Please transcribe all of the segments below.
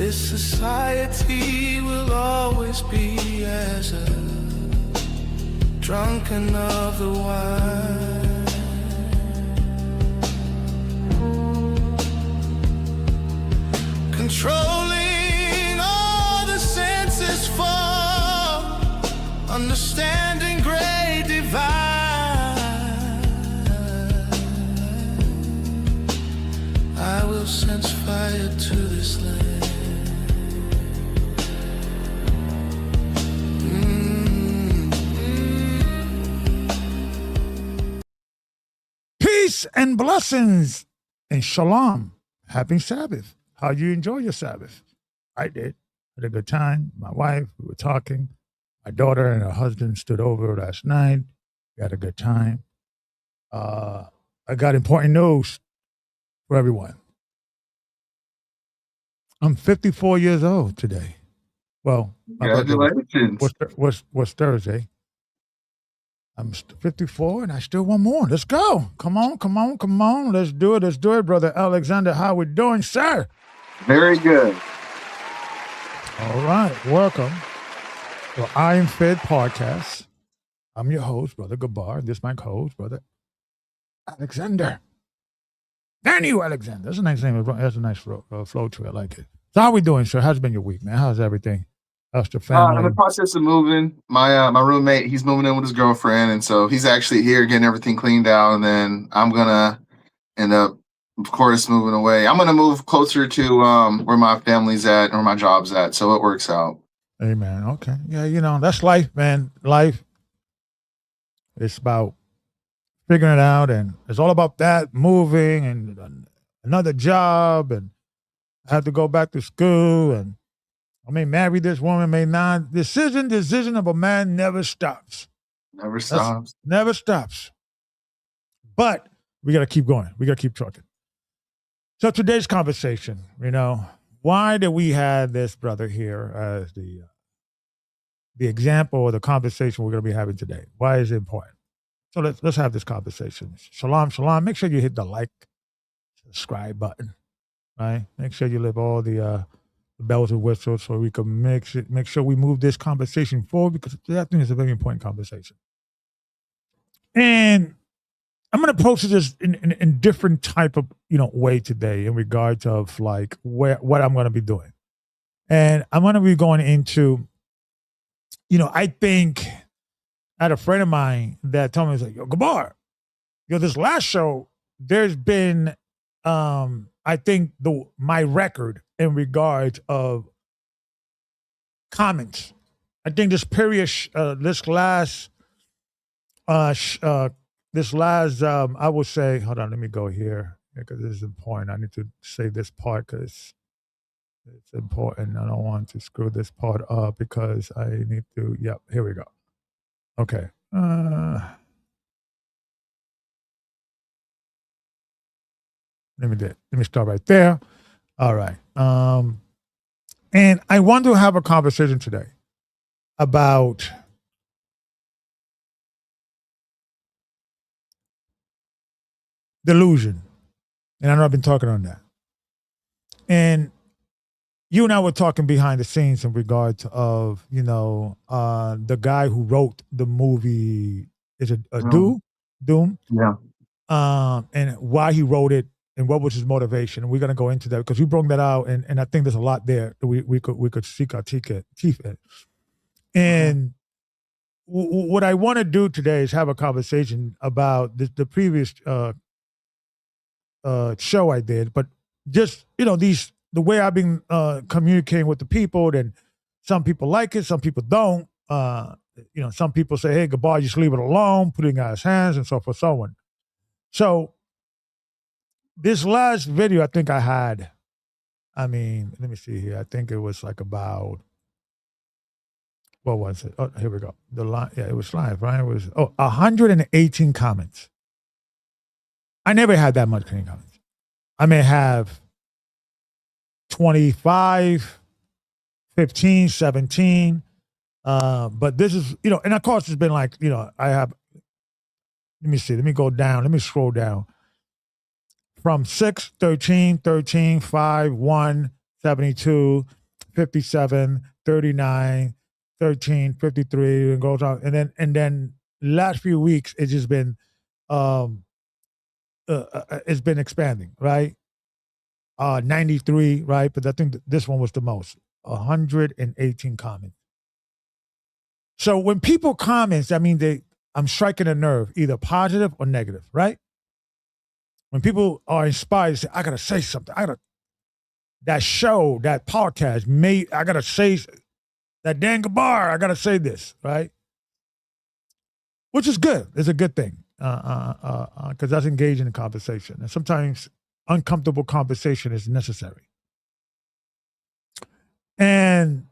This society will always be as a drunken of the wine. Controlling all the senses for understanding great divine. I will sense fire to this land. Peace and blessings and shalom. Happy Sabbath. How'd you enjoy your Sabbath? I did. Had a good time. My wife, we were talking. My daughter and her husband stood over last night. We had a good time. I got important news for everyone. I'm 54 years old today. Well, my birthday was Thursday. I'm 54 and I still want more. Let's go. Come on. Let's do it, Brother Alexander. How we doing, sir? Very good. All right. Welcome to IAMFIT Podcast. I'm your host, Brother Gabar. This is my co-host, Brother Alexander. Daniel Alexander. That's a nice name. That's a nice flow to it. I like it. So how we doing, sir? How's been your week, man? How's everything? How's the family? I'm in the process of moving. My roommate, he's moving in with his girlfriend, and so he's actually here getting everything cleaned out, and then I'm gonna end up, of course, moving away. I'm gonna move closer to where my family's at or my job's at, so it works out. Amen. Okay. Yeah, that's life, man. Life. It's about figuring it out, and it's all about that, moving and another job, and I have to go back to school, and I may marry this woman, may not. Decision of a man never stops. Never stops. Never stops. But we got to keep going. We got to keep trucking. So today's conversation, why did we have this brother here as the example or the conversation we're going to be having today? Why is it important? So let's have this conversation. Shalom. Make sure you hit the like, subscribe button, right? Make sure you leave all the bells and whistles so we can make sure we move this conversation forward, because I think it's a very important conversation. And I'm going to approach this in different type of way today in regards of like what I'm going to be doing. And I'm going to be going into, I think I had a friend of mine that told me, he's like, yo, Gabar, this last show, there's been I think my record in regards of comments. I think this period, this last, I would say, hold on, let me go here because this is important. I need to say this part because it's important. I don't want to screw this part up because I need to, here we go. Okay. Let me start right there. All right. And I want to have a conversation today about delusion. And I know I've been talking on that. And you and I were talking behind the scenes in regards of, the guy who wrote the movie, is it Doom? Yeah. And why he wrote it and what was his motivation. And we're going to go into that because we brought that out. And I think there's a lot there that we could seek our teeth in. And what I want to do today is have a conversation about the previous show I did, but just, the way I've been communicating with the people, and some people like it, some people don't. Some people say, hey, Gabar, just leave it alone, put it in God's hands, and so forth, so on. So this last video I think I had, let me see here. I think it was like about, what was it? Oh, here we go. It was live, right? It was 118 comments. I never had that much comments. I may have 25, 15, 17. But this is, and of course it's been like, I have, let me see, let me go down, let me scroll down. From 6, 13, 13, 5, 1, 72, 57, 39, 13, 53, and goes on. And then last few weeks, it's just been it's been expanding, right? 93, right? But I think this one was the most, 118 comments. So when people comment, I mean, I'm striking a nerve, either positive or negative, right? When people are inspired, say, I gotta say something. That show, that podcast, I gotta say, that Dan Gabar, I gotta say this, right? Which is good. It's a good thing. Because that's engaging in conversation. And sometimes uncomfortable conversation is necessary. And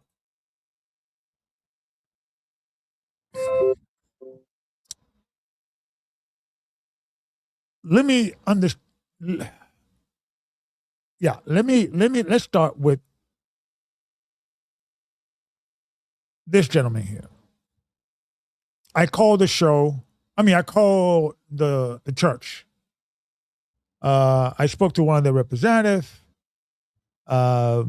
let's start with this gentleman here. I call the church. I spoke to one of the representatives. I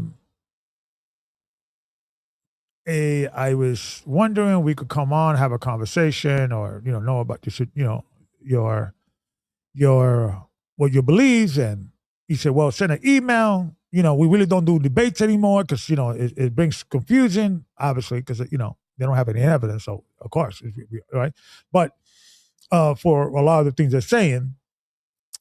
was wondering we could come on, have a conversation, or know about your what your beliefs. And he said, well, send an email. We really don't do debates anymore because it brings confusion, obviously, because they don't have any evidence. So of course, right? But for a lot of the things they're saying,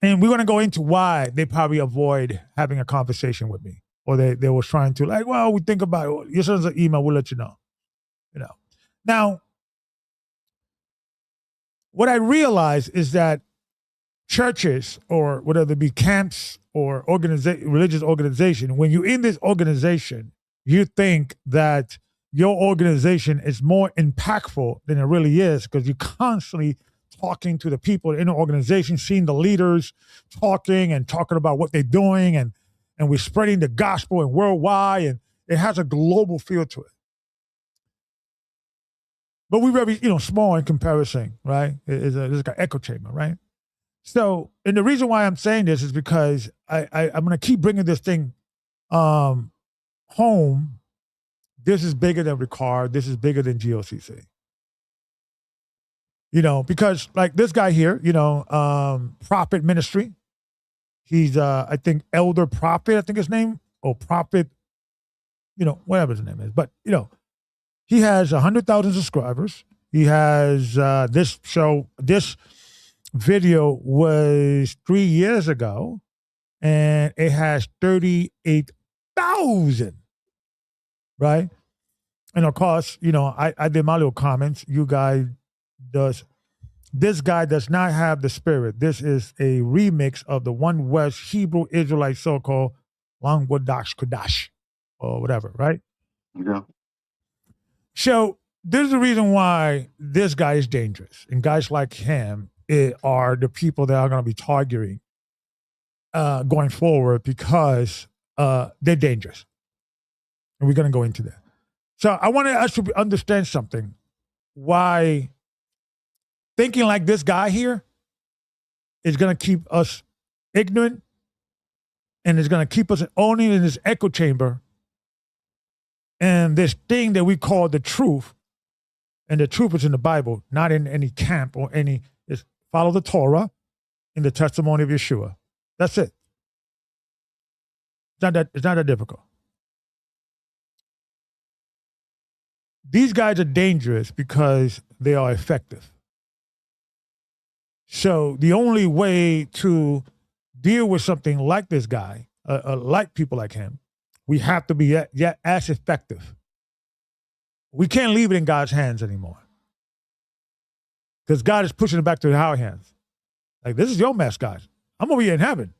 and we're going to go into why they probably avoid having a conversation with me, or they was trying to we think about it. You send us an email, we'll let you know. Now, what I realize is that churches, or whether it be camps or religious organization, when you're in this organization, you think that your organization is more impactful than it really is, because you're constantly talking to the people in the organization, seeing the leaders talking about what they're doing, and we're spreading the gospel and worldwide, and it has a global feel to it. But we're very, small in comparison, right? It's like an echo chamber, right? So, and the reason why I'm saying this is because I'm going to keep bringing this thing home. This is bigger than Ricard. This is bigger than GOCC. Because like this guy here, Prophet Ministry. He's, I think, Elder Prophet, I think his name, or Prophet, whatever his name is. But, he has 100,000 subscribers. He has this video was 3 years ago, and it has 38,000, right? And of course, I did my little comments. This guy does not have the spirit. This is a remix of the One West Hebrew Israelite so-called Langwadash Kodash, or whatever, right? Yeah. So there's the reason why this guy is dangerous. And guys like him are the people that are going to be targeting going forward, because they're dangerous. And we're going to go into that. So I wanted us to understand something. Why thinking like this guy here is going to keep us ignorant, and is going to keep us only in this echo chamber and this thing that we call the truth. And the truth is in the Bible, not in any camp or any. It's follow the Torah in the testimony of Yeshua. That's it. It's not that difficult. These guys are dangerous because they are effective. So the only way to deal with something like this guy, like people like him, we have to be as effective. We can't leave it in God's hands anymore, because God is pushing it back to our hands. Like, this is your mess, guys. I'm over here in heaven.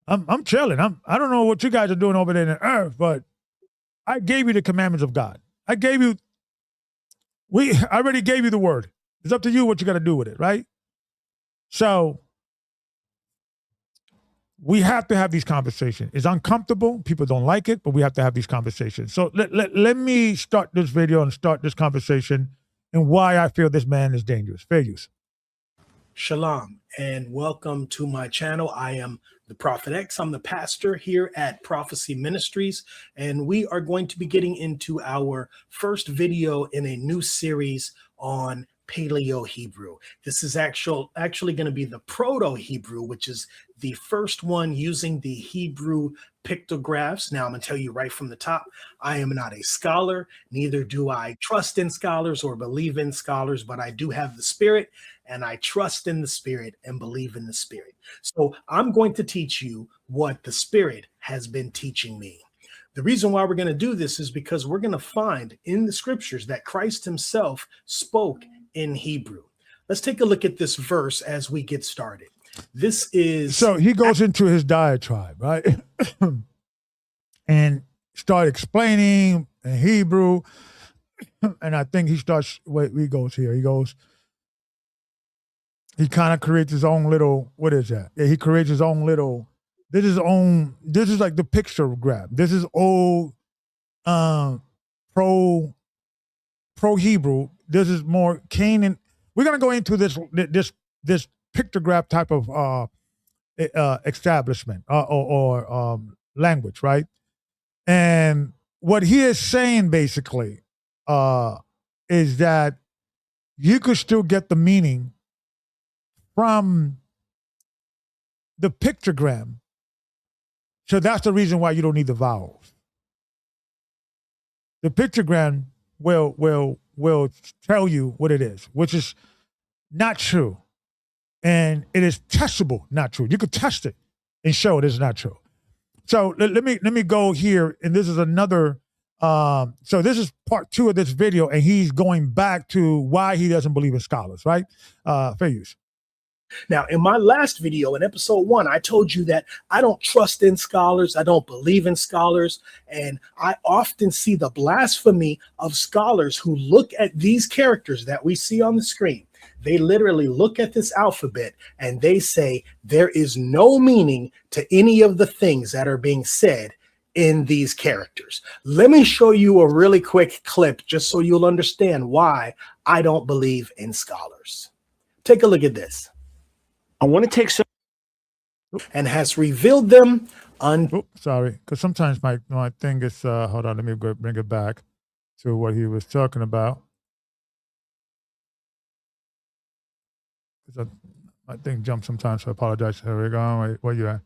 I'm chilling. I don't know what you guys are doing over there in the earth, but I gave you the commandments of God. I already gave you the word. It's up to you what you got to do with it, right? So we have to have these conversations. It's uncomfortable. People don't like it, but we have to have these conversations. So let me start this video and start this conversation and why I feel this man is dangerous. Fair use. Shalom and welcome to my channel. I am the Prophet X. I'm the pastor here at Prophecy Ministries, and we are going to be getting into our first video in a new series on Paleo Hebrew. This is actually going to be the Proto Hebrew, which is the first one using the Hebrew pictographs. Now, I'm going to tell you right from the top, I am not a scholar, neither do I trust in scholars or believe in scholars, but I do have the Spirit, and I trust in the Spirit and believe in the Spirit. So I'm going to teach you what the Spirit has been teaching me. The reason why we're going to do this is because we're going to find in the scriptures that Christ himself spoke in Hebrew. Let's take a look at this verse as we get started. This is... So he goes into his diatribe, right? And start explaining in Hebrew. And I think he starts, wait, he goes here. He kind of creates his own little, what is that? Yeah, he creates his own little, this is like the picture grab. This is old pro Hebrew. This is more Canaan. We're gonna go into this pictograph type of establishment or language, right? And what he is saying basically is that you could still get the meaning from the pictogram. So that's the reason why you don't need the vowels. The pictogram will tell you what it is, which is not true. And it is testable, not true. You could test it and show it is not true. So let me go here, and this is another, so this is part 2 of this video, and he's going back to why he doesn't believe in scholars, right? Fair use. Now, in my last video, in episode 1, I told you that I don't trust in scholars. I don't believe in scholars. And I often see the blasphemy of scholars who look at these characters that we see on the screen. They literally look at this alphabet and they say there is no meaning to any of the things that are being said in these characters. Let me show you a really quick clip just so you'll understand why I don't believe in scholars. Take a look at this. I want to take some and has revealed them sorry, because sometimes my thing is, hold on, let me go bring it back to what he was talking about. Because my thing jumps sometimes, so I apologize. Here we go. Wait, where you at?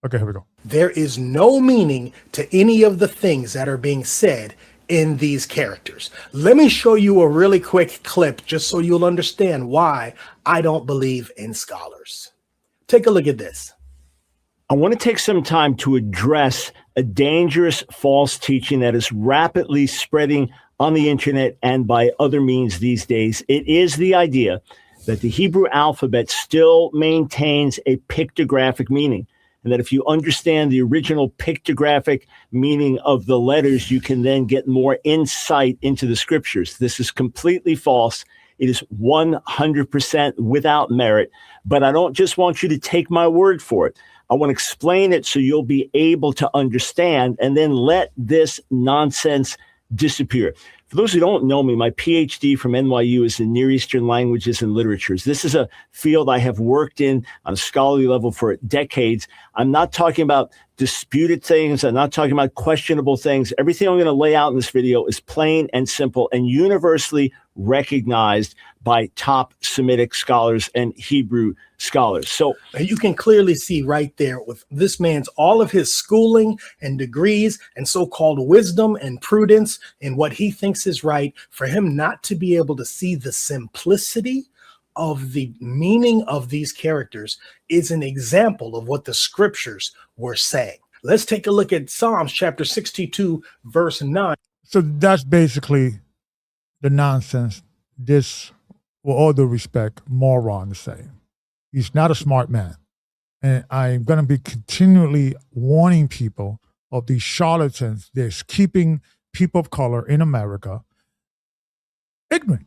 Okay, here we go. There is no meaning to any of the things that are being said in these characters. Let me show you a really quick clip just so you'll understand why I don't believe in scholars. Take a look at this. I want to take some time to address a dangerous false teaching that is rapidly spreading on the internet and by other means these days. It is the idea that the Hebrew alphabet still maintains a pictographic meaning, and that if you understand the original pictographic meaning of the letters, you can then get more insight into the scriptures. This is completely false. It is 100% without merit, but I don't just want you to take my word for it. I want to explain it so you'll be able to understand and then let this nonsense disappear. For those who don't know me, my PhD from NYU is in Near Eastern languages and literatures. This is a field I have worked in on a scholarly level for decades. I'm not talking about disputed things. I'm not talking about questionable things. Everything I'm going to lay out in this video is plain and simple and universally recognized by top Semitic scholars and Hebrew scholars. So you can clearly see right there with this man's all of his schooling and degrees and so-called wisdom and prudence in what he thinks is right, for him not to be able to see the simplicity of the meaning of these characters is an example of what the scriptures were saying. Let's take a look at Psalms chapter 62, verse 9. So that's basically the nonsense this, with all due respect, moron is saying. He's not a smart man. And I'm going to be continually warning people of these charlatans that's keeping people of color in America ignorant.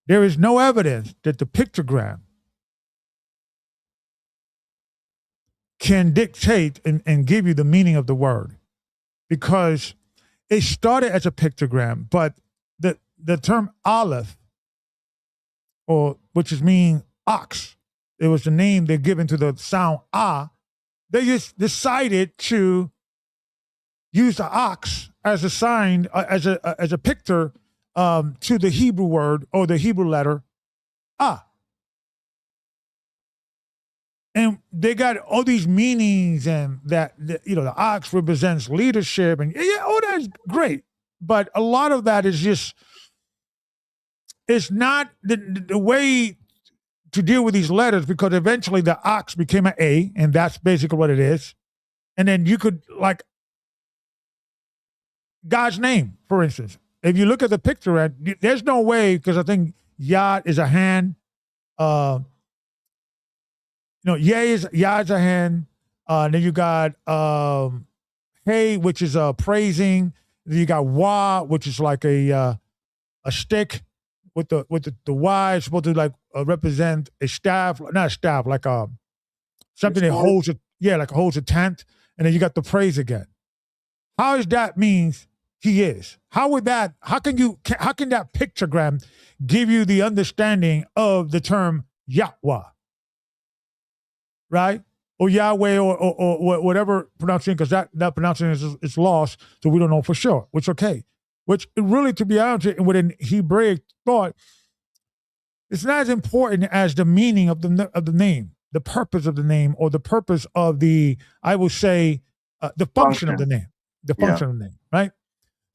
There is no evidence that the pictogram can dictate and give you the meaning of the word, because it started as a pictogram, but the term aleph, or which is mean ox. It was the name they're given to the sound ah. They just decided to use the ox as a sign, as a picture to the Hebrew word or the Hebrew letter ah. And they got all these meanings, and that the ox represents leadership, and all that's great. But a lot of that is just, it's not the way to deal with these letters, because eventually the ox became an A, and that's basically what it is. And then you could, like, God's name, for instance. If you look at the picture, there's no way, because I think Yad is a hand. Yah is a hand. Then you got Hey, which is praising. Then you got Wah, which is like a stick with the Y is supposed to like represent a staff, not a staff, like something that holds holds a tent. And then you got the praise again. How is that means he is? How can that pictogram give you the understanding of the term Yahweh? Right? Or Yahweh or whatever pronunciation, because that pronunciation is lost, so we don't know for sure, which okay. Which really, to be honest, within Hebraic thought, it's not as important as the meaning of the name, the purpose of the name, or the purpose of the, I would say, the function of the name, the function of the name, right?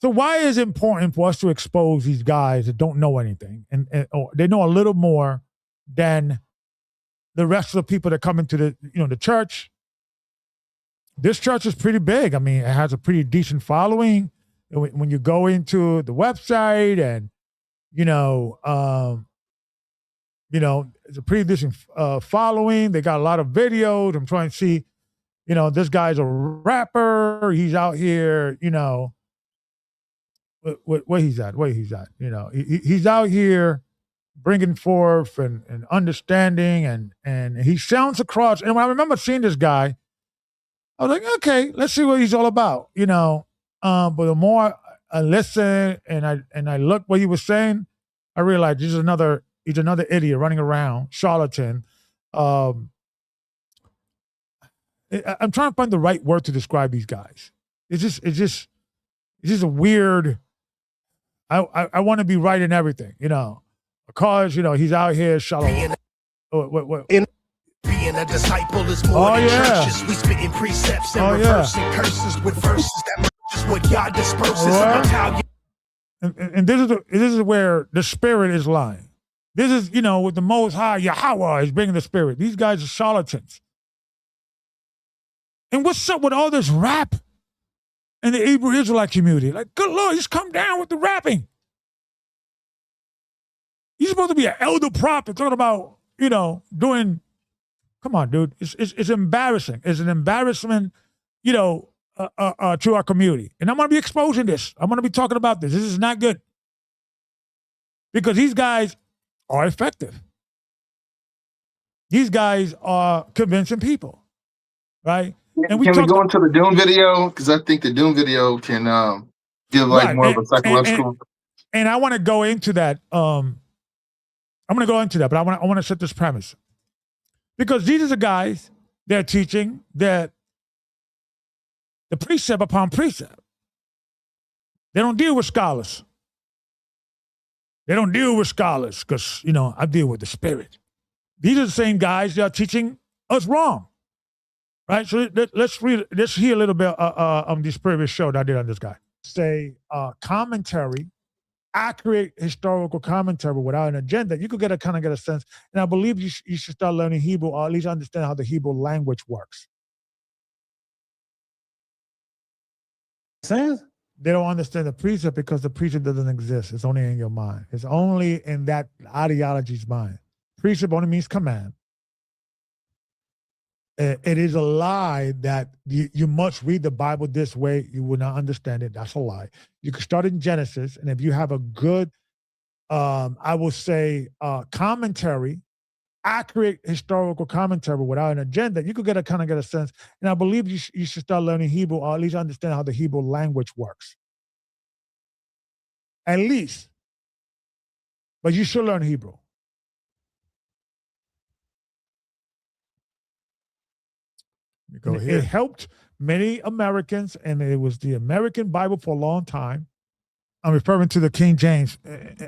So why is it important for us to expose these guys that don't know anything, and or they know a little more than the rest of the people that come into the church? This church is pretty big. I mean, it has a pretty decent following. When you go into the website, and it's a pretty decent following. They got a lot of videos. I'm trying to see, this guy's a rapper. He's out here, where he's at. He's out here bringing forth and understanding, and he sounds across. And when I remember seeing this guy, I was like, okay, let's see what he's all about, But the more I listened and I looked what he was saying, I realized he's another idiot running around, charlatan. I'm trying to find the right word to describe these guys. It's just a weird. I want to be right in everything, because he's out here charlatan. Being a disciple is more than churches. We spitting precepts and reversing curses with verses that just what God disperses. And this is where the spirit is lying. This is, with the Most High, Yahweh is bringing the spirit. These guys are charlatans. And what's up with all this rap in the Hebrew Israelite community? Like, good Lord, just come down with the rapping. You're supposed to be an elder prophet talking about, doing. Come on, dude. It's embarrassing. It's an embarrassment, to our community. And I'm going to be exposing this. I'm going to be talking about this. This is not good. Because these guys are effective. These guys are convincing people, right? And can we go into the Doom video? Because I think the Doom video can give more of a psychological. And I want to go into that. I'm going to go into that, but I want to set this premise. Because these are the guys that are teaching that the precept upon precept. They don't deal with scholars. They don't deal with scholars because, I deal with the spirit. These are the same guys that are teaching us wrong. Right? So let's hear a little bit on this previous show that I did on this guy. Say commentary, accurate historical commentary without an agenda. You could get a sense. And I believe you should start learning Hebrew, or at least understand how the Hebrew language works. Sense? They don't understand the precept because the precept doesn't exist. It's only in your mind. It's only in that ideology's mind. Precept only means command. It is a lie that you must read the Bible this way. You will not understand it. That's a lie. You can start in Genesis, and if you have a good, I will say, commentary, accurate historical commentary without an agenda, you could get a sense. And I believe you should start learning Hebrew, or at least understand how the Hebrew language works. At least. But you should learn Hebrew. Go ahead. It helped many Americans, and it was the American Bible for a long time. I'm referring to the King James,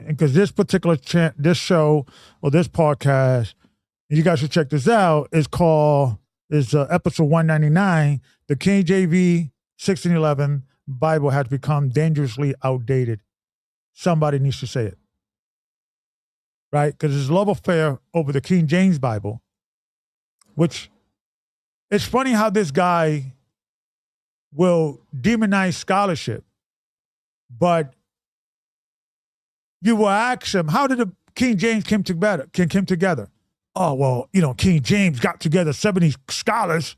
because this particular this show or this podcast, you guys should check this out, is episode 199. The King JV 1611 Bible has become dangerously outdated. Somebody needs to say it, right? Because there's love affair over the King James Bible, which it's funny how this guy will demonize scholarship, but you will ask him, how did the King James came together? Oh, well, King James got together 70 scholars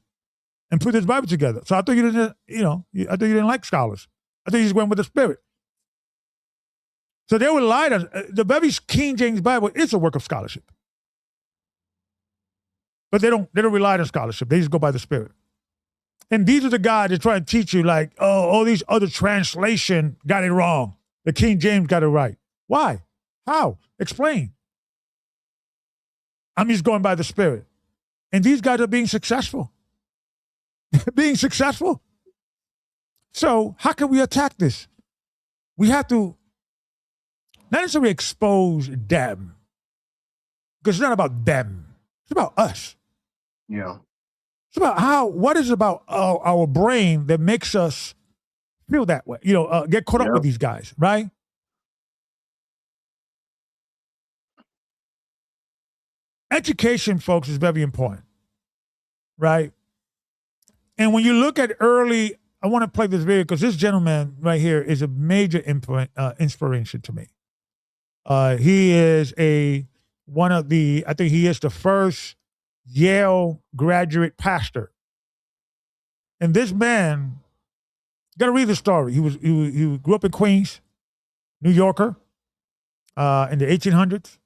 and put his Bible together. So I thought you didn't, I thought you didn't like scholars. I thought you just went with the Spirit. So they would lie to the very King James Bible is a work of scholarship. But they don't rely on scholarship. They just go by the Spirit. And these are the guys that try to teach you like, oh, all these other translation got it wrong. The King James got it right. Why? How? Explain. I'm just going by the Spirit. And these guys are being successful. Being successful. So how can we attack this? We have to not necessarily expose them, because it's not about them. It's about us. Yeah. It's about what is about our brain that makes us feel that way. Get caught up with these guys, right? Education, folks, is very important, right? And when you look at I want to play this video because this gentleman right here is a major inspiration to me. He is I think he is the first Yale graduate pastor. And this man, you got to read the story. He grew up in Queens, New Yorker, in the 1800s.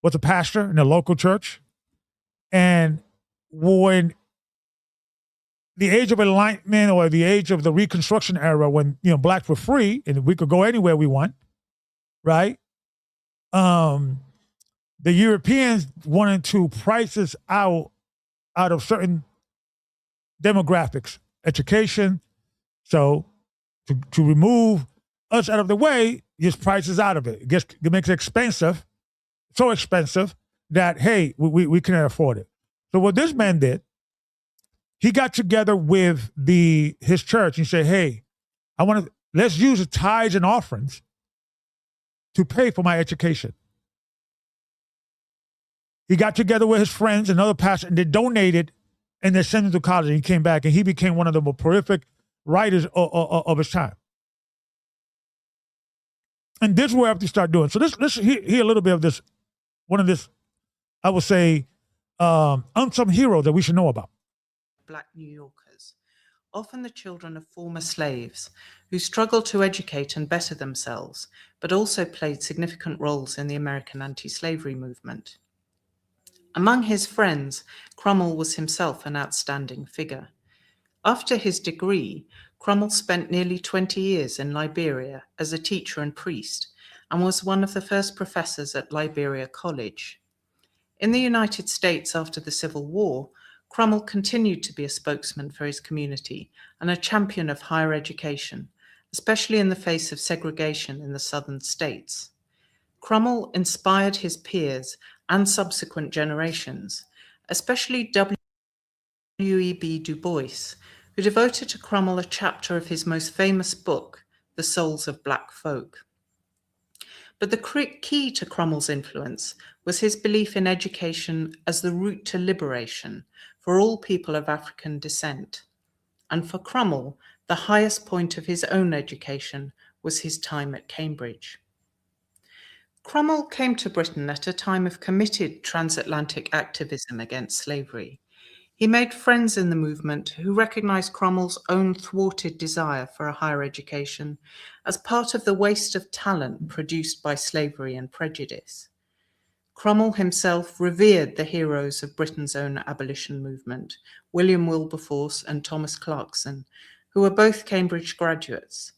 Was a pastor in a local church. And when the age of enlightenment or the age of the Reconstruction era, when blacks were free and we could go anywhere we want, right? The Europeans wanted to price us out of certain demographics, education. So to remove us out of the way, just price us out of it. It makes it expensive, so expensive that, hey, we can't afford it. So what this man did, he got together with his church and said, hey, let's use the tithes and offerings to pay for my education. He got together with his friends and other pastors, and they donated, and they sent him to college. And he came back, and he became one of the most prolific writers of his time. And this is what we have to start doing. So let's hear a little bit of this. One of this, I would say, unsung heroes that we should know about. Black New Yorkers, often the children of former slaves, who struggled to educate and better themselves, but also played significant roles in the American anti-slavery movement. Among his friends, Crummell was himself an outstanding figure. After his degree, Crummell spent nearly 20 years in Liberia as a teacher and priest, and was one of the first professors at Liberia College. In the United States after the Civil War, Crummell continued to be a spokesman for his community and a champion of higher education, especially in the face of segregation in the southern states. Crummell inspired his peers and subsequent generations, especially W.E.B. Du Bois, who devoted to Crummell a chapter of his most famous book, The Souls of Black Folk. But the key to Crummell's influence was his belief in education as the route to liberation for all people of African descent. And for Crummell, the highest point of his own education was his time at Cambridge. Crummell came to Britain at a time of committed transatlantic activism against slavery. He made friends in the movement who recognized Crummell's own thwarted desire for a higher education as part of the waste of talent produced by slavery and prejudice. Crummell himself revered the heroes of Britain's own abolition movement, William Wilberforce and Thomas Clarkson, who were both Cambridge graduates.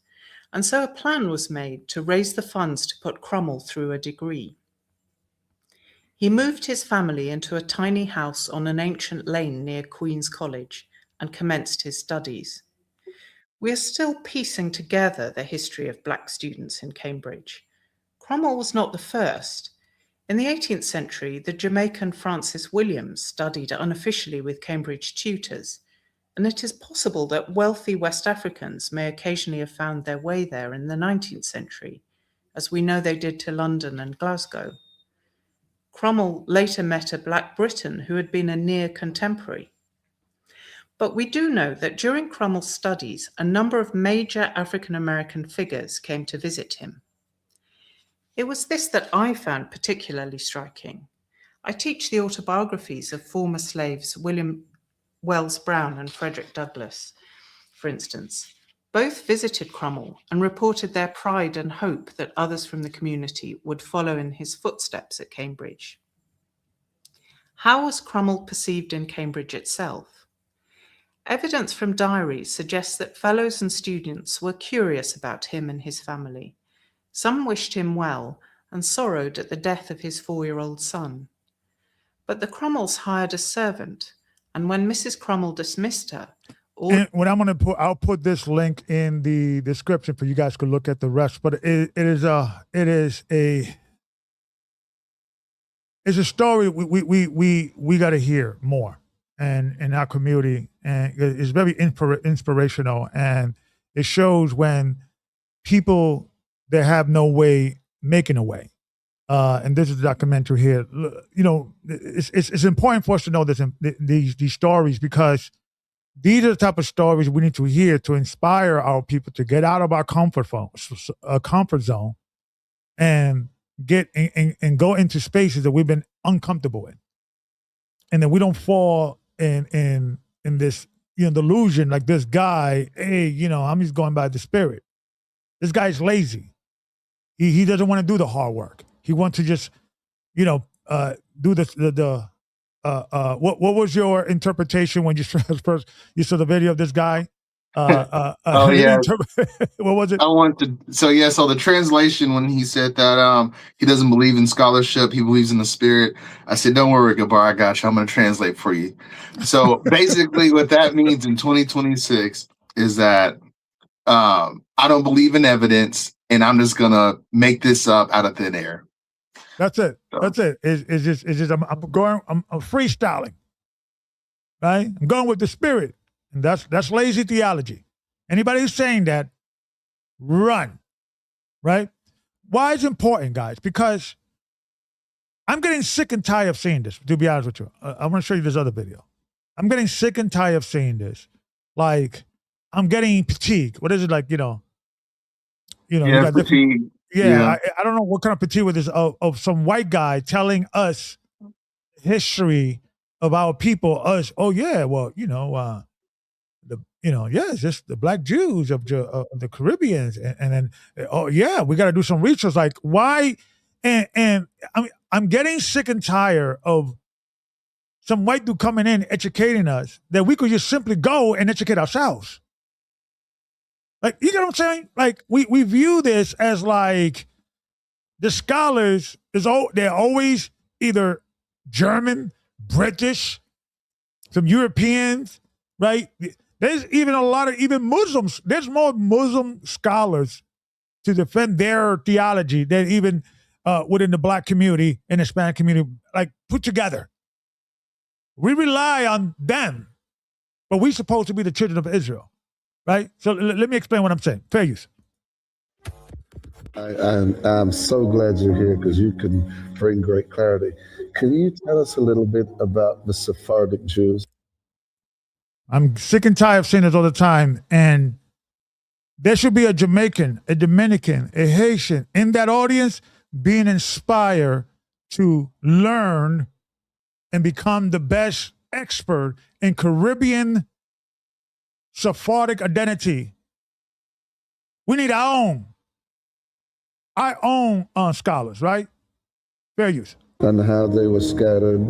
And so a plan was made to raise the funds to put Crummell through a degree. He moved his family into a tiny house on an ancient lane near Queen's College and commenced his studies. We are still piecing together the history of black students in Cambridge. Cromwell was not the first. In the 18th century, the Jamaican Francis Williams studied unofficially with Cambridge tutors, and it is possible that wealthy West Africans may occasionally have found their way there in the 19th century, as we know they did to London and Glasgow. Cromwell later met a black Briton who had been a near contemporary. But we do know that during Cromwell's studies, a number of major African-American figures came to visit him. It was this that I found particularly striking. I teach the autobiographies of former slaves William Wells Brown and Frederick Douglass, for instance. Both visited Cromwell and reported their pride and hope that others from the community would follow in his footsteps at Cambridge. How was Cromwell perceived in Cambridge itself? Evidence from diaries suggests that fellows and students were curious about him and his family. Some wished him well and sorrowed at the death of his 4-year-old son. But the Cromwells hired a servant, and when Mrs. Cromwell dismissed her, and what I'm going to put, I'll put this link in the description for you guys to look at the rest. But it is a story we got to hear more, and in our community, and it's very inspirational, and it shows when people that have no way making a way. And this is a documentary here. You know, it's important for us to know this, these stories, because these are the type of stories we need to hear to inspire our people to get out of our comfort zone and get and go into spaces that we've been uncomfortable in, and then we don't fall in this delusion like this guy. Hey, I'm just going by the Spirit. This guy's lazy. He doesn't want to do the hard work. He wants to just do what was your interpretation when you first you saw the video of this guy? Oh yeah. What was it? So the translation when he said that he doesn't believe in scholarship, he believes in the Spirit. I said, don't worry, Gabar, I got you. I'm going to translate for you. So basically what that means in 2026 is that I don't believe in evidence and I'm just going to make this up out of thin air. That's it. That's it. It's just I'm freestyling, right? I'm going with the Spirit, and that's lazy theology. Anybody who's saying that, run, right? Why is it important, guys? Because I'm getting sick and tired of seeing this. To be honest with you, I want to show you this other video. I'm getting sick and tired of seeing this. Like, I'm getting fatigue. What is it like? Yeah, you got fatigue. Yeah. I don't know what kind of fatigue with this of some white guy telling us history of our people. Us, oh yeah, well, it's just the black Jews of the Caribbeans, and then oh yeah, we got to do some research. Like why? And I'm getting sick and tired of some white dude coming in educating us that we could just simply go and educate ourselves. Like, you know what I'm saying? Like, we view this as like the scholars they're always either German, British, some Europeans, right? There's even a lot of even Muslims. There's more Muslim scholars to defend their theology than even within the black community and Hispanic community, like put together. We rely on them, but we're supposed to be the children of Israel. Right? So let me explain what I'm saying. Fair use. I'm so glad you're here because you can bring great clarity. Can you tell us a little bit about the Sephardic Jews? I'm sick and tired of seeing this all the time. And there should be a Jamaican, a Dominican, a Haitian in that audience being inspired to learn and become the best expert in Caribbean Sephardic identity. We need our own scholars, right? Fair use. And how they were scattered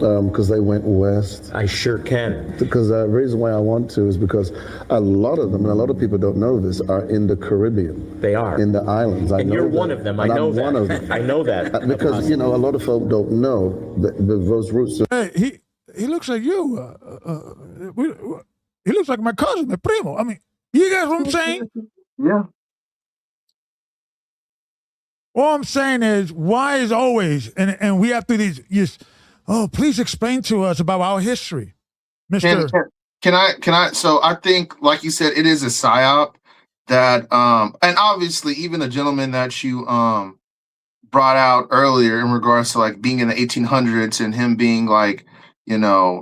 because they went west? I sure can. Because the reason why I want to is because a lot of them, and a lot of people don't know this, are in the Caribbean. They are. In the islands. And you're one of them. I know that. One of them. I know that. Because, a lot of folk don't know that those roots are... Hey, he looks like you. He looks like my cousin, my primo. I mean, you guys what I'm saying? Yeah. All I'm saying is, why is always, and we have to just, please explain to us about our history, Mr. Can I? So I think, like you said, it is a psyop that, and obviously even the gentleman that you brought out earlier in regards to like being in the 1800s and him being like,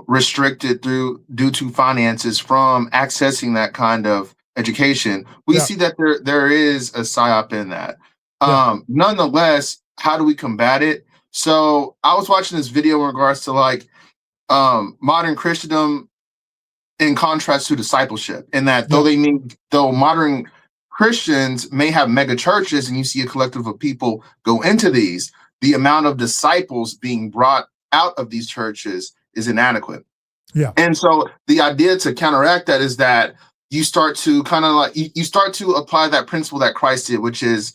restricted due to finances from accessing that kind of education. We see that there is a psyop in that. Nonetheless, how do we combat it? So I was watching this video in regards to like modern Christendom in contrast to discipleship, in that though modern Christians may have mega churches and you see a collective of people go into these, the amount of disciples being brought out of these churches is inadequate. Yeah. And so the idea to counteract that is that you start to kind of like, you start to apply that principle that Christ did, which is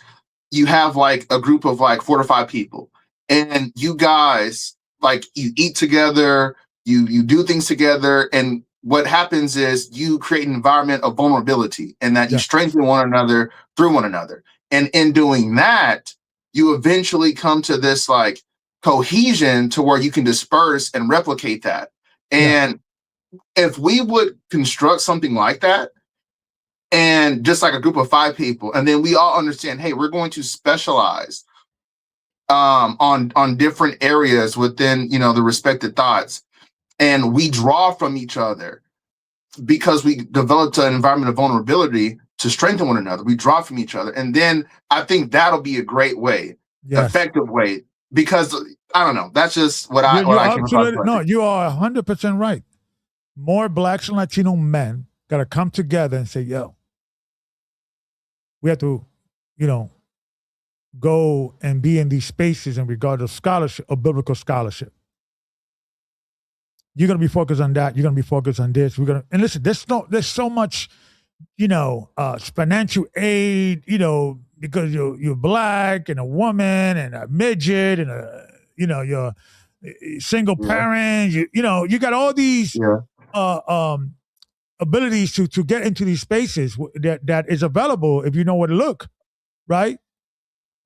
you have like a group of like 4 to 5 people and you guys, like you eat together, you do things together. And what happens is you create an environment of vulnerability and that you strengthen one another through one another. And in doing that, you eventually come to this like cohesion to where you can disperse and replicate that. And if we would construct something like that, and just like a group of 5 people, and then we all understand, hey, we're going to specialize on different areas within, the respected thoughts, and we draw from each other because we developed an environment of vulnerability to strengthen one another. We draw from each other, and then I think that'll be a great way, effective way. Because I don't know, that's just what I came across. No, you are 100% right. More Blacks and Latino men got to come together and say, yo, we have to, go and be in these spaces in regard to scholarship, or biblical scholarship. You're going to be focused on that. You're going to be focused on this. And listen, there's so much, financial aid, because you're Black and a woman and a midget and you're single parent. You got all these abilities to get into these spaces that is available if you know where to look, right?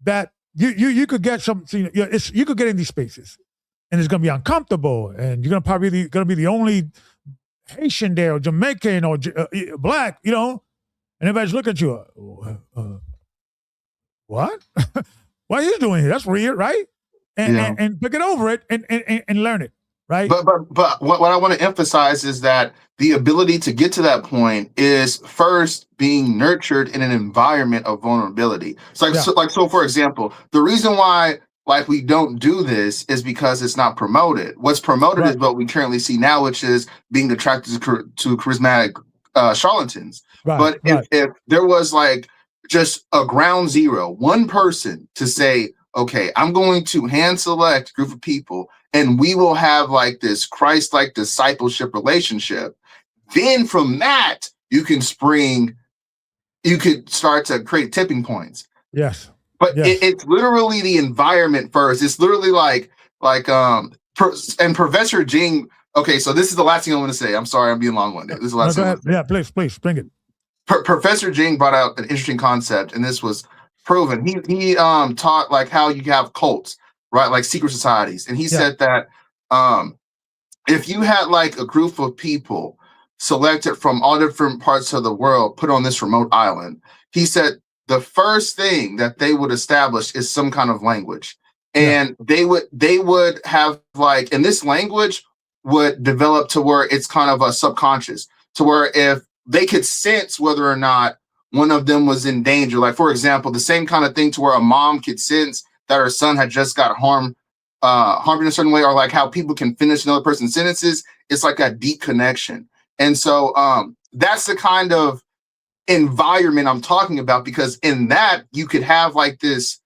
That you could get something. You could get in these spaces, and it's going to be uncomfortable, and you're going to be the only Haitian there, or Jamaican, or Black, and everybody's looking at you. What? What are you doing here? That's weird, right? And get over it and learn it, right? But what I want to emphasize is that the ability to get to that point is first being nurtured in an environment of vulnerability. So for example, the reason why we don't do this is because it's not promoted. What's promoted is what we currently see now, which is being attracted to charismatic charlatans. But if there was just a ground zero, one person to say, okay, I'm going to hand select a group of people and we will have this Christ-like discipleship relationship. Then from that, you could start to create tipping points. Yes. But it's literally the environment first. It's literally and Professor Jing. Okay, so this is the last thing I want to say. I'm sorry, I'm being long-winded. This is the last thing. Yeah, please bring it. Professor Jing brought out an interesting concept, and this was proven. He taught how you have cults, right? Like secret societies, and he said that if you had a group of people selected from all different parts of the world put on this remote island, he said the first thing that they would establish is some kind of language, and they would have and this language would develop to where it's kind of a subconscious, to where if they could sense whether or not one of them was in danger. For example, the same kind of thing to where a mom could sense that her son had just got harmed in a certain way, or how people can finish another person's sentences. It's a deep connection. And so that's the kind of environment I'm talking about, because in that you could have this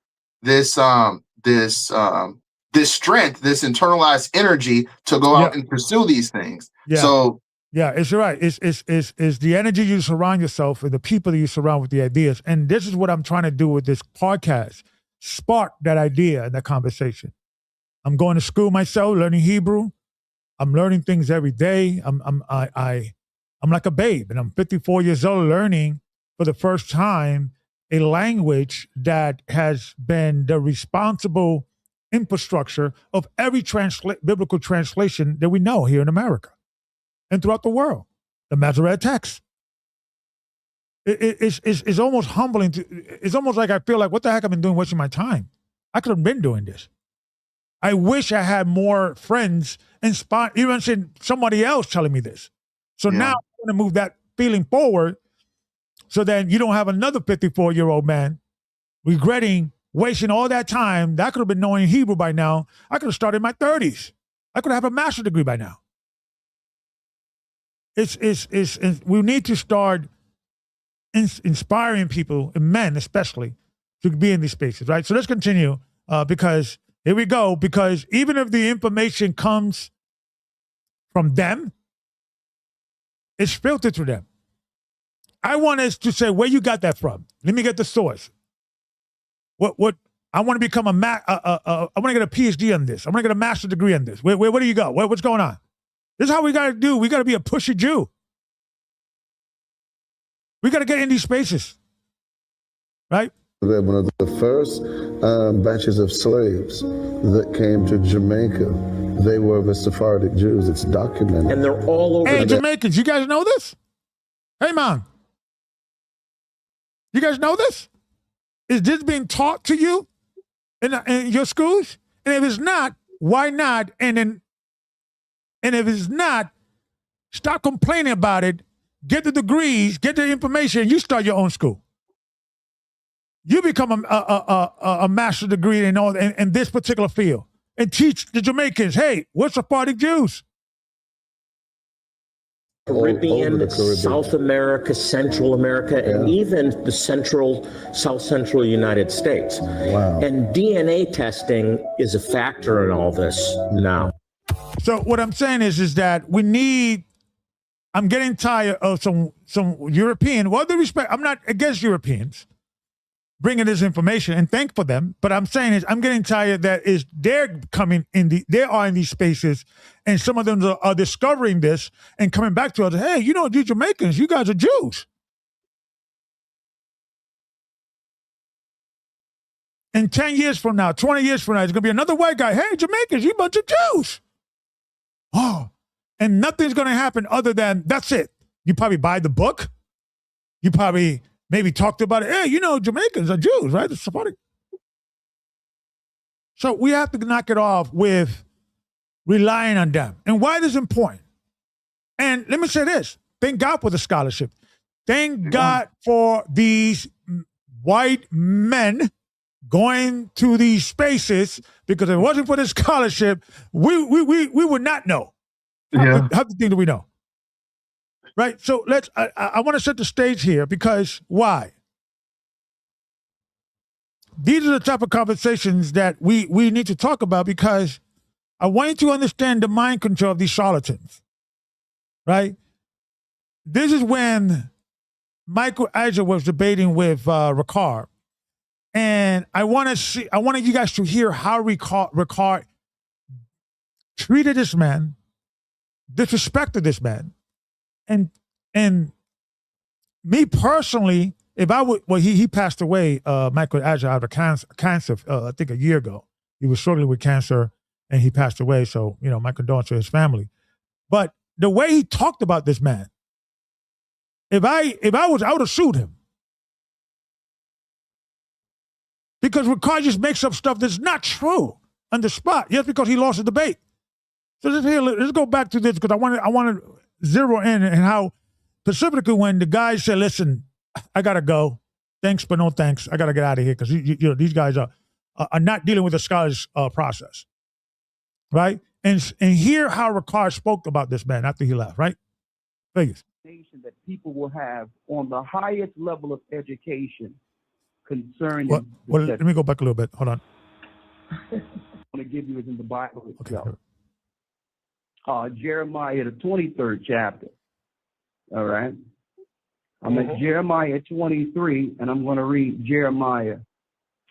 this strength, this internalized energy to go out and pursue these things. So it's right. It's the energy you surround yourself with, the people that you surround with the ideas. And this is what I'm trying to do with this podcast. Spark that idea and that conversation. I'm going to school myself, learning Hebrew. I'm learning things every day. I'm like a babe, and I'm 54 years old, learning for the first time a language that has been the responsible infrastructure of every biblical translation that we know here in America and throughout the world, the Masoretic text. It's almost humbling. It's almost like I feel like, what the heck I've been doing, wasting my time. I could have been doing this. I wish I had more friends, even somebody else telling me this. So now I'm going to move that feeling forward, so then you don't have another 54-year-old man regretting wasting all that time that I could have been knowing Hebrew by now. I could have started in my 30s. I could have a master's degree by now. We need to start inspiring people, and men especially, to be in these spaces, right? So let's continue, because here we go. Because even if the information comes from them, it's filtered through them. I want us to say, where you got that from? Let me get the source. What I want to become I want to get a PhD on this. I want to get a master's degree on this. Where do you go? What's going on? This is how we got to do. We got to be a pushy Jew. We got to get in these spaces, right? They're one of the first batches of slaves that came to Jamaica. They were the Sephardic Jews. It's documented. And they're all over. Hey, Jamaicans, you guys know this? Hey, man. You guys know this? Is this being taught to you in your schools? And if it's not, why not? And if it's not, stop complaining about it. Get the degrees, get the information, and you start your own school. You become a master's degree in this particular field and teach the Jamaicans, hey, what's Sephardic Jews? Caribbean, South America, Central America, and even the South Central United States. Wow. And DNA testing is a factor in all this now. So what I'm saying is that I'm getting tired of some European, with all due respect, I'm not against Europeans bringing this information, and thank for them. But I'm saying is I'm getting tired that they're coming in they are in these spaces, and some of them are discovering this and coming back to us. Hey, you Jamaicans, you guys are Jews. And 10 years from now, 20 years from now, there's gonna be another white guy. Hey, Jamaicans, you bunch of Jews. Oh, and nothing's gonna happen other than that's it. You probably buy the book. You probably maybe talked about it. Hey, Jamaicans are Jews, right? It's Sephardic. So we have to knock it off with relying on them. And why this is important. And let me say this. Thank God for the scholarship. Thank God for these white men going to these spaces, because if it wasn't for this scholarship, we would not know half the things that we know. Right, so I want to set the stage here, because why? These are the type of conversations that we need to talk about, because I want you to understand the mind control of these charlatans, right? This is when Michael Eisner was debating with Ricard, and I wanted you guys to hear how Ricard treated this man, disrespected this man. And me personally, if I would, he passed away, Michael Eisner, out of cancer, I think a year ago. He was struggling with cancer and he passed away. So, my condolences to his family. But the way he talked about this man, if I would have sued him. Because Ricard just makes up stuff that's not true on the spot, just because he lost a debate. So let's go back to this, because I want to zero in and how specifically when the guy said, listen, I got to go. Thanks, but no thanks. I got to get out of here, because these guys are not dealing with the scholars process, right? And hear how Ricard spoke about this man after he left, right? Vegas. That people will have on the highest level of education concerning. Well, let me go back a little bit. Hold on. want to give you is in the Bible itself. Okay. Jeremiah, the 23rd chapter. All right. I'm at Jeremiah 23, and I'm going to read Jeremiah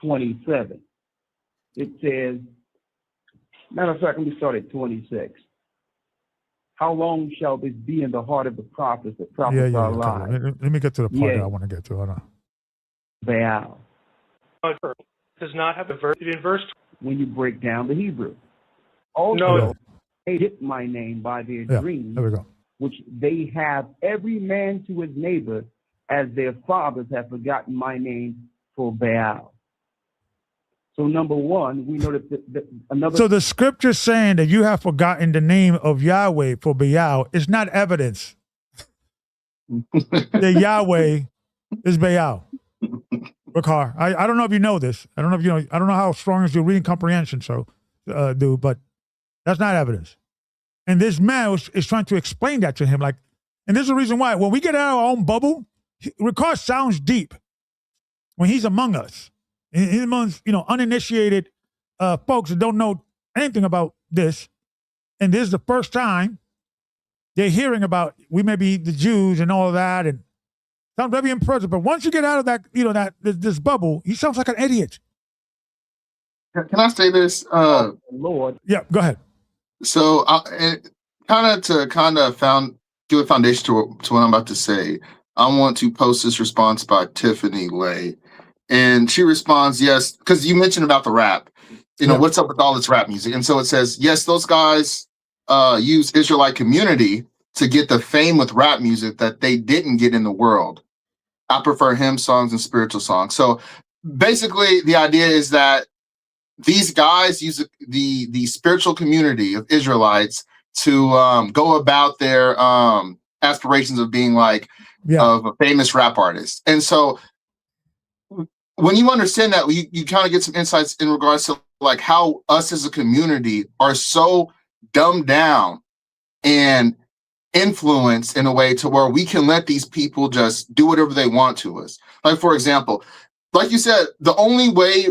27. It says, matter of fact, let me start at 26. How long shall this be in the heart of the prophets that prophesy lies? Let me get to the part that I want to get to. Hold on. Baal. Does not have a verse in verse. When you break down the Hebrew. Also, they hit my name by their dreams, there we go. which they have every man to his neighbor, as their fathers have forgotten my name for Baal. So number one, we know that another. So the scripture saying that you have forgotten the name of Yahweh for Baal is not evidence that Yahweh is Baal. Bakar, I don't know if you know this. I don't know if you know. I don't know how strong is your reading comprehension, dude, but that's not evidence. And this man is trying to explain that to him, like, and this is the reason why when we get out of our own bubble, Ricard sounds deep when he's among us. He's amongst uninitiated folks that don't know anything about this, and this is the first time they're hearing about we may be the Jews and all of that, and sounds very impressive. But once you get out of that, this bubble, he sounds like an idiot. Can I say this? Lord. Yeah, go ahead. So, do a foundation to what I'm about to say. I want to post this response by Tiffany Lay. And she responds, yes, because you mentioned about the rap. What's up with all this rap music? And so it says, yes, those guys use Israelite community to get the fame with rap music that they didn't get in the world. I prefer hymn songs and spiritual songs. So basically, the idea is that these guys use the spiritual community of Israelites to go about their aspirations of being of a famous rap artist. And so when you understand that, you kind of get some insights in regards to how us as a community are so dumbed down and influenced in a way to where we can let these people just do whatever they want to us. Like, for example, like you said, the only way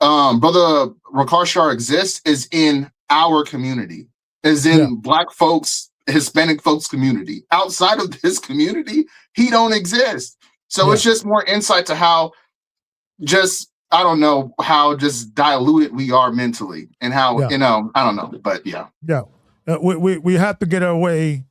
Brother Rakashar exists is in our community, is in Black folks, Hispanic folks community. Outside of this community, he don't exist. So it's just more insight to how I don't know how just diluted we are mentally and how, I don't know, but yeah. Yeah. We have to get away.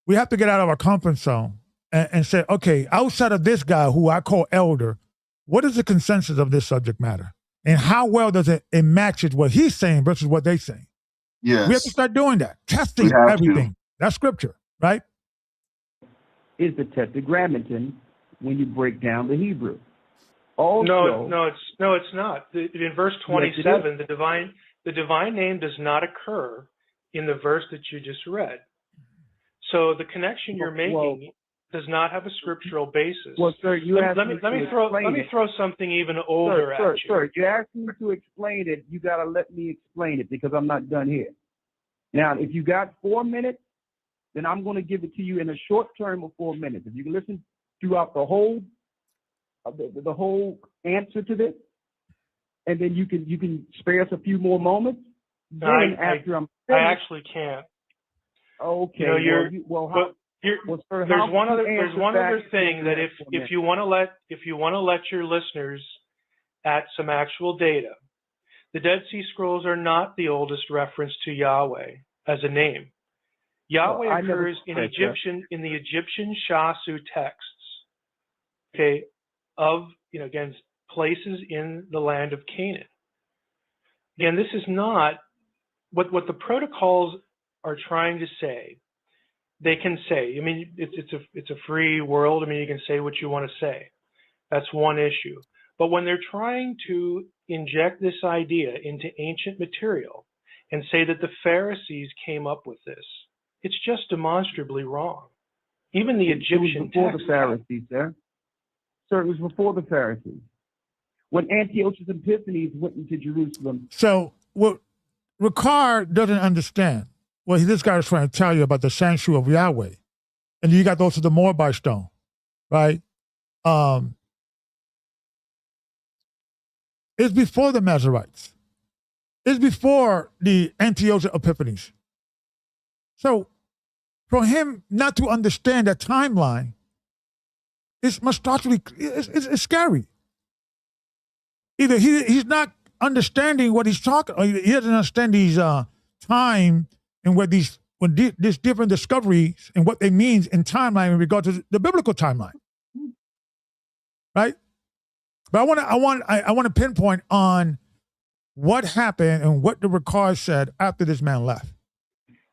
We have to get out of our comfort zone and say, okay, outside of this guy who I call elder, what is the consensus of this subject matter? And how well does it matches what he's saying versus what they're saying? Yes. We have to start doing that, testing everything. That's scripture, right? Is the tetragrammaton when you break down the Hebrew. Also, no, it's not. In verse 27, the divine name does not occur in the verse that you just read. So the connection you're making does not have a scriptural basis. Well, sir, let me throw something even older at you. Sir, you asked me to explain it. You got to let me explain it because I'm not done here. Now, if you got 4 minutes, then I'm going to give it to you in a short term of 4 minutes. If you can listen throughout the whole answer to this, and then you can spare us a few more moments. I actually can't. Okay. There's one other thing that if you want to let your listeners at some actual data, the Dead Sea Scrolls are not the oldest reference to Yahweh as a name. Yahweh occurs in the Egyptian Shasu texts. Okay, again, places in the land of Canaan. Again, this is not what the protocols are trying to say. They can say, it's a free world. You can say what you want to say. That's one issue. But when they're trying to inject this idea into ancient material and say that the Pharisees came up with this, it's just demonstrably wrong. Even the Egyptian before the Pharisees, sir. Sir, it was before the Pharisees. When Antiochus Epiphanes went into Jerusalem. So what Ricard doesn't understand, this guy is trying to tell you about the sanctuary of Yahweh. And you got those of the Moabite stone, right? It's before the Masoretes. is before the Antiochus Epiphanes. So for him not to understand that timeline, it's scary. Either he's not understanding what he's talking, or he doesn't understand these time and what these different discoveries and what they mean in timeline in regard to the biblical timeline, right? But I want to pinpoint on what happened and what the record said after this man left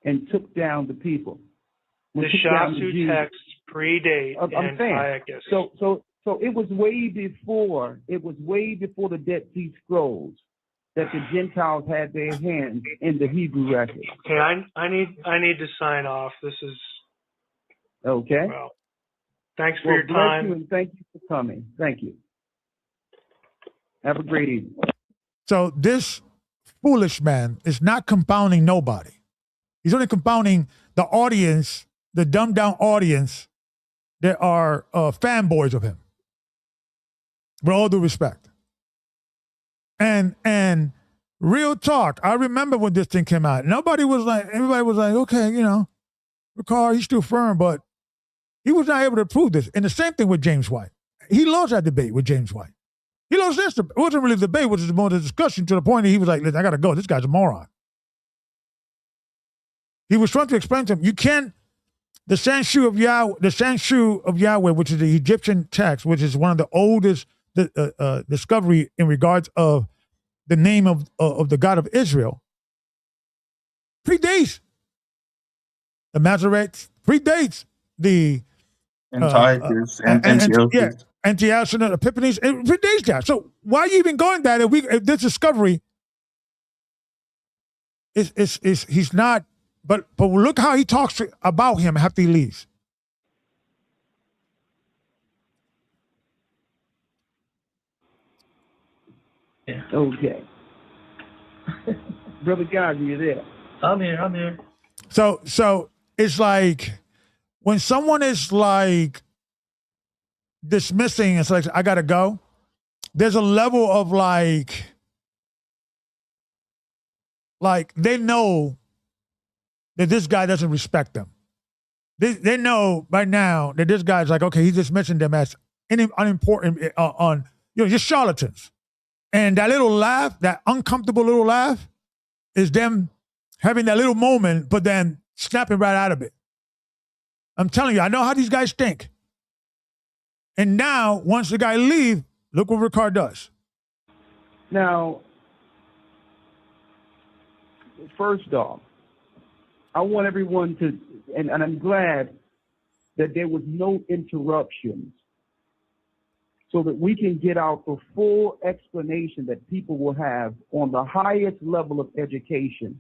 and took down the people. The Shasu texts predate Antiochus. So it was way before the Dead Sea Scrolls that the Gentiles had their hands in the Hebrew record. Okay, I need to sign off. This is okay. Well, thanks for your time. Bless you and thank you for coming. Thank you. Have a great evening. So this foolish man is not confounding nobody. He's only confounding the audience, the dumbed down audience that are fanboys of him. With all due respect. And real talk, I remember when this thing came out. Everybody was like, okay, Ricard, he's still firm, but he was not able to prove this. And the same thing with James White. He lost that debate with James White. He lost this. It wasn't really a debate, it was more the discussion to the point that he was like, listen, I got to go. This guy's a moron. He was trying to explain to him, you can't, the Sanshu of Yahweh, which is the Egyptian text, which is one of the oldest discovery in regards of the name of the God of Israel, predates the Masoretes, predates the Antiochus, Antiochus Epiphanes. It predates that. So why are you even going that if this discovery is he's not? But look how he talks about him after he leaves. Yeah. Okay. Brother God, are you there? I'm here. So it's like when someone is like dismissing, it's like, I gotta go. There's a level of like they know that this guy doesn't respect them. They know by now that this guy's like, okay, he's dismissing them as unimportant, just charlatans. And that little laugh, that uncomfortable little laugh, is them having that little moment, but then snapping right out of it. I'm telling you, I know how these guys think. And now, once the guy leaves, look what Ricard does. Now, first off, I want everyone to, and I'm glad that there was no interruptions so that we can get out the full explanation that people will have on the highest level of education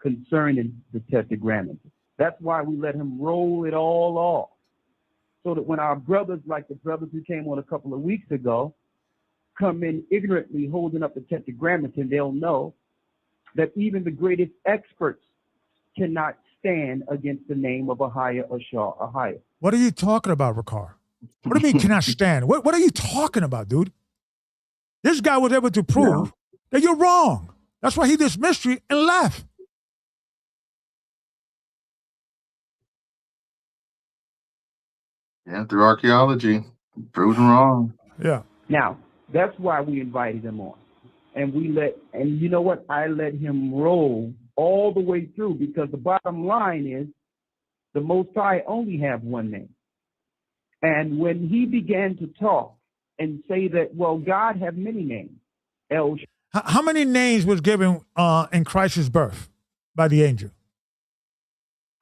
concerning the Tetragrammaton. That's why we let him roll it all off, so that when our brothers, like the brothers who came on a couple of weeks ago, come in ignorantly holding up the Tetragrammaton, they'll know that even the greatest experts cannot stand against the name of Ahia Ashar Ahia. What are you talking about, Ricard? What do you mean cannot stand? What are you talking about, dude? This guy was able to prove that you're wrong. That's why he dismissed you and left. Yeah, through archaeology, proven wrong. Yeah. Now, that's why we invited him on. And you know what? I let him roll all the way through, because the bottom line is the Most High only have one name. And when he began to talk and say that, well, God have many names. How many names was given in Christ's birth by the angel?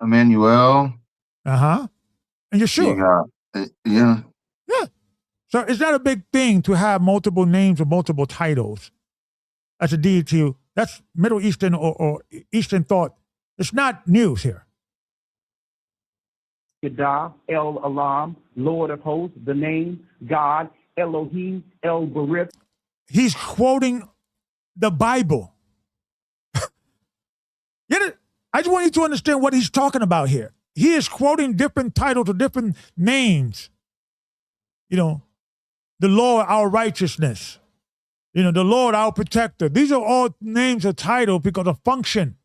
Emmanuel. Uh-huh. And Yeshua. Yeah. Yeah. So it's not a big thing to have multiple names or multiple titles as a deity. That's Middle Eastern or Eastern thought. It's not news here. Yadah, El Alam, Lord of Hosts, the name, God, Elohim, El Barith. He's quoting the Bible. I just want you to understand what he's talking about here. He is quoting different titles or different names. The Lord, our righteousness. You know, the Lord, our protector. These are all names or titles because of function.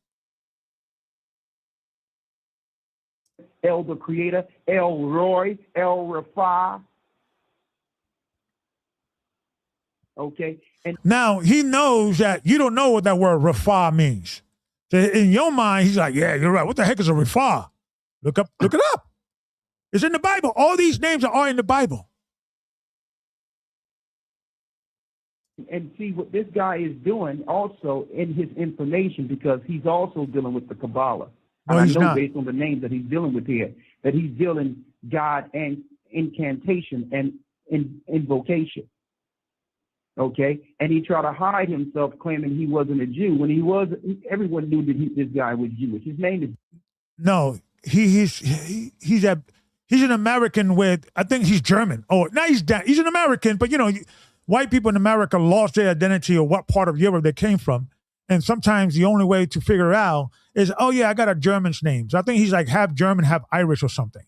El the Creator, El Roy, El Rafa. Okay. And now he knows that you don't know what that word Rafa means. So in your mind, he's like, yeah, you're right. What the heck is a Rafa? Look it up. It's in the Bible. All these names are all in the Bible. And see what this guy is doing also in his information, because he's also dealing with the Kabbalah. No, and he's I know not. based on the names that he's dealing with here, that he's dealing God and incantation and invocation. Okay? And he tried to hide himself claiming he wasn't a Jew when he was. Everyone knew that this guy was Jewish. His name is. No, he's an American with, I think he's German. Oh, now he's an American, but you know, white people in America lost their identity of what part of Europe they came from. And sometimes the only way to figure it out is, oh yeah, I got a German's name. So I think he's like half German, half Irish or something.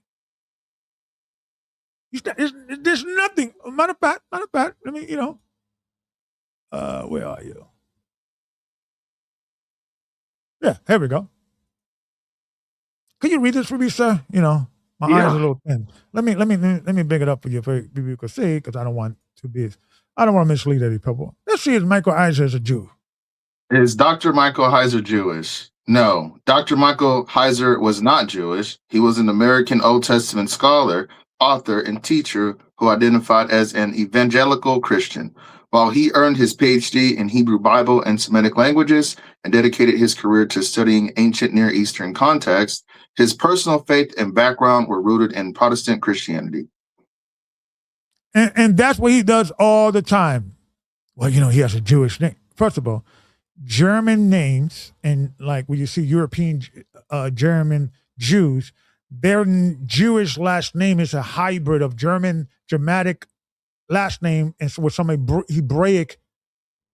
There's nothing. Matter of fact, let me, where are you? Yeah, here we go. Can you read this for me, sir? You know, my eyes are a little thin. Let me bring it up for you can see, because I don't want to mislead any people. Let's see if Michael Eisner is a Jew. Is Dr. Michael Heiser Jewish? No, Dr. Michael Heiser was not Jewish. He was an American Old Testament scholar, author, and teacher who identified as an evangelical Christian. While he earned his PhD in Hebrew Bible and Semitic languages and dedicated his career to studying ancient Near Eastern context, his personal faith and background were rooted in Protestant Christianity. And that's what he does all the time. Well, you know, he has a Jewish name. First of all, German names, and like when you see European German Jews, their Jewish last name is a hybrid of German, Germanic last name, and so with some Hebraic.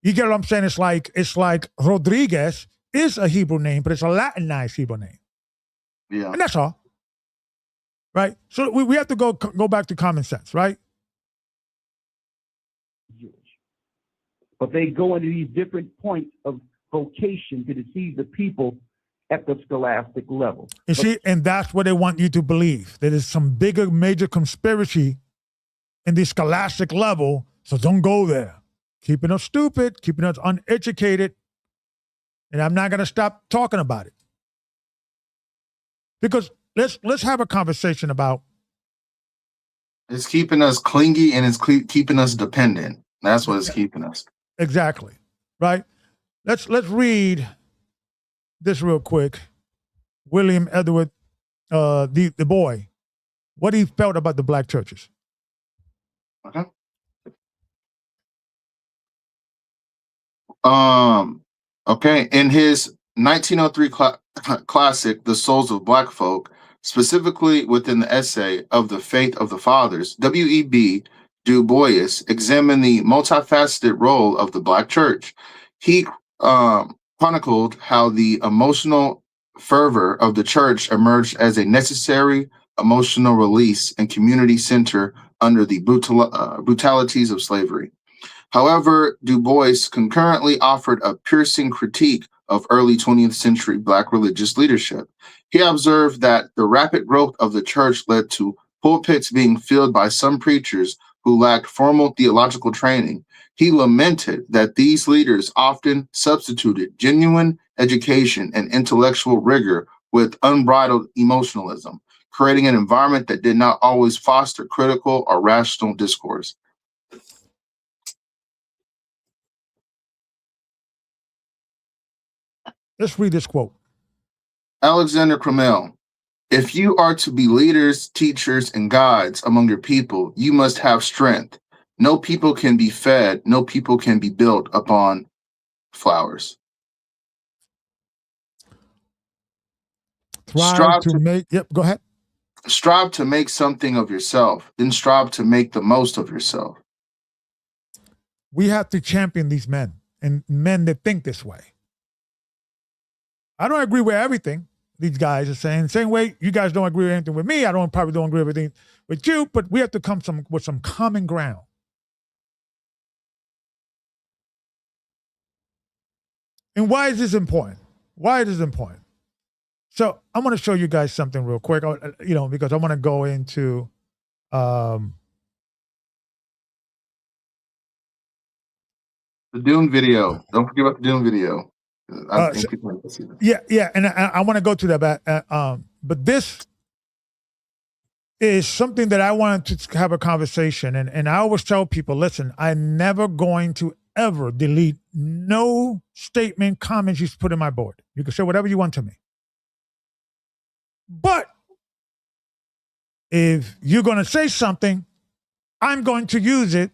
You get what I'm saying? It's like Rodriguez is a Hebrew name, but it's a Latinized Hebrew name. Yeah. And that's all. Right? So we have to go back to common sense, right? But they go into these different points of vocation to deceive the people at the scholastic level. And that's what they want you to believe. That there's some bigger, major conspiracy in the scholastic level, so don't go there. Keeping us stupid, keeping us uneducated, and I'm not going to stop talking about it. Because let's have a conversation about. It's keeping us clingy and it's keeping us dependent. That's what it's keeping us. Exactly. Right? Let's read this real quick. William Edward, the boy, what he felt about the black churches. Okay. Okay. In his 1903 classic, The Souls of Black Folk, specifically within the essay of the Faith of the Fathers, W.E.B. Du Bois examined the multifaceted role of the Black church. He chronicled how the emotional fervor of the church emerged as a necessary emotional release and community center under the brutalities of slavery. However, Du Bois concurrently offered a piercing critique of early 20th century Black religious leadership. He observed that the rapid growth of the church led to pulpits being filled by some preachers who lacked formal theological training. He lamented that these leaders often substituted genuine education and intellectual rigor with unbridled emotionalism, creating an environment that did not always foster critical or rational discourse. Let's read this quote. Alexander Crummell, if you are to be leaders, teachers, and guides among your people, you must have strength. No people can be fed, no people can be built upon flowers. Go ahead. Strive to make something of yourself, then strive to make the most of yourself. We have to champion these men and men that think this way. I don't agree with everything these guys are saying. Same way you guys don't agree with anything with me. Probably don't agree with anything with you, but we have to come with some common ground. And why is this important? Why is this important? So I'm going to show you guys something real quick, because I want to go into the Dune video. Don't forget about the Dune video. I think people want to see that. Yeah, and I want to go to that, but this is something that I wanted to have a conversation, and I always tell people, listen, I'm never going to ever delete no statement, comments you put in my board. You can say whatever you want to me. But if you're going to say something, I'm going to use it,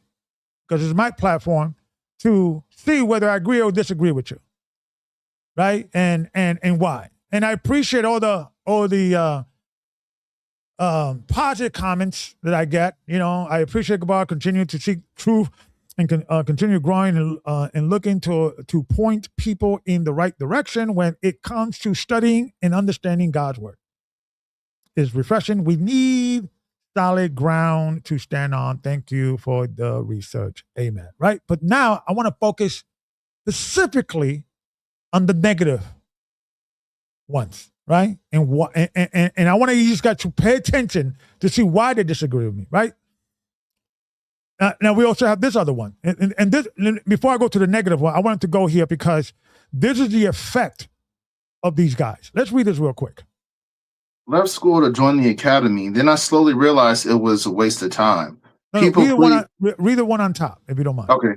because it's my platform, to see whether I agree or disagree with you. Right? And why. And I appreciate all the positive comments that I get. I appreciate God continuing to seek truth and continue growing and looking to point people in the right direction when it comes to studying and understanding God's word. It's refreshing. We need solid ground to stand on. Thank you for the research. Amen. Right? But now I want to focus specifically on the negative ones, right? And I want you just got to pay attention to see why they disagree with me, right? Now we also have this other one, and this, before I go to the negative one, I wanted to go here because this is the effect of these guys. Let's read this real quick. Left school to join the academy. Then I slowly realized it was a waste of time. Read the one on top, if you don't mind. Okay.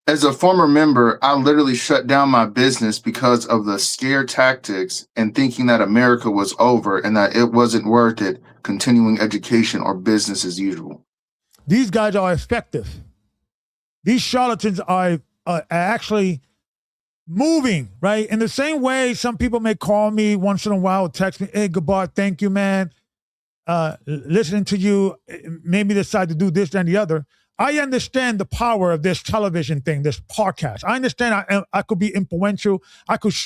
As a former member, I literally shut down my business because of the scare tactics and thinking that America was over and that it wasn't worth it continuing education or business as usual. These guys are effective. These charlatans are actually moving, right? In the same way, some people may call me once in a while, text me, hey, Gabar, thank you, man. Listening to you made me decide to do this and the other. I understand the power of this television thing, this podcast. I understand I could be influential.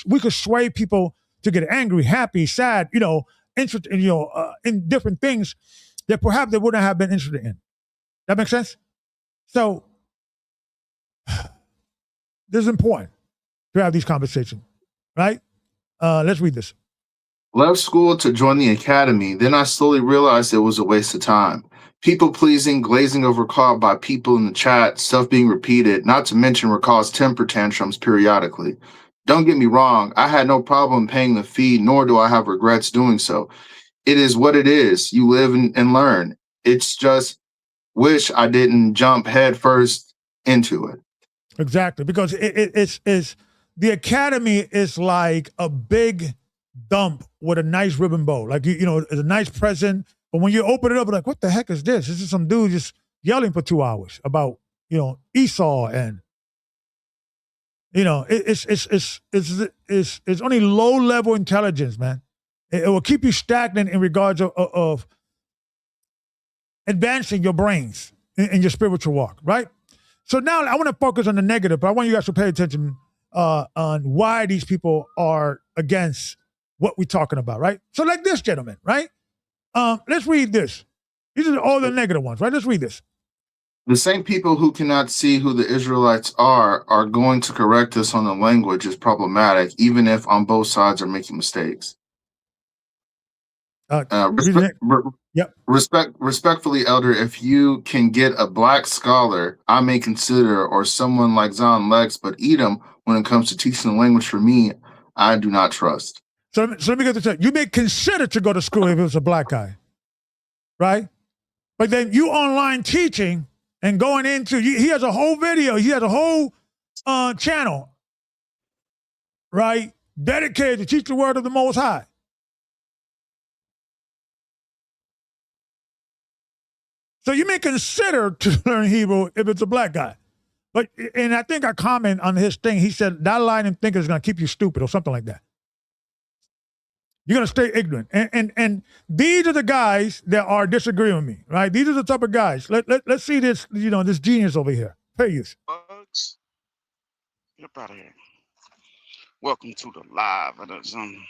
We could sway people to get angry, happy, sad, interested in different things that perhaps they wouldn't have been interested in. That makes sense? So this is important to have these conversations, right? Let's read this. Left school to join the academy. Then I slowly realized it was a waste of time. People pleasing, glazing over caught by people in the chat, stuff being repeated, not to mention recalls temper tantrums periodically. Don't get me wrong, I had no problem paying the fee, nor do I have regrets doing so. It is what it is. You live and learn. It's just wish I didn't jump head first into it. Exactly, because it's the academy is like a big dump with a nice ribbon bow. Like, it's a nice present. But when you open it up, like, what the heck is this? This is some dude just yelling for 2 hours about, Esau and, it's only low level intelligence, man. It will keep you stagnant in regards of advancing your brains in your spiritual walk, right? So now I want to focus on the negative, but I want you guys to pay attention on why these people are against what we're talking about, right? So like this gentleman, right? Let's read this. These are all the negative ones, right? Let's read this. The same people who cannot see who the Israelites are going to correct us on the language is problematic, even if on both sides are making mistakes. Respectfully, Elder, if you can get a black scholar, I may consider, or someone like Zon Lex, but Edom, when it comes to teaching the language for me, I do not trust. So let me get this straight. You may consider to go to school if it was a black guy, right? But then you online teaching and going into, he has a whole video, he has a whole channel, right? Dedicated to teach the word of the Most High. So you may consider to learn Hebrew if it's a black guy. And I think I comment on his thing, he said, that line and thinking is going to keep you stupid or something like that. You're going to stay ignorant. And these are the guys that are disagreeing with me, right? These are the type of guys. Let's see this, this genius over here. Pay use. Bugs. Get up out of here. Welcome to the live of the Zoom.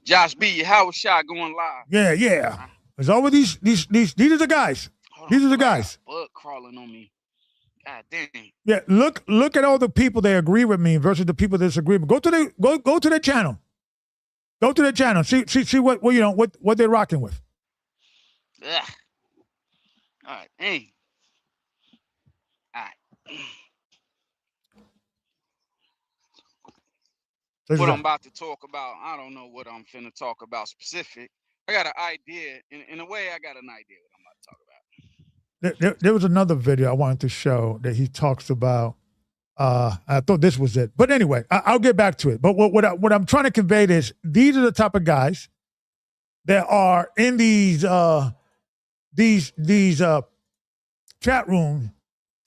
Josh B, how was shot going live? Yeah. It's over these are the guys. These are the guys. Bug crawling on me. God dang. Yeah, look at all the people that agree with me versus the people that disagree. Go to their channel. Go to their channel. See what what they're rocking with. Ugh. All right, dang. All right. What I'm about to talk about, I don't know what I'm finna talk about specific. I got an idea. In a way, I got an idea what I'm about to talk about. There was another video I wanted to show that he talks about. I thought this was it, but anyway, I'll get back to it. But what I'm trying to convey is these are the type of guys that are in these chat rooms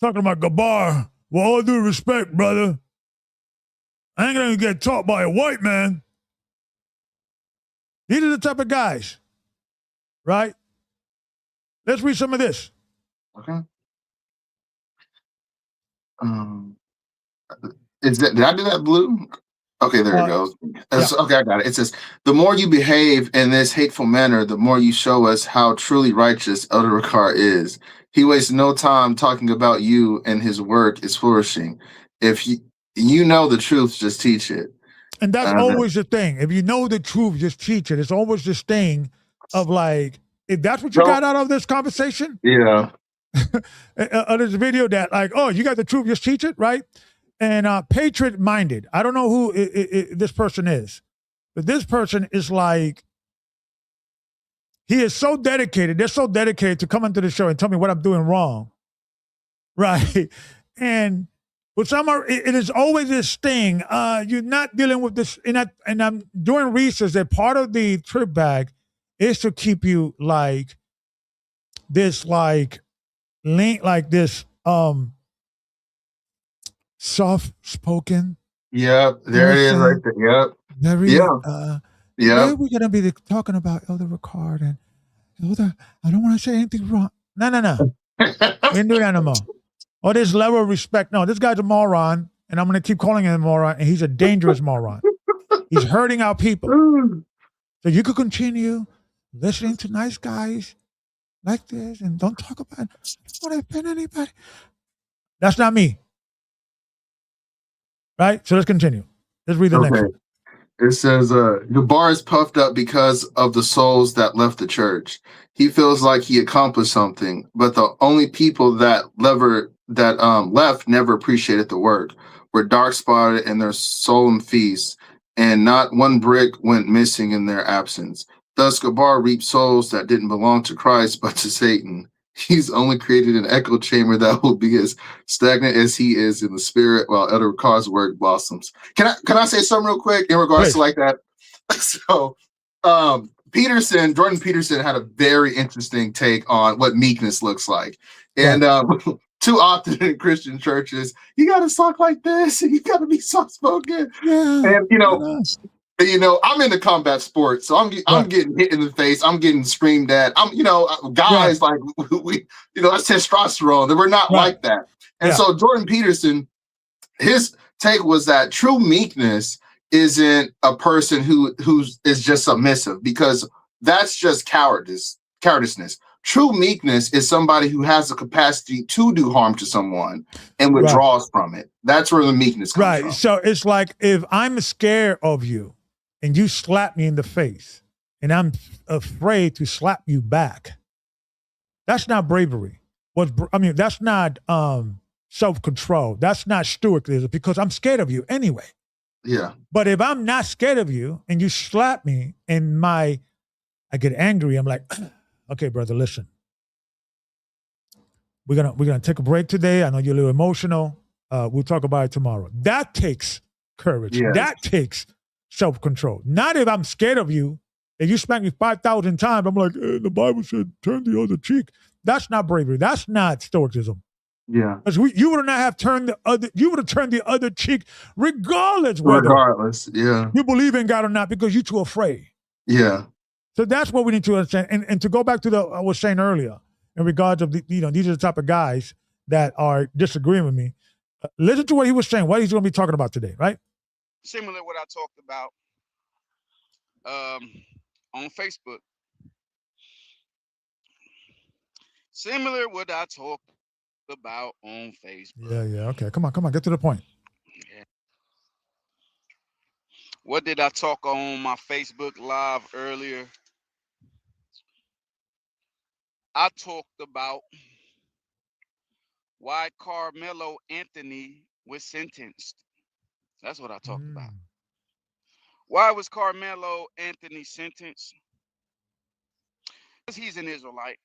talking about Gabar. With all due respect, brother, I ain't gonna get taught by a white man. These are the type of guys, right? Let's read some of this. Okay. Did I do that blue? Okay, there it goes. Yeah. Okay, I got it. It says, the more you behave in this hateful manner, the more you show us how truly righteous Elder Ricard is. He wastes no time talking about you, and his work is flourishing. If you know the truth, just teach it. And that's always the thing. If you know the truth, just teach it. It's always this thing of like, if that's what you got out of this conversation, yeah. There's a video that like, oh, you got the truth, just teach it, right? And patriot minded. I don't know who this person is, but this person is like, he is so dedicated. They're so dedicated to come into the show and tell me what I'm doing wrong, right? And with some, it is always this thing. You're not dealing with this, and I'm doing research that part of the trip bag is to keep you like this, like link, like this, soft spoken. Yep, there it is right there. Yep. Very, yeah. Today we're gonna be talking about Elder Ricard and Elder. I don't want to say anything wrong. No. We didn't do that no more. Or this level of respect. No, this guy's a moron, and I'm gonna keep calling him a moron, and he's a dangerous moron. He's hurting our people. So you could continue listening to nice guys like this and don't talk about, I don't want to offend anybody. That's not me. Right? So let's continue. Let's read the next one. It says, Gabar is puffed up because of the souls that left the church. He feels like he accomplished something, but the only people that left never appreciated the work, were dark spotted in their solemn feasts, and not one brick went missing in their absence. Thus, Gabar reaped souls that didn't belong to Christ, but to Satan. He's only created an echo chamber that will be as stagnant as he is in the spirit, while Elder Ricard's work blossoms. Can I say something real quick in regards to like that? So, Jordan Peterson had a very interesting take on what meekness looks like, and too often in Christian churches, you got to talk like this, and you got to be soft spoken, and I'm in the combat sport, so I'm getting hit in the face. I'm getting screamed at. Guys like we, that's testosterone. That we're not like that. And so Jordan Peterson, his take was that true meekness isn't a person who is just submissive, because that's just cowardiceness. True meekness is somebody who has the capacity to do harm to someone and withdraws from it. That's where the meekness comes from. So it's like, if I'm scared of you and you slap me in the face and I'm afraid to slap you back, that's not bravery. That's not self-control. That's not stewardship, because I'm scared of you anyway. Yeah. But if I'm not scared of you and you slap me and I get angry, I'm like, okay, brother, listen. We're gonna take a break today. I know you're a little emotional. We'll talk about it tomorrow. That takes courage. Yes. That takes self-control. Not if I'm scared of you and you spank me 5,000 times. I'm like, the Bible said, turn the other cheek. That's not bravery. That's not stoicism. Yeah. Because you would not have turned you would have turned the other cheek regardless whether yeah, you believe in God or not, because you're too afraid. Yeah. So that's what we need to understand. And to go back to I was saying earlier, in regards of these are the type of guys that are disagreeing with me. Listen to what he was saying, what he's going to be talking about today, right? Similar to what I talked about on Facebook. Similar what I talked about on Facebook. Yeah. Okay, come on, get to the point. Yeah. What did I talk on my Facebook Live earlier? I talked about why Carmelo Anthony was sentenced. That's what I talked about. Why was Carmelo Anthony sentenced? Because he's an Israelite.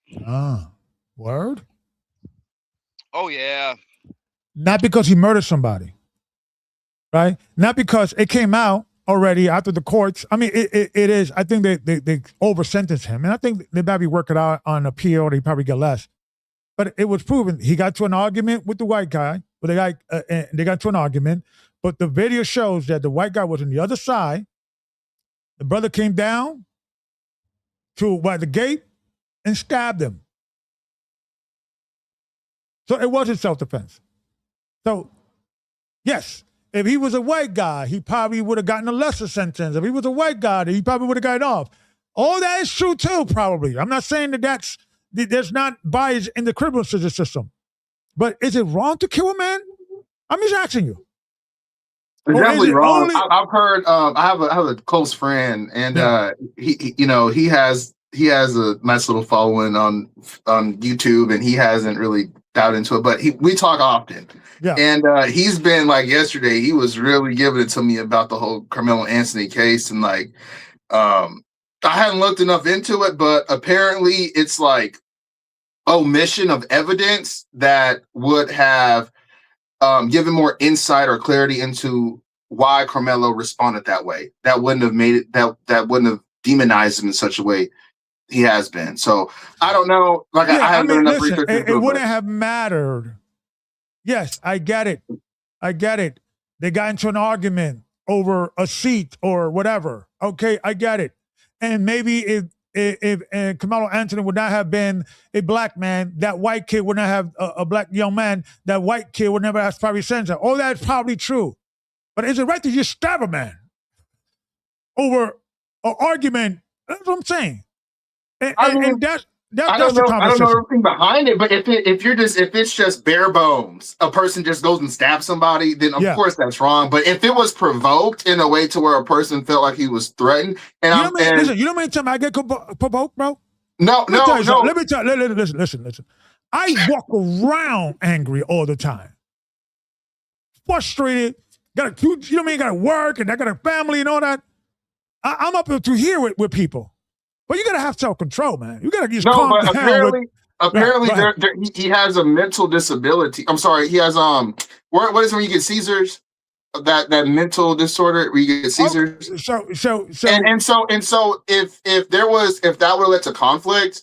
Word? Oh, yeah. Not because he murdered somebody, right? Not because it came out already after the courts. I mean, it is. I think they over-sentenced him. And I think they probably work it out on appeal. They probably get less. But it was proven. He got to an argument with the white guy. But they got to an argument. But the video shows that the white guy was on the other side. The brother came down by the gate and stabbed him. So it wasn't self-defense. So, yes, if he was a white guy, he probably would have gotten a lesser sentence. If he was a white guy, he probably would have gotten off. All that is true too, probably. I'm not saying there's not bias in the criminal justice system. But is it wrong to kill a man? I'm just asking you. It's definitely wrong. I've heard. I have a close friend, and he has a nice little following on YouTube, and he hasn't really dived into it, but we talk often. Yeah. And he's been like yesterday. He was really giving it to me about the whole Carmelo Anthony case, and like, I hadn't looked enough into it, but apparently it's like omission of evidence that would have given more insight or clarity into why Carmelo responded that way. That wouldn't have made it. That wouldn't have demonized him in such a way he has been. So I don't know. Like, I haven't done enough research. It wouldn't have mattered. Yes, I get it. They got into an argument over a seat or whatever. Okay, I get it. And maybe if Carmelo Anthony would not have been a black man, that white kid would not have a black young man, that white kid would never have probably sentenced. All that's probably true. But is it right to just stab a man over an argument? That's what I'm saying. And that's I don't the know. I don't know conversation. everything behind it, but if it's just bare bones, a person just goes and stabs somebody, then of course that's wrong. But if it was provoked in a way to where a person felt like he was threatened, and you know how many times I get provoked, bro? No. Let me tell you. Listen. I walk around angry all the time, frustrated. Got to work, and I got a family and all that. I'm up to here with people. But you gotta have self-control, man. You gotta just calm down. Apparently, he has a mental disability. I'm sorry, he has what is it when you get seizures? That mental disorder where you get seizures. So if that would have led to conflict,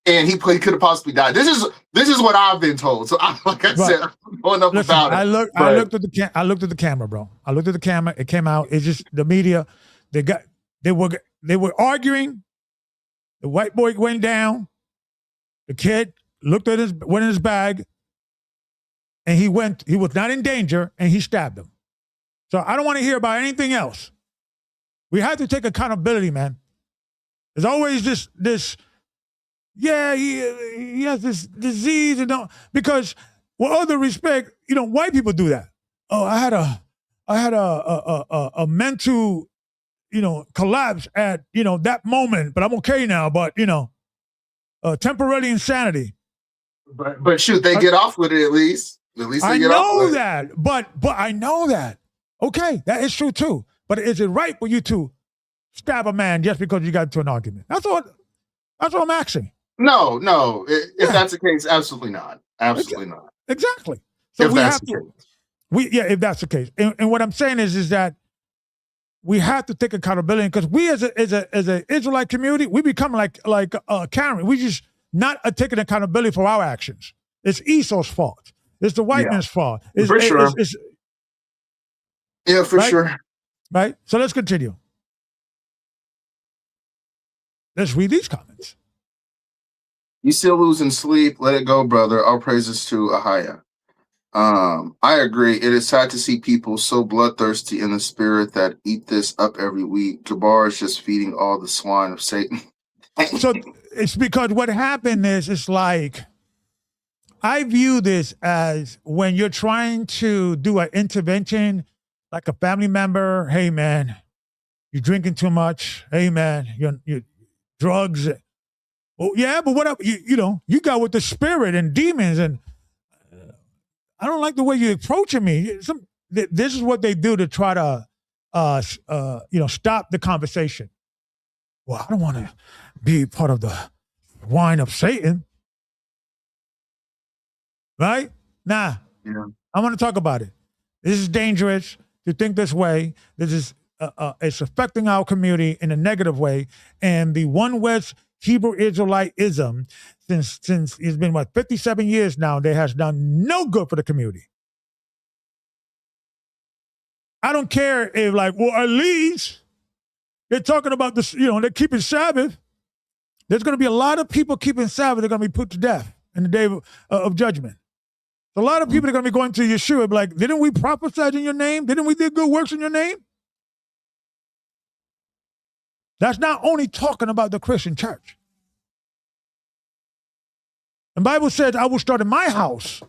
and he could have possibly died. This is what I've been told. So I said, I don't know enough about it. I looked at the camera, bro. I looked at the camera. It came out. It's just the media. They were arguing. The white boy went down. The kid went in his bag, and he was not in danger, and he stabbed him. So I don't want to hear about anything else. We have to take accountability, man. There's always this he has this disease, because with all due respect, white people do that. Oh, I had a mental collapse at, that moment, but I'm okay now. But, temporary insanity. But shoot, they get off with it at least. At least they get off with it. But I know that. Okay, that is true too. But is it right for you to stab a man just because you got into an argument? That's what I'm asking. No. If that's the case, absolutely not. Absolutely not. Exactly. So if that's the case. And what I'm saying is that we have to take accountability, because we as an Israelite community, we become like Karen. We just not taking accountability for our actions. It's Esau's fault. It's the white man's fault. For sure. For sure. Right? So let's continue. Let's read these comments. You still losing sleep? Let it go, brother. All praises to Ahaya. I agree. It is sad to see people so bloodthirsty in the spirit that eat this up every week. Jabbar is just feeding all the swine of Satan. So it's because what happened is, it's like, I view this as when you're trying to do an intervention, like a family member. Hey, man, you're drinking too much. Hey, man, you're drugs. Well, yeah, but what up? You got with the spirit and demons, and I don't like the way you're approaching me. This is what they do to try to, stop the conversation. Well, I don't want to be part of the wine of Satan. Right? Nah. Yeah. I want to talk about it. This is dangerous to think this way. This is it's affecting our community in a negative way. And the One West Hebrew Israelitism, since it's been 57 years now, that has done no good for the community. I don't care if at least they're talking about this, they're keeping Sabbath. There's going to be a lot of people keeping Sabbath. They're going to be put to death in the day of judgment. A lot of people are going to be going to Yeshua and be like, didn't we prophesy in your name? Didn't we do good works in your name? That's not only talking about the Christian church. The Bible says, I will start in my house.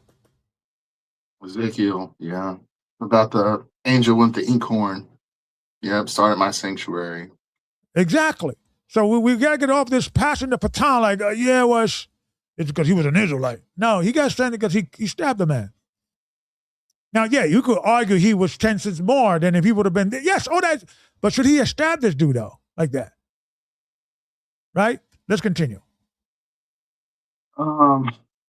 Ezekiel, yeah. About the angel with the inkhorn. Yep, started my sanctuary. Exactly. So we got to get off this passion to Patan, it's because he was an Israelite. No, he got sent because he stabbed a man. Now, yeah, you could argue he was 10 cents more than if he would have been, yes, but should he have stabbed this dude, though, like that? Right? Let's continue.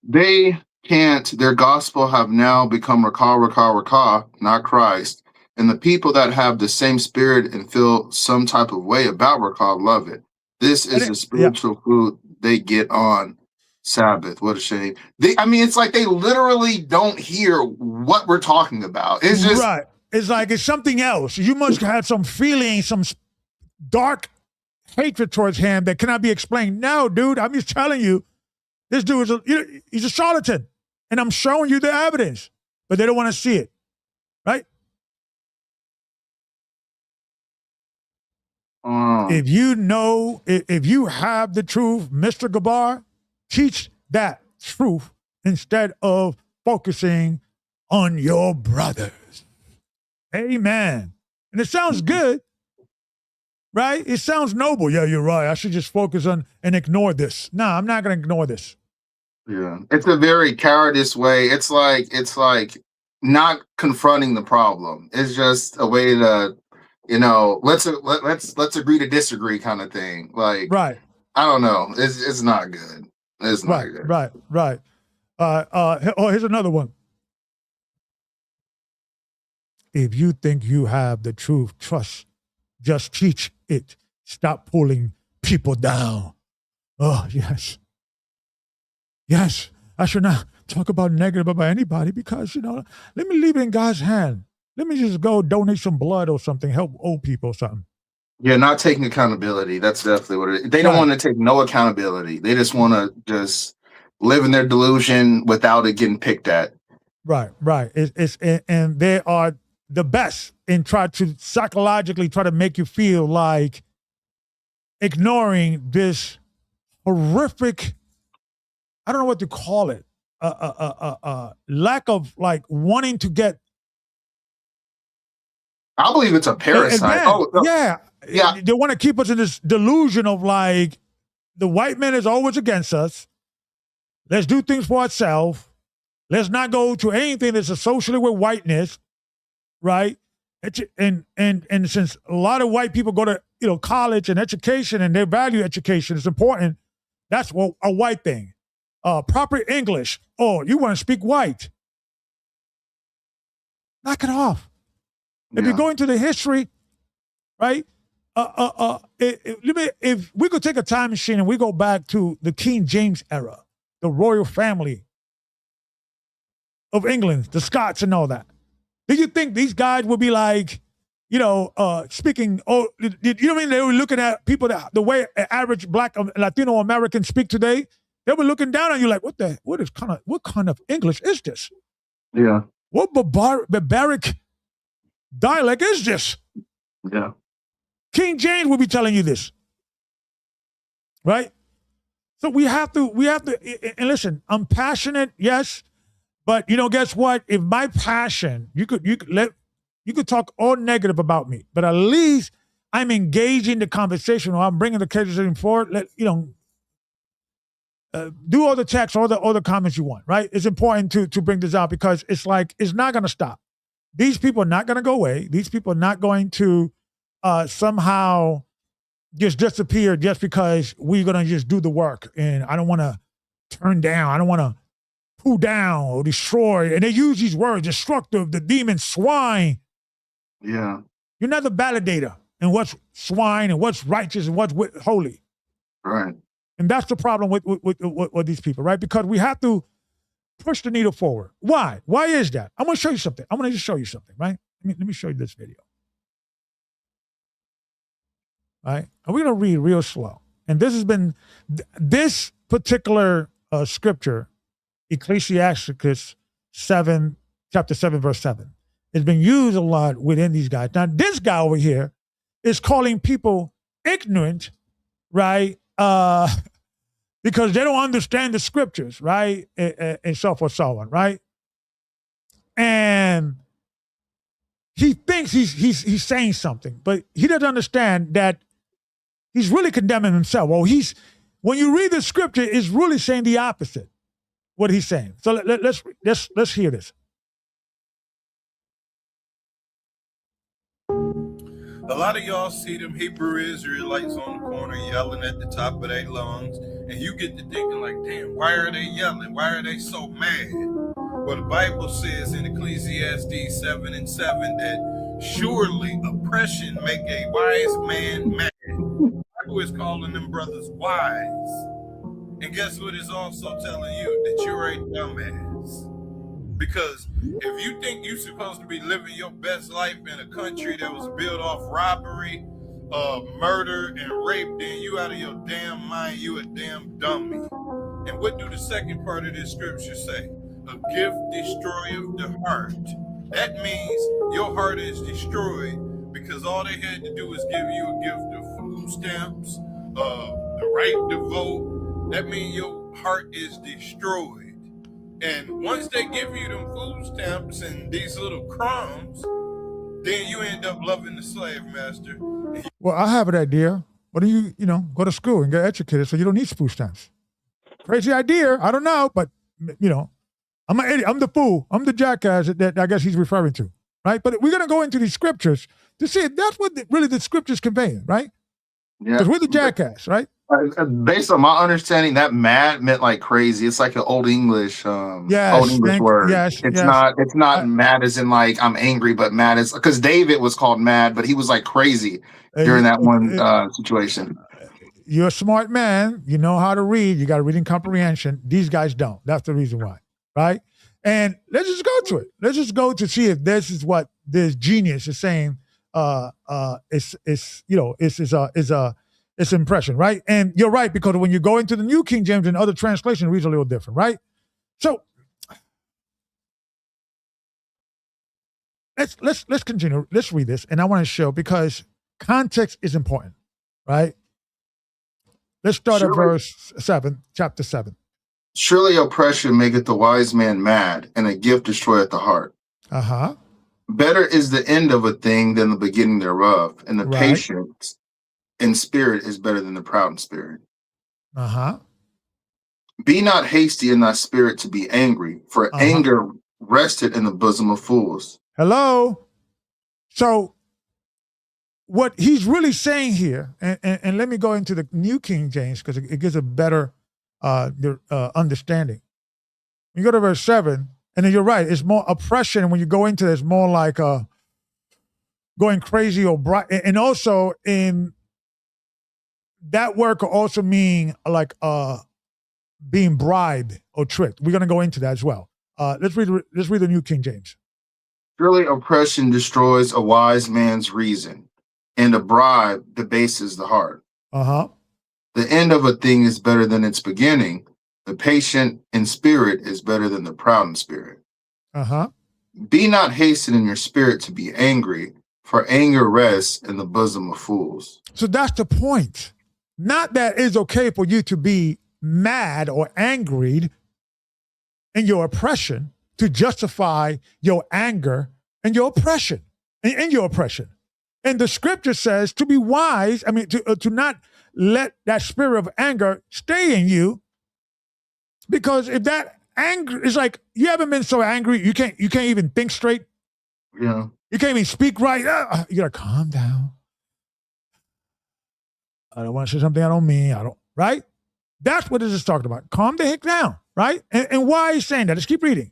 They can't, their gospel have now become Rakah, not Christ. And the people that have the same spirit and feel some type of way about Rakah love it. This is the spiritual food they get on Sabbath. What a shame. It's like they literally don't hear what we're talking about. It's just right. It's like it's something else. You must have some feeling, some dark hatred towards him that cannot be explained. No, dude, I'm just telling you, this dude he's a charlatan, and I'm showing you the evidence, but they don't want to see it, right? If you have the truth, Mr. Gabar, teach that truth instead of focusing on your brothers. Amen. And it sounds good, right? It sounds noble. Yeah, you're right. I should just focus on and ignore this. No, I'm not going to ignore this. Yeah, it's a very cowardice way. It's like not confronting the problem. It's just a way to, let's agree to disagree kind of thing. Like, right. I don't know. It's not good. It's not good. Right. Here's another one. If you think you have the truth, just teach it. Stop pulling people down. Oh, yes. Yes, I should not talk about negative about anybody because, let me leave it in God's hand. Let me just go donate some blood or something, help old people or something. Yeah, not taking accountability. That's definitely what it is. They don't want to take no accountability. They just want to just live in their delusion without it getting picked at. Right. And they are the best in trying to psychologically try to make you feel like ignoring this horrific, I don't know what to call it, lack of wanting to get. I believe it's a parasite. Yeah. They want to keep us in this delusion of the white man is always against us. Let's do things for ourselves. Let's not go to anything that's associated with whiteness, right? And since a lot of white people go to college and education and they value education, it's important. That's a white thing. Proper English. Oh, you want to speak white? Knock it off. If you go into the history, right? If we could take a time machine and we go back to the King James era, the royal family of England, the Scots and all that, do you think these guys would be speaking? Oh, you know what I mean? They were looking at people the way an average Black Latino American speak today. They were looking down on you like, what kind of English is this? Yeah. What barbaric dialect is this? Yeah. King James will be telling you this, right? So we have to, and listen, I'm passionate, yes, but guess what? If my passion, you could talk all negative about me, but at least I'm engaging the conversation, or I'm bringing the conversation forward. Do all the text, all the comments you want, right? It's important to bring this out because it's like it's not going to stop. These people are not going to go away. These people are not going to somehow just disappear just because we're going to just do the work. And I don't want to turn down. I don't want to pull down or destroy. And they use these words, destructive, the demon, swine. Yeah. You're not the validator in what's swine and what's righteous and what's holy. Right. And that's the problem with these people, right? Because we have to push the needle forward. Why? Why is that? I'm going to show you something. I'm going to just show you something, right? Let me show you this video. Right? And we're going to read real slow. And this particular scripture, Ecclesiasticus 7, chapter 7, verse 7, has been used a lot within these guys. Now, this guy over here is calling people ignorant, right? Because they don't understand the scriptures, right? And so forth, so on, right? And he thinks he's saying something, but he doesn't understand that he's really condemning himself. Well, when you read the scripture, it's really saying the opposite, what he's saying. So let's hear this. A lot of y'all see them Hebrew Israelites on the corner yelling at the top of their lungs, and you get to thinking like, damn, why are they yelling? Why are they so mad? Well, the Bible says in Ecclesiastes 7 and 7 that surely oppression make a wise man mad. The Bible is calling them brothers wise. And guess what it's also telling you? That you're a dumbass. Because if you think you're supposed to be living your best life in a country that was built off robbery, murder, and rape, then you out of your damn mind, you a damn dummy. And what do the second part of this scripture say? A gift destroyeth the heart. That means your heart is destroyed because all they had to do was give you a gift of food stamps, the right to vote. That means your heart is destroyed. And once they give you them food stamps and these little crumbs, then you end up loving the slave master. Well, I have an idea. Why don't you go to school and get educated so you don't need food stamps? Crazy idea. I don't know, but I'm an idiot. I'm the fool. I'm the jackass that I guess he's referring to, right? But we're going to go into these scriptures to see if that's what really the scripture's conveying, right? Yeah. Because we're the jackass, right? Based on my understanding, that mad meant like crazy. It's like an old English word. It's not mad as in like I'm angry, but mad as because David was called mad, but he was like crazy during that one situation. You're a smart man. You know how to read. You got reading comprehension. These guys don't. That's the reason why, right? And let's just go to it. Let's just go to see if this is what this genius is saying. It's impression, right? And you're right, because when you go into the New King James and other translations, it reads a little different, right? So let's continue. Let's read this, and I want to show because context is important, right? Let's start at verse 7, chapter 7. Surely oppression maketh the wise man mad, and a gift destroyeth the heart. Uh-huh. Better is the end of a thing than the beginning thereof, and the patience in spirit is better than the proud in spirit. Uh-huh. Be not hasty in thy spirit to be angry, for anger rested in the bosom of fools. Hello. So what he's really saying here, and let me go into the New King James because it gives a better understanding. You go to verse 7, and then you're right. It's more oppression. And when you go into it, it's more like going crazy or bright. And also in that word could also mean like being bribed or tricked. We're going to go into that as well. Let's read the New King James. Surely oppression destroys a wise man's reason, and a bribe debases the heart. Uh-huh. The end of a thing is better than its beginning. The patient in spirit is better than the proud in spirit. Uh-huh. Be not hasty in your spirit to be angry, for anger rests in the bosom of fools. So that's the point. Not that it's okay for you to be mad or angry in your oppression to justify your anger and your oppression, and your oppression. And the scripture says to be wise, to not let that spirit of anger stay in you, because if that anger is like, you haven't been so angry, you can't even think straight. Yeah. You can't even speak right. You gotta calm down. I don't want to say something I don't mean. Right? That's what this is talking about. Calm the heck down, right? And why are you saying that? Let's keep reading.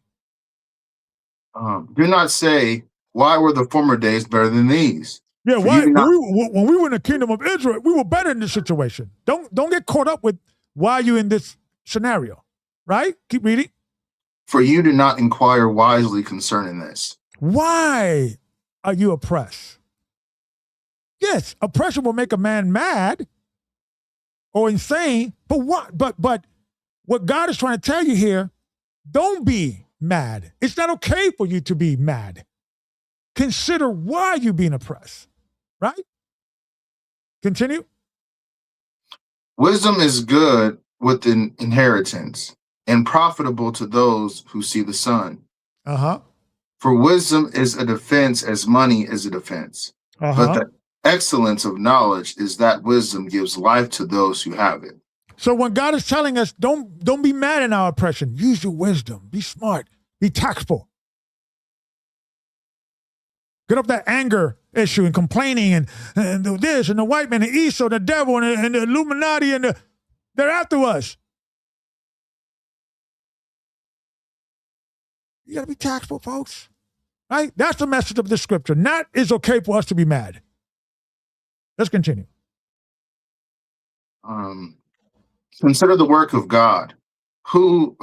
Do not say, why were the former days better than these? Yeah, why? When we were in the kingdom of Israel, we were better in this situation. Don't get caught up with why you in this scenario, right? Keep reading. For you do not inquire wisely concerning this. Why are you oppressed? Yes, oppression will make a man mad or insane, but what God is trying to tell you here, don't be mad. It's not okay for you to be mad. Consider why you're being oppressed, right? Continue. Wisdom is good with an inheritance and profitable to those who see the sun. Uh-huh. For wisdom is a defense as money is a defense. Uh-huh. But the excellence of knowledge is that wisdom gives life to those who have it. So when God is telling us, don't be mad in our oppression. Use your wisdom. Be smart. Be tactful. Get up that anger issue and complaining and this and the white man and Esau, the devil and the Illuminati they're after us. You got to be tactful, folks. Right? That's the message of the scripture. Not it's okay for us to be mad. Let's continue. Consider the work of God, who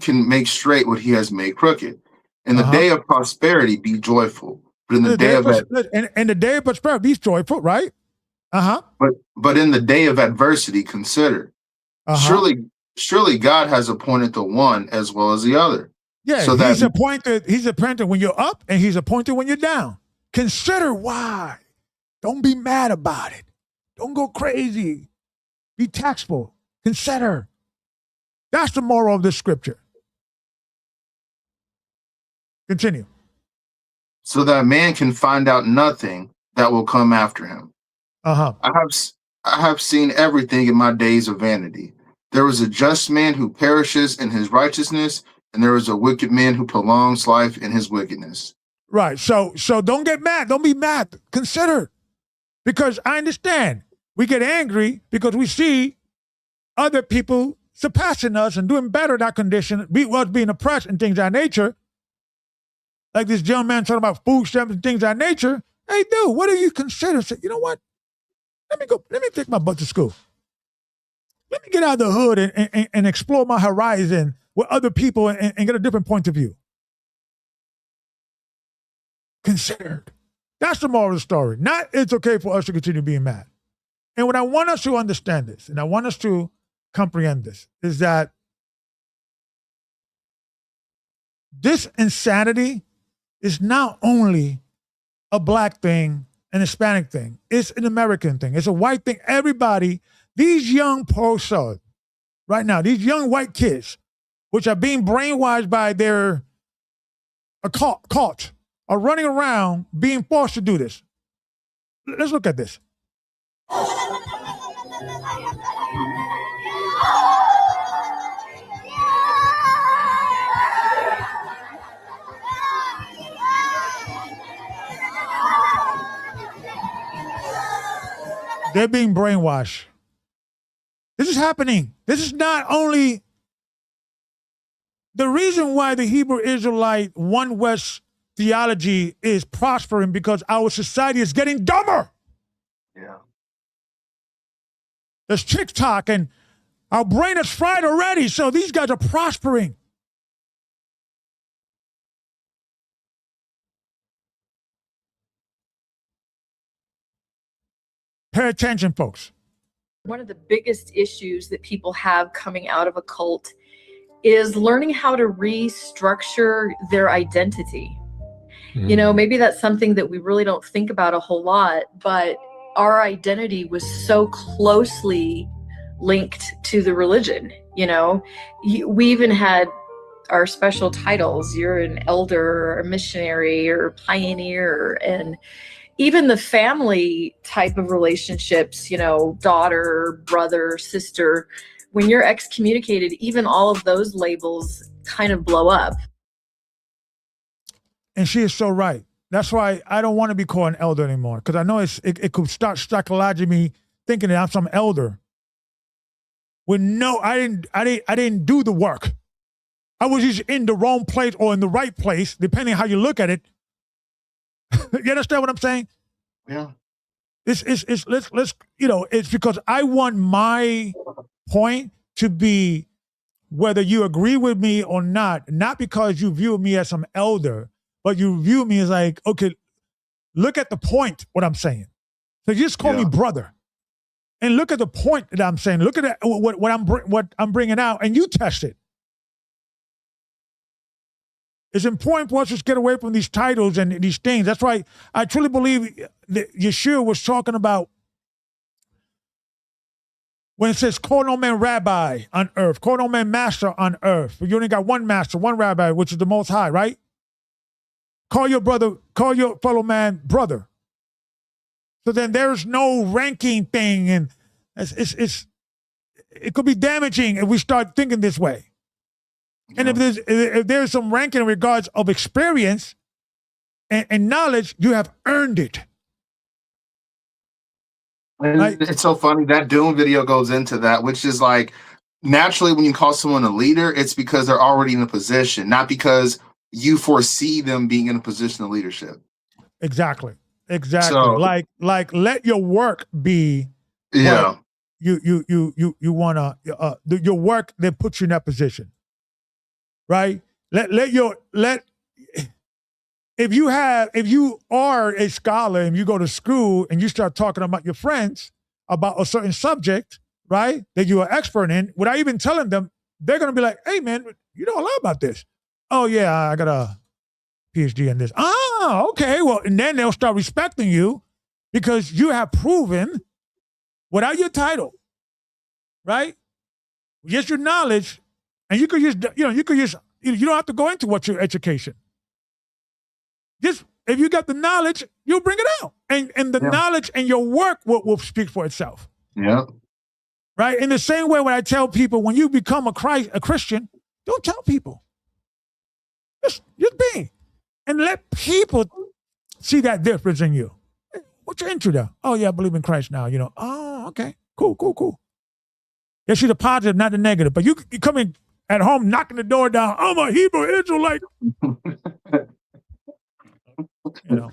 can make straight what he has made crooked. In the day of prosperity, be joyful. But in the day of the day of prosperity, be joyful, right? But in the day of adversity, consider. Surely God has appointed the one as well as the other. Yeah, so he's appointed when you're up and he's appointed when you're down. Consider why. Don't be mad about it. Don't go crazy. Be tactful. Consider. That's the moral of this scripture. Continue. So that man can find out nothing that will come after him. I have seen everything in my days of vanity. There is a just man who perishes in his righteousness, and there is a wicked man who prolongs life in his wickedness. Right. So don't get mad. Don't be mad. Consider. Because I understand we get angry because we see other people surpassing us and doing better in our condition, being oppressed and things of that nature. Like this young man talking about food stamps and things of that nature. Hey, dude, what do you consider? Say, you know what? Let me take my butt to school. Let me get out of the hood and explore my horizon with other people and get a different point of view. Considered. That's the moral of the story. Not it's okay for us to continue being mad. And what I want us to understand this, and I want us to comprehend this, is that this insanity is not only a black thing, an Hispanic thing. It's an American thing. It's a white thing. Everybody, these young posts right now, these young white kids, which are being brainwashed by their cult, are running around being forced to do this. Let's look at this. They're being brainwashed. This is happening. This is not only the reason why the Hebrew Israelite One West theology is prospering, because our society is getting dumber. Yeah. There's TikTok and our brain is fried already, so these guys are prospering. Pay attention, folks. One of the biggest issues that people have coming out of a cult is learning how to restructure their identity. You know, maybe that's something that we really don't think about a whole lot, but our identity was so closely linked to the religion. You know, we even had our special titles. You're an elder or a missionary or pioneer, and even the family type of relationships, you know, daughter, brother, sister, when you're excommunicated, even all of those labels kind of blow up. And she is so right. That's why I don't want to be called an elder anymore, because I know it could start psychologically me thinking that I'm some elder. When no, I didn't do the work. I was just in the wrong place or in the right place, depending how you look at it. You understand what I'm saying? Yeah. Let's you know, it's because I want my point to be whether you agree with me or not because you view me as some elder, but you view me as like, okay, look at the point, what I'm saying. So you just call me brother. And look at the point that I'm saying. Look at what I'm bringing out, and you test it. It's important for us to get away from these titles and these things. That's why I truly believe that Yeshua was talking about when it says, call no man rabbi on earth, call no man master on earth. You only got one master, one rabbi, which is the Most High, right? Call your fellow man brother. So then there's no ranking thing, and it could be damaging if we start thinking this way. And if there's some ranking in regards of experience and knowledge, you have earned it. And it's so funny that Doom video goes into that, which is like naturally when you call someone a leader, it's because they're already in a position, not because you foresee them being in a position of leadership. Exactly. So, like let your work be yeah. You wanna your work that puts you in that position. Right? If you are a scholar and you go to school and you start talking about your friends about a certain subject, right, that you are expert in, without even telling them, they're gonna be like, hey man, you know a lot about this. Oh yeah, I got a PhD in this. Ah, okay. Well, and then they'll start respecting you because you have proven without your title, right? Just your knowledge, and you don't have to go into what's your education. Just if you got the knowledge, you'll bring it out. And the knowledge and your work will speak for itself. Yeah. Right? In the same way when I tell people, when you become a Christian, don't tell people. Just be. And let people see that difference in you. What's your intro there? Oh, yeah, I believe in Christ now. You know, oh, okay. Cool. They see the positive, not the negative. But you come in at home knocking the door down. I'm a Hebrew Israelite. You know.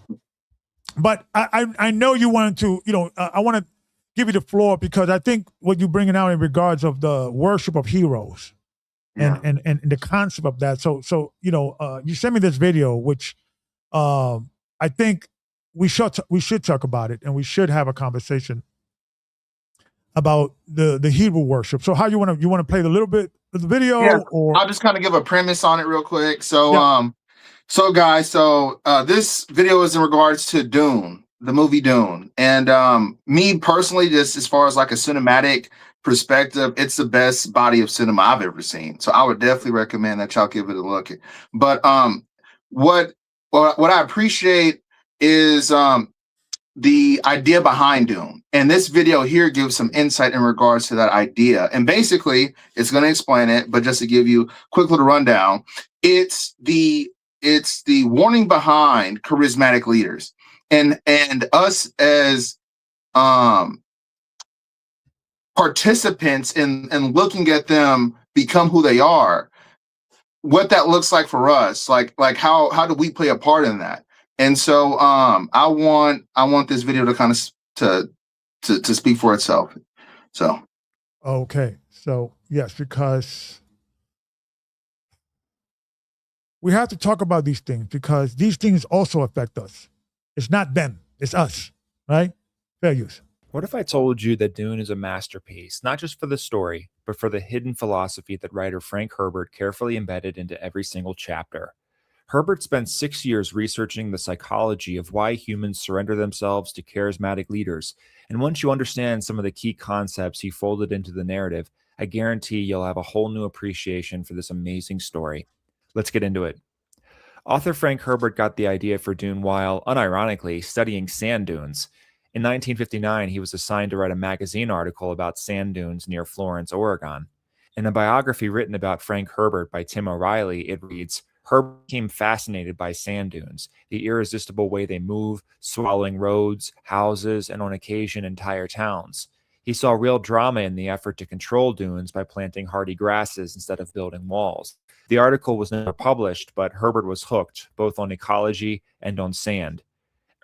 But I know you wanted to, I want to give you the floor because I think what you're bringing out in regards of the worship of heroes. And the concept of that. So you sent me this video, which I think we should talk about it, and we should have a conversation about the Hebrew worship. So how you want to play the little bit of the video? Yeah, or I'll just kind of give a premise on it real quick. So guys, this video is in regards to Dune, the movie Dune, and me personally, just as far as like a cinematic perspective, it's the best body of cinema I've ever seen. So I would definitely recommend that y'all give it a look. But what I appreciate is the idea behind Dune. And this video here gives some insight in regards to that idea. And basically, it's going to explain it, but just to give you a quick little rundown, it's the warning behind charismatic leaders. And us as participants in looking at them become who they are, what that looks like for us, like how do we play a part in that? And so I want this video to kind of to speak for itself. So okay, so yes, because we have to talk about these things because these things also affect us. It's not them, it's us, right? Fair use. What if I told you that Dune is a masterpiece, not just for the story, but for the hidden philosophy that writer Frank Herbert carefully embedded into every single chapter? Herbert spent 6 years researching the psychology of why humans surrender themselves to charismatic leaders. And once you understand some of the key concepts he folded into the narrative, I guarantee you'll have a whole new appreciation for this amazing story. Let's get into it. Author Frank Herbert got the idea for Dune while, unironically, studying sand dunes. In 1959, he was assigned to write a magazine article about sand dunes near Florence, Oregon. In a biography written about Frank Herbert by Tim O'Reilly, it reads, Herbert became fascinated by sand dunes, the irresistible way they move, swallowing roads, houses, and on occasion entire towns. He saw real drama in the effort to control dunes by planting hardy grasses instead of building walls. The article was never published, but Herbert was hooked, both on ecology and on sand.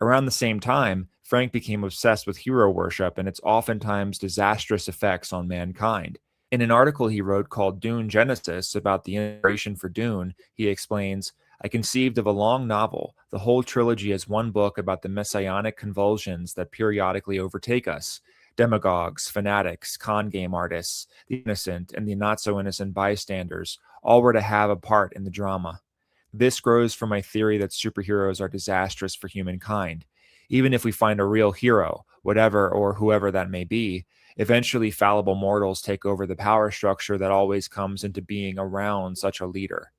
Around the same time, Frank became obsessed with hero worship and its oftentimes disastrous effects on mankind. In an article he wrote called Dune Genesis about the inspiration for Dune, he explains, I conceived of a long novel, the whole trilogy as one book about the messianic convulsions that periodically overtake us. Demagogues, fanatics, con game artists, the innocent and the not-so-innocent bystanders, all were to have a part in the drama. This grows from my theory that superheroes are disastrous for humankind. Even if we find a real hero, whatever or whoever that may be, eventually fallible mortals take over the power structure that always comes into being around such a leader.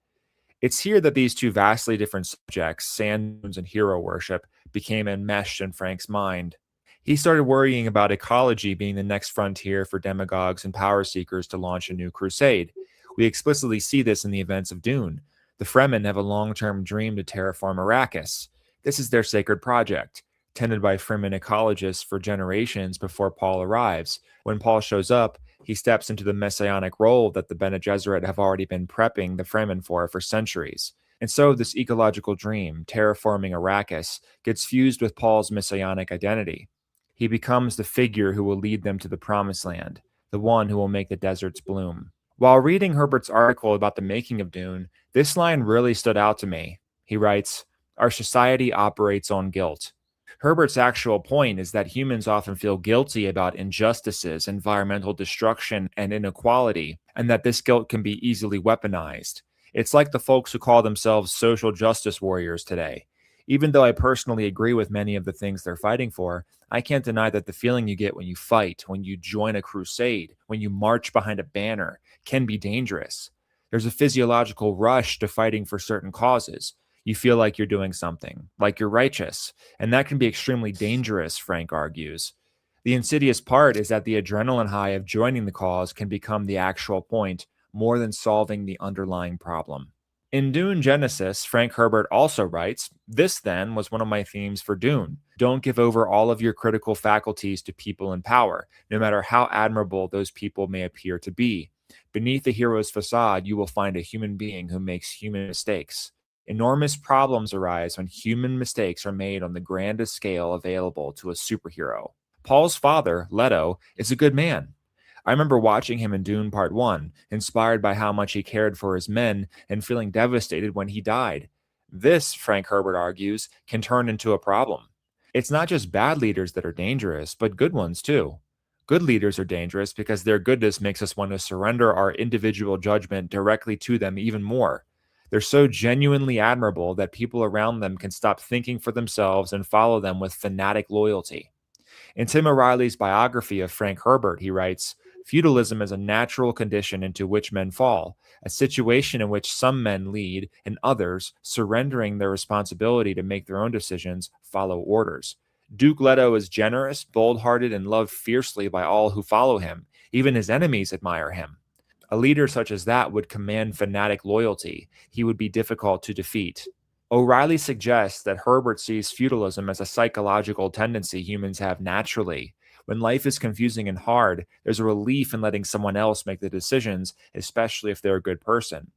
It's here that these two vastly different subjects, sand dunes and hero worship, became enmeshed in Frank's mind. He started worrying about ecology being the next frontier for demagogues and power seekers to launch a new crusade. We explicitly see this in the events of Dune. The Fremen have a long-term dream to terraform Arrakis. This is their sacred project, tended by Fremen ecologists for generations before Paul arrives. When Paul shows up, he steps into the messianic role that the Bene Gesserit have already been prepping the Fremen for centuries. And so this ecological dream, terraforming Arrakis, gets fused with Paul's messianic identity. He becomes the figure who will lead them to the promised land, the one who will make the deserts bloom. While reading Herbert's article about the making of Dune, this line really stood out to me. He writes, our society operates on guilt. Herbert's actual point is that humans often feel guilty about injustices, environmental destruction, and inequality, and that this guilt can be easily weaponized. It's like the folks who call themselves social justice warriors today. Even though I personally agree with many of the things they're fighting for, I can't deny that the feeling you get when you fight, when you join a crusade, when you march behind a banner, can be dangerous. There's a physiological rush to fighting for certain causes. You feel like you're doing something, like you're righteous, and that can be extremely dangerous, Frank argues. The insidious part is that the adrenaline high of joining the cause can become the actual point, more than solving the underlying problem. In Dune Genesis, Frank Herbert also writes, this then was one of my themes for Dune. Don't give over all of your critical faculties to people in power, no matter how admirable those people may appear to be. Beneath the hero's facade, you will find a human being who makes human mistakes. Enormous problems arise when human mistakes are made on the grandest scale available to a superhero. Paul's father, Leto, is a good man. I remember watching him in Dune Part 1, inspired by how much he cared for his men and feeling devastated when he died. This, Frank Herbert argues, can turn into a problem. It's not just bad leaders that are dangerous, but good ones too. Good leaders are dangerous because their goodness makes us want to surrender our individual judgment directly to them even more. They're so genuinely admirable that people around them can stop thinking for themselves and follow them with fanatic loyalty. In Tim O'Reilly's biography of Frank Herbert, he writes, feudalism is a natural condition into which men fall, a situation in which some men lead and others, surrendering their responsibility to make their own decisions, follow orders. Duke Leto is generous, bold-hearted, and loved fiercely by all who follow him. Even his enemies admire him. A leader such as that would command fanatic loyalty. He would be difficult to defeat. O'Reilly suggests that Herbert sees feudalism as a psychological tendency humans have naturally. When life is confusing and hard, there's a relief in letting someone else make the decisions, especially if they're a good person.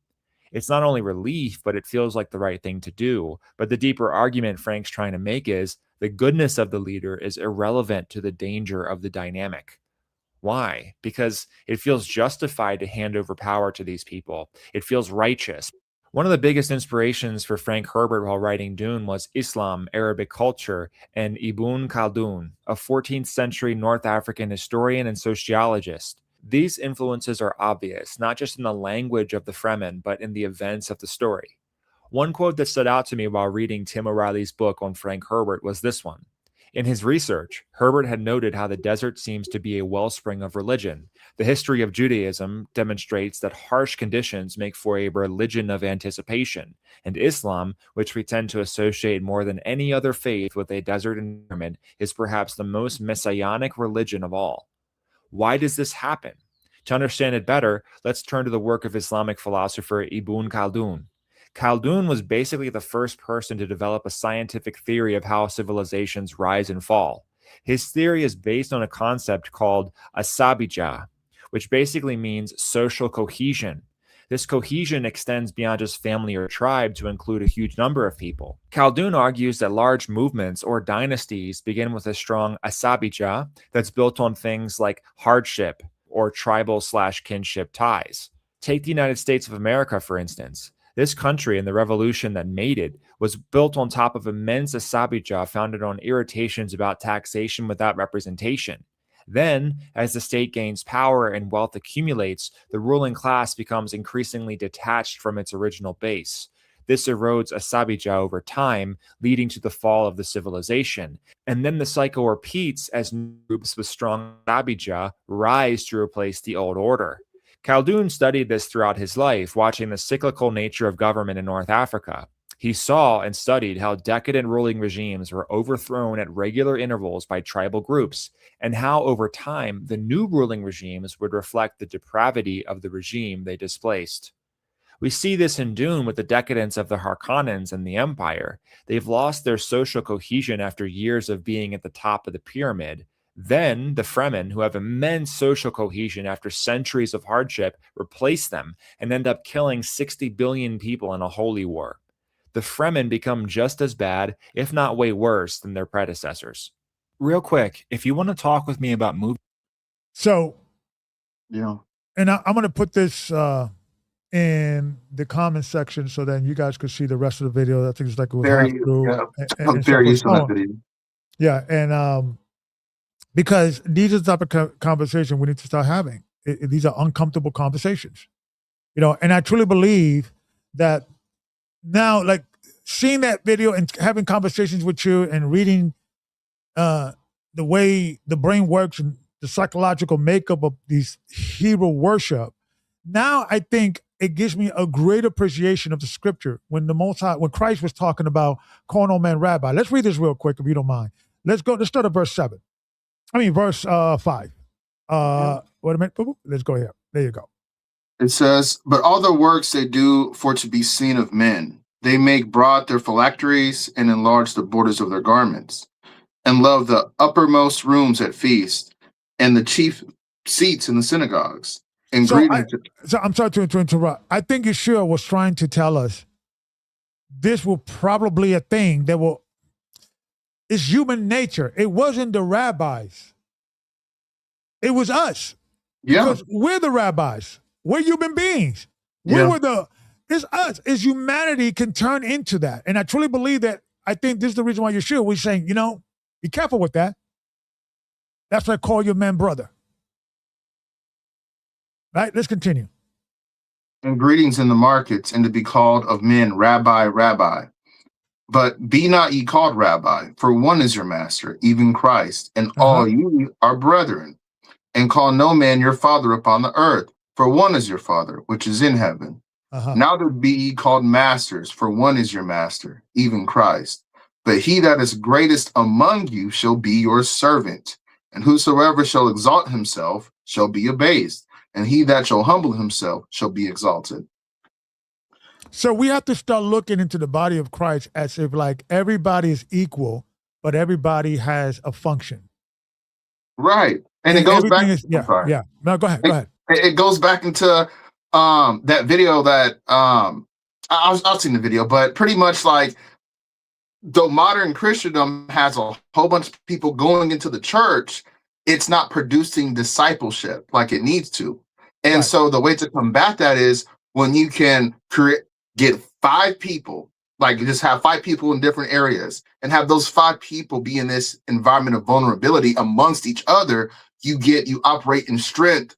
It's not only relief, but it feels like the right thing to do. But the deeper argument Frank's trying to make is the goodness of the leader is irrelevant to the danger of the dynamic. Why? Because it feels justified to hand over power to these people. It feels righteous. One of the biggest inspirations for Frank Herbert while writing Dune was Islam, Arabic culture, and Ibn Khaldun, a 14th century North African historian and sociologist. These influences are obvious, not just in the language of the Fremen, but in the events of the story. One quote that stood out to me while reading Tim O'Reilly's book on Frank Herbert was this one. In his research, Herbert had noted how the desert seems to be a wellspring of religion. The history of Judaism demonstrates that harsh conditions make for a religion of anticipation, and Islam, which we tend to associate more than any other faith with a desert environment, is perhaps the most messianic religion of all. Why does this happen? To understand it better, let's turn to the work of Islamic philosopher Ibn Khaldun. Khaldun was basically the first person to develop a scientific theory of how civilizations rise and fall. His theory is based on a concept called asabija, which basically means social cohesion. This cohesion extends beyond just family or tribe to include a huge number of people. Khaldun argues that large movements or dynasties begin with a strong asabija that's built on things like hardship or tribal/kinship ties. Take the United States of America, for instance. This country and the revolution that made it was built on top of immense asabija founded on irritations about taxation without representation. Then, as the state gains power and wealth accumulates, the ruling class becomes increasingly detached from its original base. This erodes asabija over time, leading to the fall of the civilization. And then the cycle repeats as new groups with strong asabija rise to replace the old order. Khaldun studied this throughout his life, watching the cyclical nature of government in North Africa. He saw and studied how decadent ruling regimes were overthrown at regular intervals by tribal groups, and how over time the new ruling regimes would reflect the depravity of the regime they displaced. We see this in Dune with the decadence of the Harkonnens and the Empire. They've lost their social cohesion after years of being at the top of the pyramid. Then the Fremen, who have immense social cohesion after centuries of hardship, replace them and end up killing 60 billion people in a holy war. The Fremen become just as bad, if not way worse, than their predecessors. Real quick, if you want to talk with me about movies. So, yeah, and I'm going to put this in the comment section so then you guys could see the rest of the video. I think it's like it was half through. I'm very used to that video. Yeah, and because these are the type of conversation we need to start having. These are uncomfortable conversations, and I truly believe that now, like seeing that video and having conversations with you and reading the way the brain works and the psychological makeup of these hero worship, now I think it gives me a great appreciation of the scripture when when Christ was talking about calling all men rabbi. Let's read this real quick if you don't mind. Let's start at verse 7. Verse 5. Wait a minute. Let's go here. There you go. It says, but all the works they do for to be seen of men, they make broad their phylacteries and enlarge the borders of their garments, and love the uppermost rooms at feast and the chief seats in the synagogues. And so I'm sorry to interrupt. I think Yeshua was trying to tell us this will probably a thing that will. It's human nature. It wasn't the rabbis. It was us. Yeah. Because we're the rabbis. We're human beings. It's us. It's humanity can turn into that. And I truly believe that. I think this is the reason why Yeshua was saying, be careful with that. That's why I call your man brother. Right? Let's continue. And greetings in the markets, and to be called of men, Rabbi, Rabbi. But be not ye called Rabbi, for one is your master, even Christ, and all ye are brethren. And call no man your father upon the earth, for one is your Father, which is in heaven. Neither be ye called masters, for one is your master, even Christ. But he that is greatest among you shall be your servant. And whosoever shall exalt himself shall be abased, and he that shall humble himself shall be exalted. So we have to start looking into the body of Christ as if like everybody is equal, but everybody has a function. Right. And it goes back. Yeah. No, go ahead. It goes back into that video that I've seen the video, but pretty much like though modern Christendom has a whole bunch of people going into the church, it's not producing discipleship like it needs to. And so the way to combat that is when you can get 5 people, like just have 5 people in different areas and have those 5 people be in this environment of vulnerability amongst each other, you operate in strength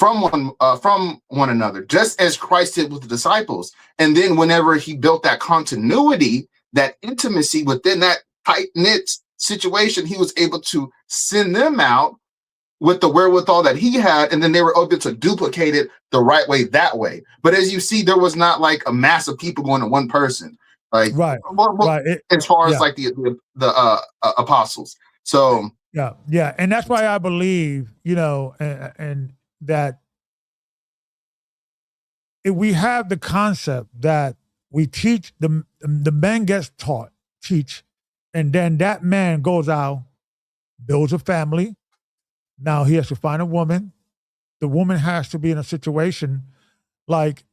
from one another, just as Christ did with the disciples. And then whenever he built that continuity, that intimacy within that tight-knit situation, he was able to send them out with the wherewithal that he had, and then they were able to duplicate it the right way that way. But as you see, there was not like a mass of people going to one person, like right. As far as like the apostles. So yeah, and that's why I believe, and that if we have the concept that we teach, the man gets taught, teach, and then that man goes out, builds a family. Now he has to find a woman. The woman has to be in a situation like,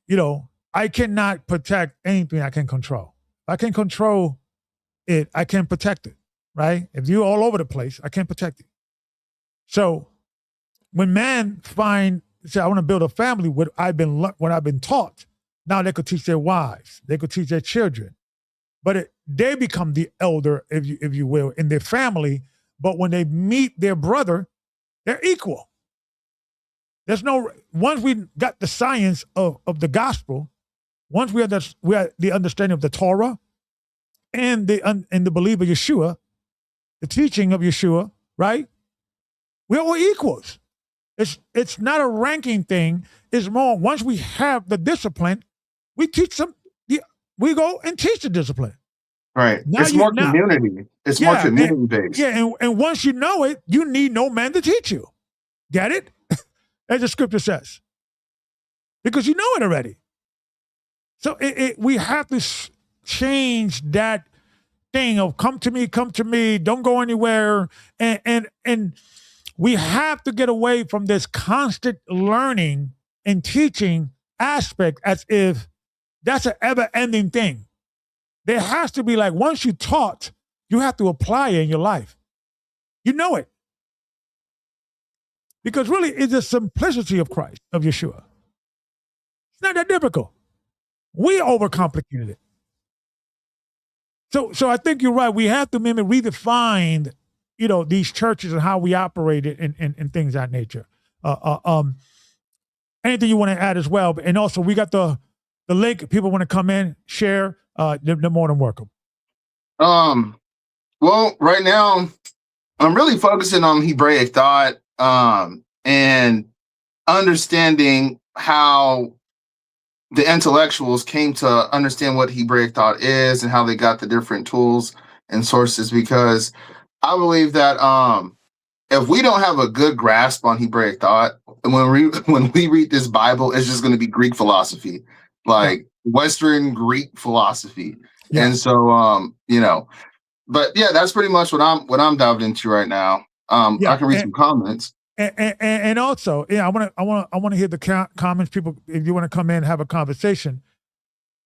I cannot protect anything I can control. If I can control it, I can protect it, right? If you're all over the place, I can't protect it. So when men say, I want to build a family, what I've been taught, now they could teach their wives, they could teach their children, but they become the elder, if you will, in their family. But when they meet their brother, they're equal. Once we got the science of the gospel, once we have the understanding of the Torah and the belief of Yeshua, the teaching of Yeshua, right? We're all equals. It's not a ranking thing. It's more, once we have the discipline, we teach them. We go and teach the discipline. Right. It's more community. It's more community based. Yeah, and once you know it, you need no man to teach you. Get it? As the scripture says. Because you know it already. So we have to change that thing of come to me, don't go anywhere. And we have to get away from this constant learning and teaching aspect as if that's an ever-ending thing. There has to be, like, once you taught, you have to apply it in your life. You know it. Because really, it's the simplicity of Christ, of Yeshua. It's not that difficult. We overcomplicated it. So I think you're right. We have to maybe redefine, these churches and how we operate it and things of that nature. Anything you want to add as well? And also, we got the link. If people want to come in, share, they're more than welcome. Well, right now, I'm really focusing on Hebraic thought and understanding how the intellectuals came to understand what Hebraic thought is and how they got the different tools and sources, because I believe that if we don't have a good grasp on Hebraic thought, and when we read this Bible, it's just going to be Greek philosophy, like Western Greek philosophy. Yeah. And so, but yeah, that's pretty much what I'm diving into right now. I can read some comments. And also, I want to hear the comments, people, if you want to come in and have a conversation.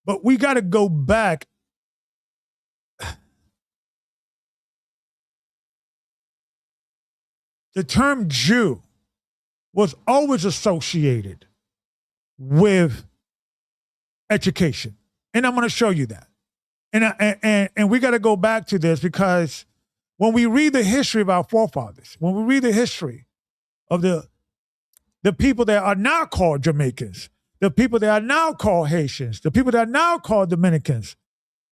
But we got to go back. The term Jew was always associated with education, and I'm going to show you that. And we got to go back to this, because when we read the history of our forefathers, when we read the history of the people that are now called Jamaicans, the people that are now called Haitians, the people that are now called Dominicans,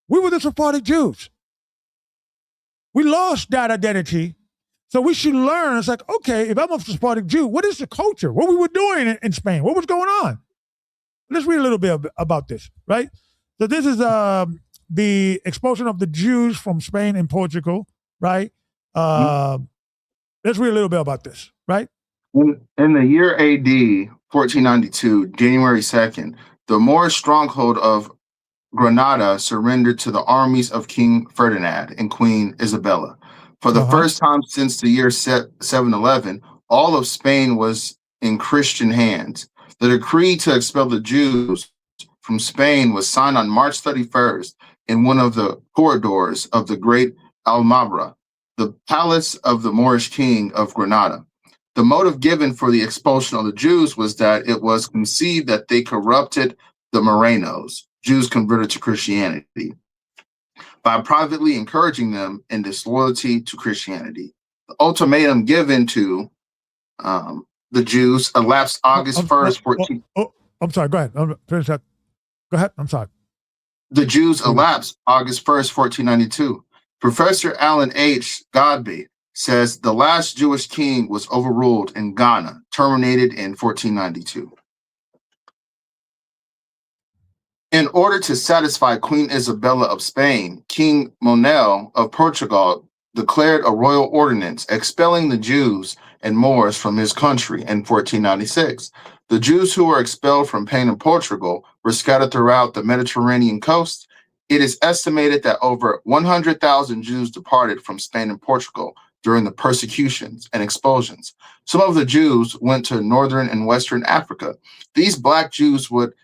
we were the Sephardic Jews. We lost that identity. So we should learn. It's like, okay, if I'm a Sephardic Jew, what is the culture? What we were doing in Spain? What was going on? Let's read a little bit about this, right? So this is the expulsion of the Jews from Spain and Portugal, right? Let's read a little bit about this, right? In the year AD 1492, January 2nd, the Moorish stronghold of Granada surrendered to the armies of King Ferdinand and Queen Isabella. For the first time since the year 711, all of Spain was in Christian hands. The decree to expel the Jews from Spain was signed on March 31st in one of the corridors of the Great Alhambra, the palace of the Moorish king of Granada. The motive given for the expulsion of the Jews was that it was conceived that they corrupted the Morenos, Jews converted to Christianity, by privately encouraging them in disloyalty to Christianity. The ultimatum given to the Jews elapsed August 1st, 14. I'm sorry. Go ahead. Finish that. Go ahead. I'm sorry. The Jews elapsed August 1st, 1492. Professor Alan H. Godby says the last Jewish king was overruled in Ghana, terminated in 1492. In order to satisfy Queen Isabella of Spain, King Manuel of Portugal declared a royal ordinance expelling the Jews and Moors from his country in 1496. The Jews who were expelled from Spain and Portugal were scattered throughout the Mediterranean coast. It is estimated that over 100,000 Jews departed from Spain and Portugal during the persecutions and expulsions. Some of the Jews went to northern and western Africa. These Black Jews would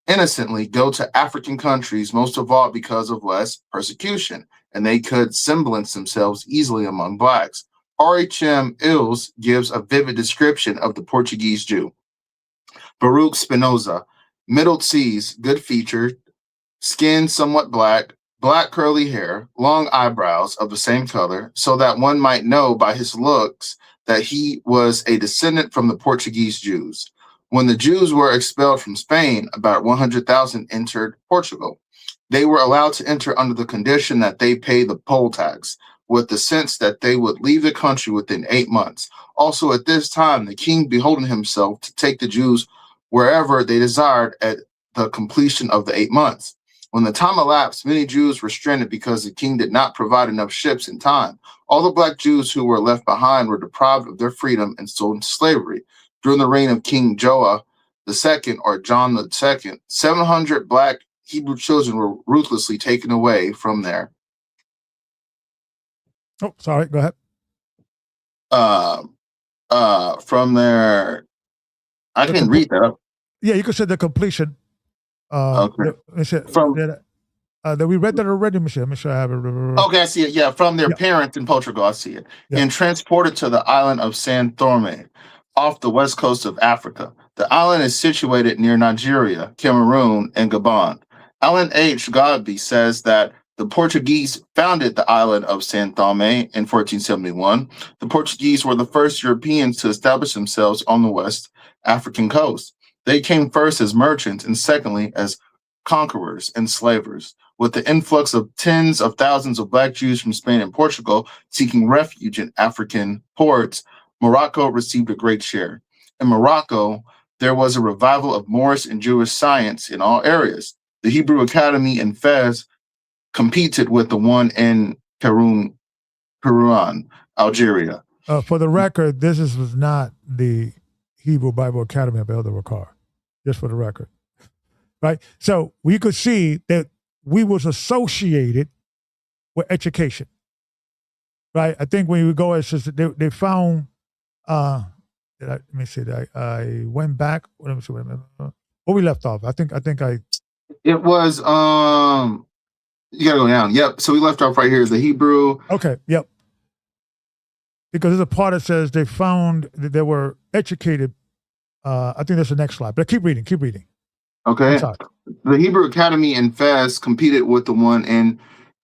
innocently go to African countries, most of all because of less persecution, and they could semblance themselves easily among Blacks. R.H.M. Ills gives a vivid description of the Portuguese Jew. Baruch Spinoza, middle C's, good-featured, skin somewhat black, black curly hair, long eyebrows of the same color, so that one might know by his looks that he was a descendant from the Portuguese Jews. When the Jews were expelled from Spain, about 100,000 entered Portugal. They were allowed to enter under the condition that they pay the poll tax, with the sense that they would leave the country within 8 months. Also at this time, the king beholden himself to take the Jews wherever they desired at the completion of the 8 months. When the time elapsed, many Jews were stranded because the king did not provide enough ships in time. All the Black Jews who were left behind were deprived of their freedom and sold into slavery. During the reign of King Joah II, or John II, 700 Black Hebrew children were ruthlessly taken away from their. Oh, sorry. Go ahead. From their. I can read that. Yeah, you could say the completion. Okay. That we read that already, Michelle. Make sure I have it. Okay, I see it. Yeah, from their parents in Portugal, I see it. Yeah. And transported to the island of San Thorme, off the west coast of Africa. The island is situated near Nigeria, Cameroon, and Gabon. Alan H. Godby says that the Portuguese founded the island of San Thorme in 1471. The Portuguese were the first Europeans to establish themselves on the West African coast. They came first as merchants and secondly as conquerors and slavers. With the influx of tens of thousands of Black Jews from Spain and Portugal seeking refuge in African ports, Morocco received a great share. In Morocco, there was a revival of Moorish and Jewish science in all areas. The Hebrew Academy in Fez competed with the one in Kairouan, Algeria. For the record, this was not the Hebrew Bible Academy of Elder Ricard, just for the record. Right? So we could see that we was associated with education. Right? I think when we go, it's just they found, let me see, I went back. Let me see, where we left off. I think it was, you gotta go down. Yep. So we left off right here, the Hebrew. Okay. Yep. Because there's a part that says they found that they were educated. I think that's the next slide, but keep reading. Okay. The Hebrew Academy in Fez competed with the one in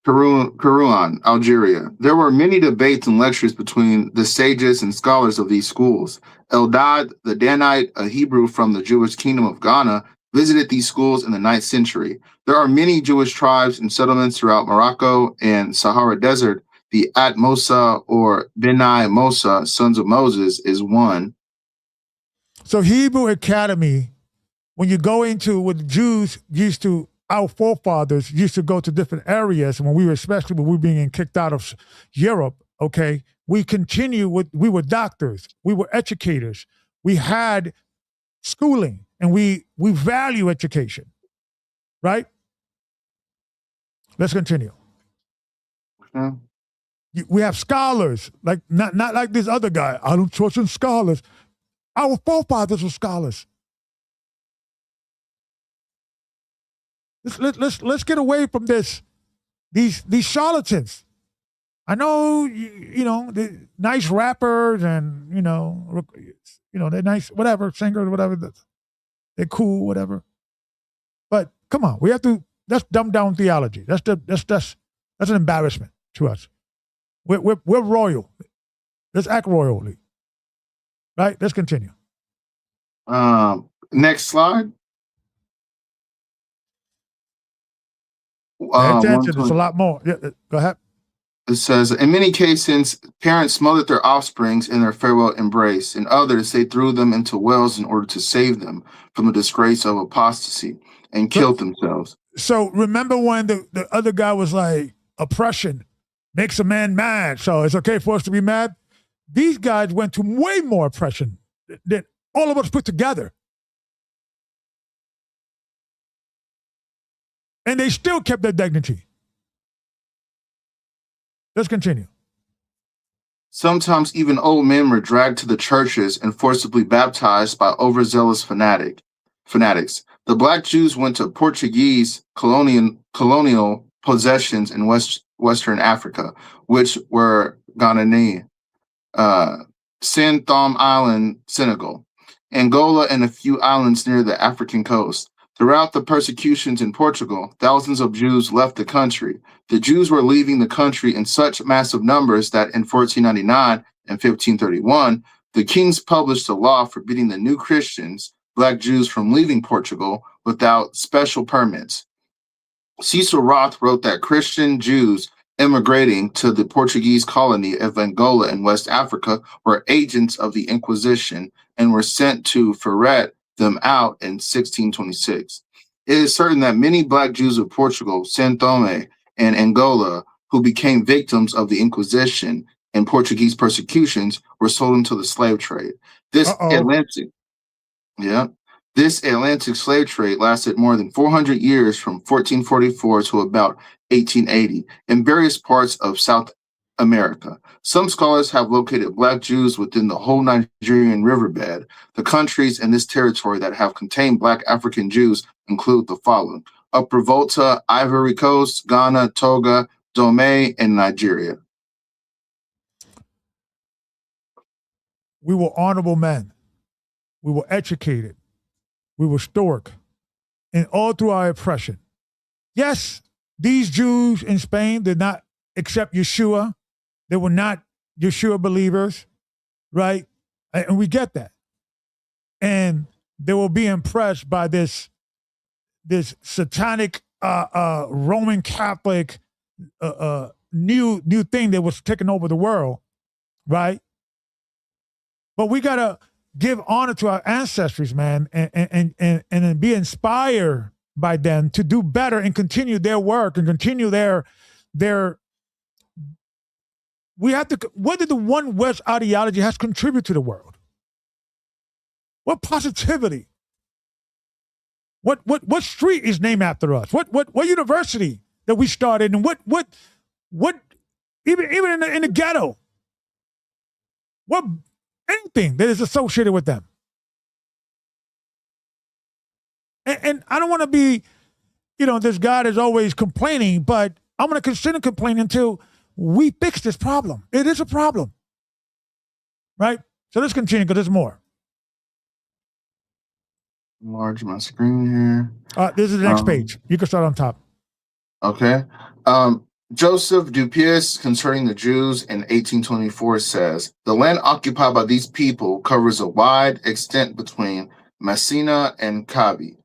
Kairouan, Algeria. There were many debates and lectures between the sages and scholars of these schools. Eldad, the Danite, a Hebrew from the Jewish kingdom of Ghana, visited these schools in the 9th century. There are many Jewish tribes and settlements throughout Morocco and Sahara Desert. The At Mosa or Benai Mosa, sons of Moses, is one. So Hebrew Academy, when you go into what the Jews used to, our forefathers used to go to different areas, and especially when we were being kicked out of Europe, okay, we were doctors, we were educators, we had schooling, and we value education, right? Let's continue. Okay. We have scholars, like not like this other guy. I don't trust in scholars. Our forefathers were scholars. Let's get away from these charlatans. I know the nice rappers and they're nice whatever singers whatever, they're cool whatever. But come on, that's dumb down theology. That's an embarrassment to us. We're royal. Let's act royally. Right? Let's continue. Next slide. Pay attention. There's a 120. lot more. Yeah, go ahead. It says, in many cases, parents smothered their offsprings in their farewell embrace. In others, they threw them into wells in order to save them from the disgrace of apostasy and killed themselves. So remember when the other guy was like, oppression makes a man mad, so it's okay for us to be mad? These guys went to way more oppression than all of us put together. And they still kept their dignity. Let's continue. Sometimes even old men were dragged to the churches and forcibly baptized by overzealous fanatics. The Black Jews went to Portuguese colonial possessions in Western Africa, which were Ghanaian, San Thom Island, Senegal, Angola, and a few islands near the African coast. Throughout the persecutions in Portugal, thousands of Jews left the country. The Jews were leaving the country in such massive numbers that in 1499 and 1531, the kings published a law forbidding the new Christians, Black Jews, from leaving Portugal without special permits. Cecil Roth wrote that Christian Jews immigrating to the Portuguese colony of Angola in West Africa were agents of the Inquisition and were sent to ferret them out in 1626. It is certain that many Black Jews of Portugal, São Tomé, and Angola, who became victims of the Inquisition and Portuguese persecutions, were sold into the slave trade. This Atlantic slave trade lasted more than 400 years from 1444 to about 1880 in various parts of South America. Some scholars have located Black Jews within the whole Nigerian riverbed. The countries in this territory that have contained Black African Jews include the following: Upper Volta, Ivory Coast, Ghana, Togo, Dahomey, and Nigeria. We were honorable men. We were educated. We were stoic. And all through our oppression. Yes, these Jews in Spain did not accept Yeshua. They were not Yeshua believers, right? And we get that. And they will be impressed by this satanic Roman Catholic new thing that was taking over the world, right? But we gotta give honor to our ancestors, man, and be inspired by them to do better and continue their work and continue their. We have to. What did the One West ideology has contributed to the world? What positivity? What street is named after us? What university that we started, and what even in the ghetto? What anything that is associated with them? And I don't want to be, this God is always complaining, but I'm going to consider complaining until we fix this problem. It is a problem, right? So let's continue because there's more. Enlarge my screen here. This is the next page. You can start on top. Okay. Joseph Dupuis, concerning the Jews in 1824, says, the land occupied by these people covers a wide extent between Messina and Kabi.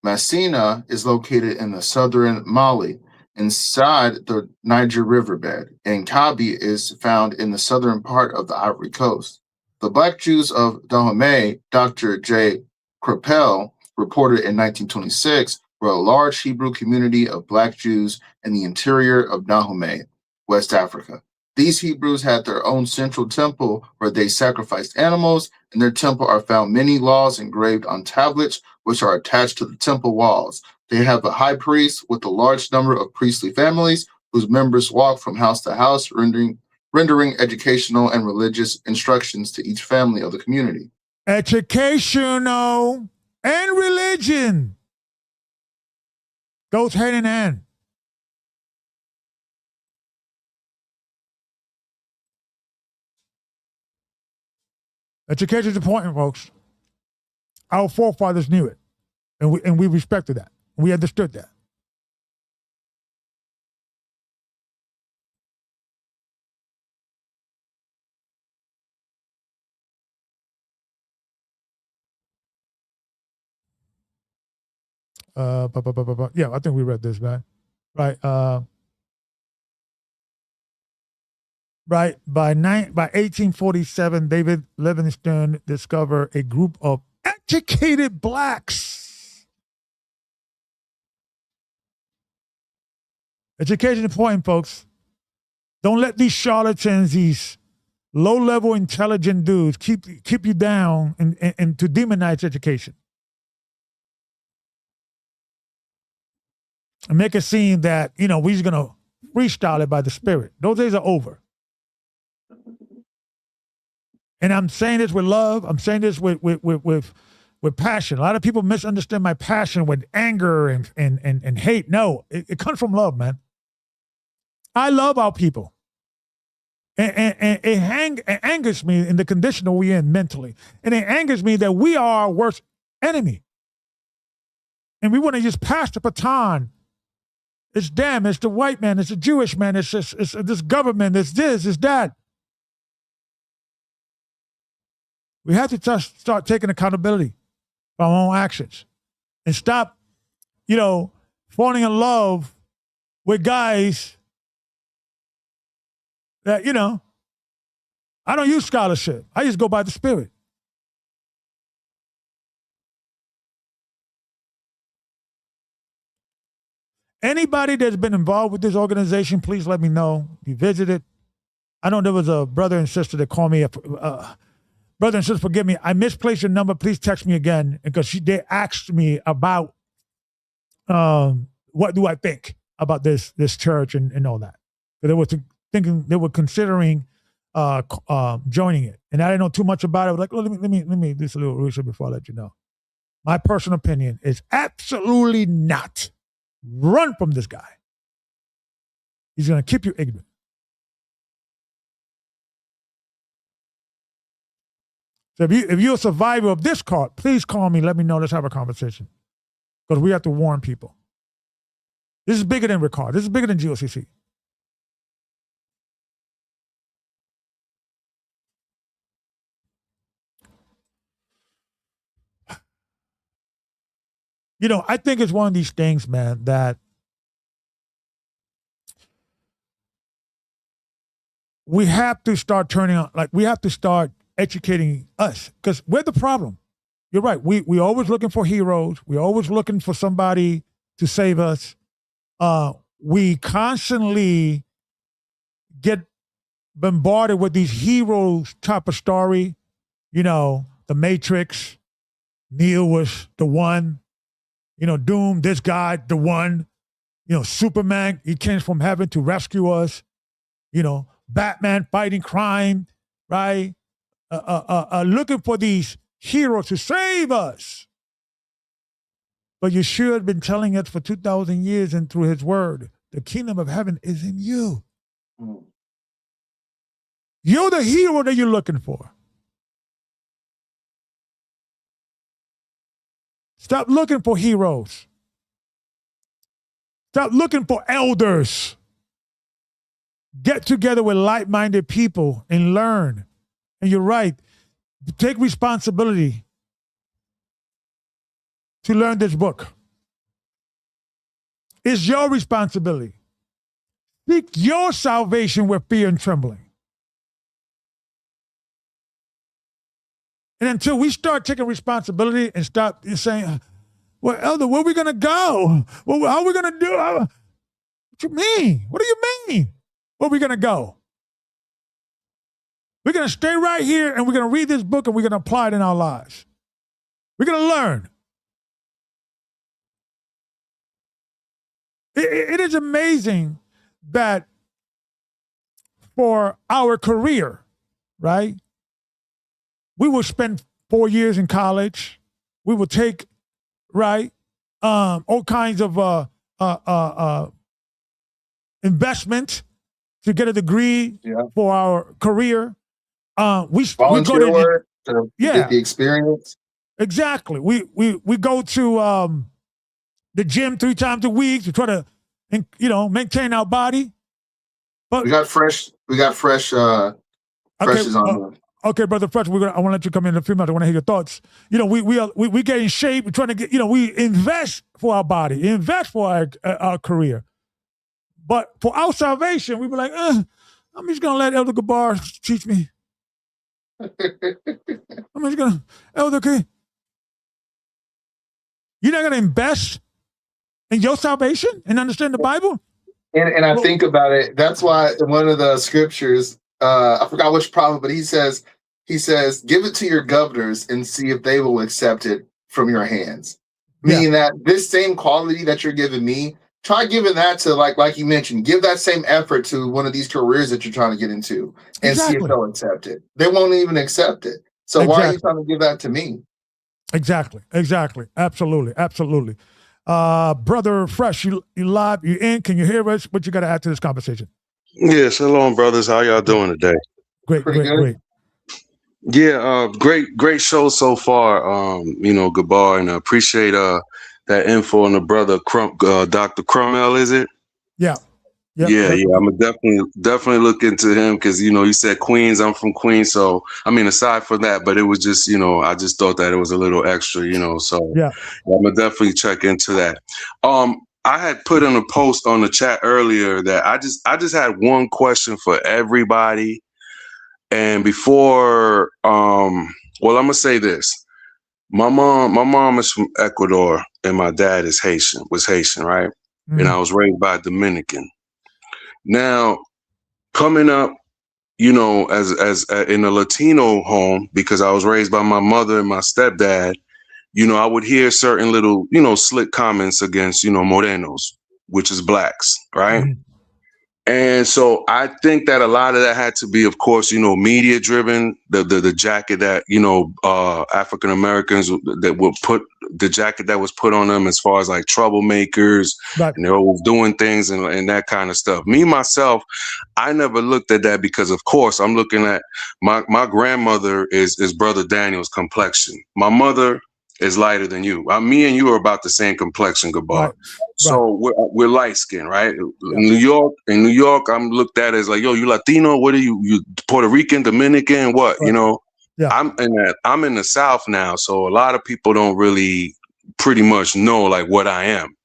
Messina is located in the southern Mali, inside the Niger riverbed, and Kabi is found in the southern part of the Ivory Coast. The Black Jews of Dahomey, Dr. J. Krapel, reported in 1926, were a large Hebrew community of Black Jews in the interior of Dahomey, West Africa. These Hebrews had their own central temple where they sacrificed animals. In their temple are found many laws engraved on tablets, which are attached to the temple walls. They have a high priest with a large number of priestly families whose members walk from house to house, rendering educational and religious instructions to each family of the community. Educational and religion goes hand in hand. Education is important, folks. Our forefathers knew it, and we respected that. We understood that. Yeah, I think we read this, man. Right. Right. By 1847, David Livingstone discovered a group of educated blacks. Education is important, folks. Don't let these charlatans, these low-level intelligent dudes keep you down and to demonize education. And make it seem that, we're just going to freestyle it by the Spirit. Those days are over. And I'm saying this with love. I'm saying this with passion. A lot of people misunderstand my passion with anger and hate. No, it comes from love, man. I love our people. And it angers me in the condition that we're in mentally. And it angers me that we are our worst enemy. And we want to just pass the baton. It's them, it's the white man, it's the Jewish man, it's this government, it's this, it's that. We have to just start taking accountability for our own actions and stop, falling in love with guys that, I don't use scholarship. I just go by the Spirit. Anybody that's been involved with this organization, please let me know. You visited. I know there was a brother and sister that called me. Brother and sister, forgive me. I misplaced your number. Please text me again because they asked me about what do I think about this church and all that. They were considering joining it, and I didn't know too much about it. I was like, well, let me do a little research before I let you know. My personal opinion is absolutely not. Run from this guy. He's going to keep you ignorant. So if you're a survivor of this cult, please call me. Let me know. Let's have a conversation. Because we have to warn people. This is bigger than Ricard. This is bigger than GOCC. I think it's one of these things, man, that we have to start turning on, we have to start educating us because we're the problem. You're right. We're always looking for heroes. We're always looking for somebody to save us. We constantly get bombarded with these heroes type of story. The Matrix, Neo was the one. Doom, this guy, the one. Superman, he came from heaven to rescue us. Batman fighting crime, right? Looking for these heroes to save us. But Yeshua had been telling us for 2,000 years and through his word, the kingdom of heaven is in you. You're the hero that you're looking for. Stop looking for heroes. Stop looking for elders. Get together with like-minded people and learn. And you're right. Take responsibility to learn this book. It's your responsibility. Seek your salvation with fear and trembling. And until we start taking responsibility and stop saying, well, Elder, where are we going to go? Well, how are we going to do? What you mean? What do you mean? Where are we going to go? We're going to stay right here and we're going to read this book and we're going to apply it in our lives. We're going to learn. It is amazing that for our career, right? We will spend 4 years in college. We will take, right, all kinds of investment to get a degree for our career. We go to get the experience. Exactly. We go to the gym 3 times a week to try to, maintain our body. But we got fresh. Fresh is on. Okay, Brother Fresh, I want to let you come in a few minutes. I want to hear your thoughts. You know, we get in shape. We're trying to get, you know, we invest for our body, invest for our career. But for our salvation, we be like, I'm just going to let Elder Gabar teach me. I'm just going to, Elder, you're not going to invest in your salvation and understand the Bible? And I think about it. That's why in one of the scriptures, I forgot which prophet, but he says, give it to your governors and see if they will accept it from your hands. Meaning that this same quality that you're giving me, try giving that to, like you mentioned, give that same effort to one of these careers that you're trying to get into and see if they'll accept it. They won't even accept it. So why are you trying to give that to me? Exactly. Absolutely. Brother Fresh, you live, you in, can you hear us? What you got to add to this conversation? Yes, hello, brothers. How y'all doing today? Great. Yeah, great show so far. You know, Gabar, and I appreciate that info on the brother Dr. Crummell, is it? Yeah. Yeah. I'm definitely look into him because, you know, you said Queens. I'm from Queens, so I mean, aside from that, but it was just, you know, I just thought that it was a little extra, you know. So I'm gonna definitely check into that. I had put in a post on the chat earlier that I just had one question for everybody. And before, well, I'm gonna say this. My mom is from Ecuador and my dad was Haitian, right? Mm-hmm. And I was raised by a Dominican. Now, coming up, you know, as in a Latino home, because I was raised by my mother and my stepdad, you know, I would hear certain little, you know, slick comments against, you know, morenos, which is blacks, right? Mm-hmm. And so I think that a lot of that had to be, of course, you know, media driven, the jacket that, you know, African Americans that would put the jacket that was put on them as far as like troublemakers, right. And they're always doing things and that kind of stuff. Me, myself, I never looked at that because, of course, I'm looking at my grandmother is Brother Daniel's complexion. My mother is lighter than you. Me and you are about the same complexion, Gabar. Right. So we're light skinned, right? Yeah. In New York, I'm looked at as like, yo, you Latino? What are you Puerto Rican, Dominican? What? Right. You know? Yeah. I'm in the South now, so a lot of people don't really pretty much know like what I am.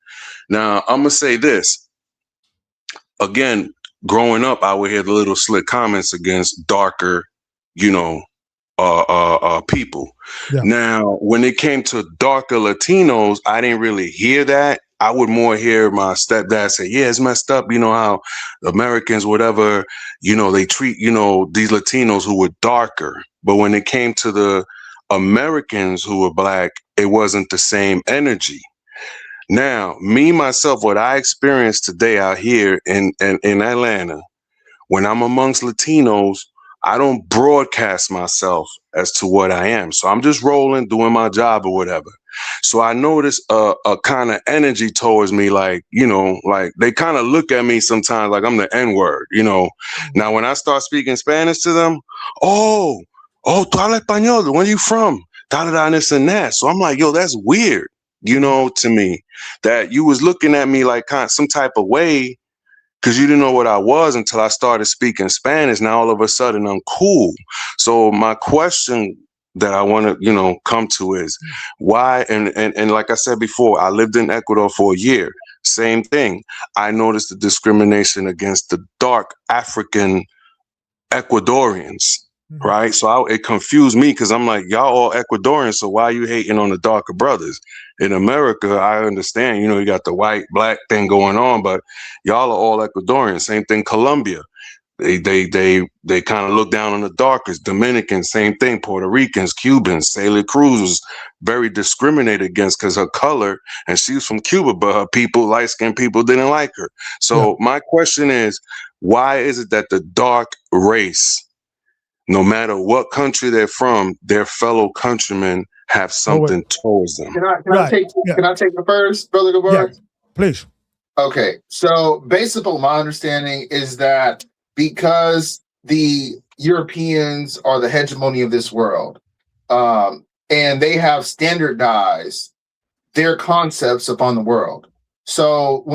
Now I'm gonna say this again. Growing up, I would hear the little slick comments against darker, you know, people. Yeah. Now, when it came to darker Latinos, I didn't really hear that. I would more hear my stepdad say, yeah, it's messed up. You know how Americans, whatever, you know, they treat, you know, these Latinos who were darker. But when it came to the Americans who were black, it wasn't the same energy. Now, me, myself, what I experienced today out here in Atlanta, when I'm amongst Latinos, I don't broadcast myself as to what I am. So I'm just rolling, doing my job or whatever. So I notice a kind of energy towards me, like, you know, like they kind of look at me sometimes like I'm the N-word, you know. Now, when I start speaking Spanish to them, oh, tú hablas español, where are you from? Da-da-da, this and that. So I'm like, yo, that's weird, you know, to me, that you was looking at me like kind of some type of way, because you didn't know what I was until I started speaking Spanish. Now, all of a sudden, I'm cool. So my question that I want to, you know, come to is why? And like I said before, I lived in Ecuador for a year. Same thing. I noticed the discrimination against the dark African Ecuadorians. Right. So it confused me because I'm like, y'all all Ecuadorians. So why are you hating on the darker brothers? In America, I understand, you know, you got the white, black thing going on, but y'all are all Ecuadorians. Same thing, Colombia. They kind of look down on the darkest. Dominicans, same thing. Puerto Ricans, Cubans. Celia Cruz was very discriminated against because her color, and she was from Cuba, but her people, light-skinned people, didn't like her. So my question is, why is it that the dark race, no matter what country they're from, their fellow countrymen have something towards them? Can I take the first, Brother Gabar? Yeah, please. Okay, so based upon my understanding is that because the Europeans are the hegemony of this world, and they have standardized their concepts upon the world. So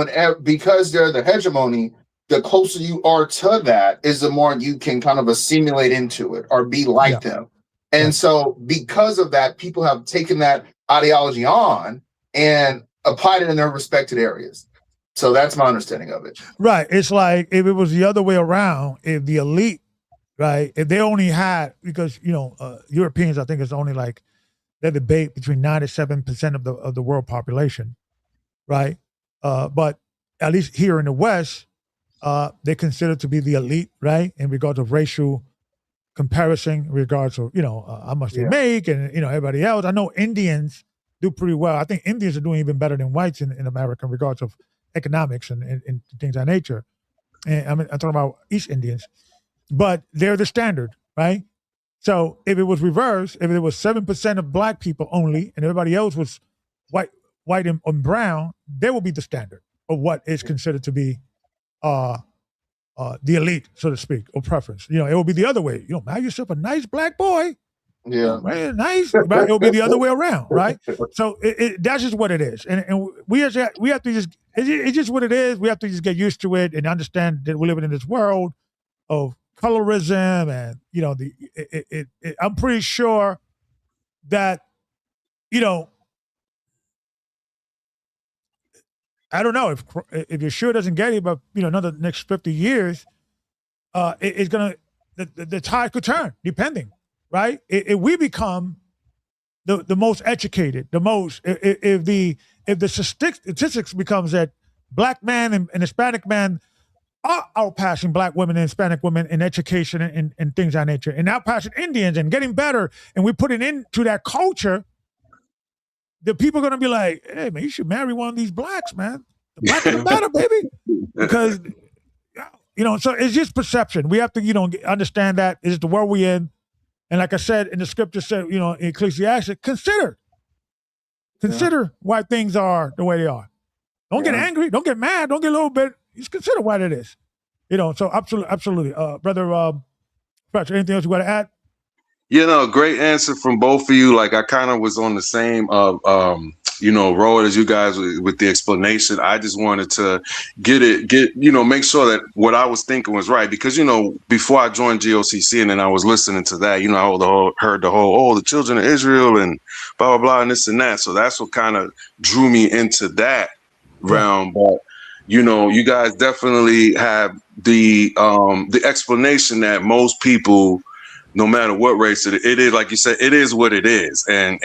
because they're the hegemony, the closer you are to that is the more you can kind of assimilate into it or be like them. And so because of that, people have taken that ideology on and applied it in their respected areas. So that's my understanding of it. Right. It's like if it was the other way around, if the elite, right, if they only had, because, Europeans, I think it's only like they debate between 97% of the world population, right? But at least here in the West, they're considered to be the elite, right? In regards of racial comparison, in regards of, how much they make and, everybody else. I know Indians do pretty well. I think Indians are doing even better than whites in America in regards of economics and things of that nature. And I'm talking about East Indians, but they're the standard, right? So if it was reversed, if it was 7% of black people only and everybody else was white and brown, they will be the standard of what is considered to be the elite, so to speak, or preference. It will be the other way. Marry yourself a nice black boy. Yeah. Right, nice. Right? It will be the other way around, right? So that's just what it is. And we have to just, it's just what it is. We have to just get used to it and understand that we're living in this world of colorism and, I'm pretty sure that, I don't know if Yeshua doesn't get it, but another next 50 years, it's gonna the tide could turn, depending, right? If we become the most educated, the most if the statistics becomes that black man and Hispanic man are outpassing black women and Hispanic women in education and things of that nature, and outpassing Indians and getting better, and we put it into that culture. The people are going to be like, hey, man, you should marry one of these blacks, man. The blacker the better, baby. Because, so it's just perception. We have to, understand that it's the world we're in. And like I said, in the scripture said, in Ecclesiastes, consider why things are the way they are. Don't get angry. Don't get mad. Don't get a little bit. Just consider why it is. So absolutely. Brother Fletcher, anything else you want to add? Great answer from both of you. Like I kind of was on the same road as you guys with the explanation. I just wanted to make sure that what I was thinking was right, because before I joined GOCC and then I was listening to that, I heard the whole the children of Israel and blah blah blah and this and that. So that's what kind of drew me into that realm. But you guys definitely have the explanation that most people, no matter what race it is, like you said, it is what it is. And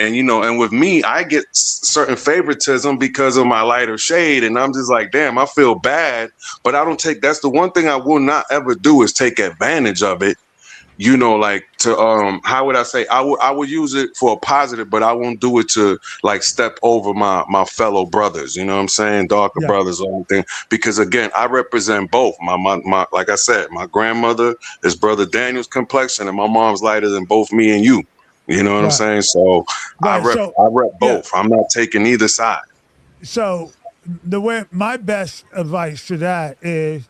with me, I get certain favoritism because of my lighter shade. And I'm just like, damn, I feel bad, but I don't that's the one thing I will not ever do is take advantage of it. How would I say? I would use it for a positive, but I won't do it to like step over my fellow brothers. You know what I'm saying? Darker brothers or anything. Because again, I represent both. My like I said, my grandmother is Brother Daniel's complexion, and my mom's lighter than both me and you. You know what I'm saying? So I rep both. I'm not taking either side. So my best advice to that is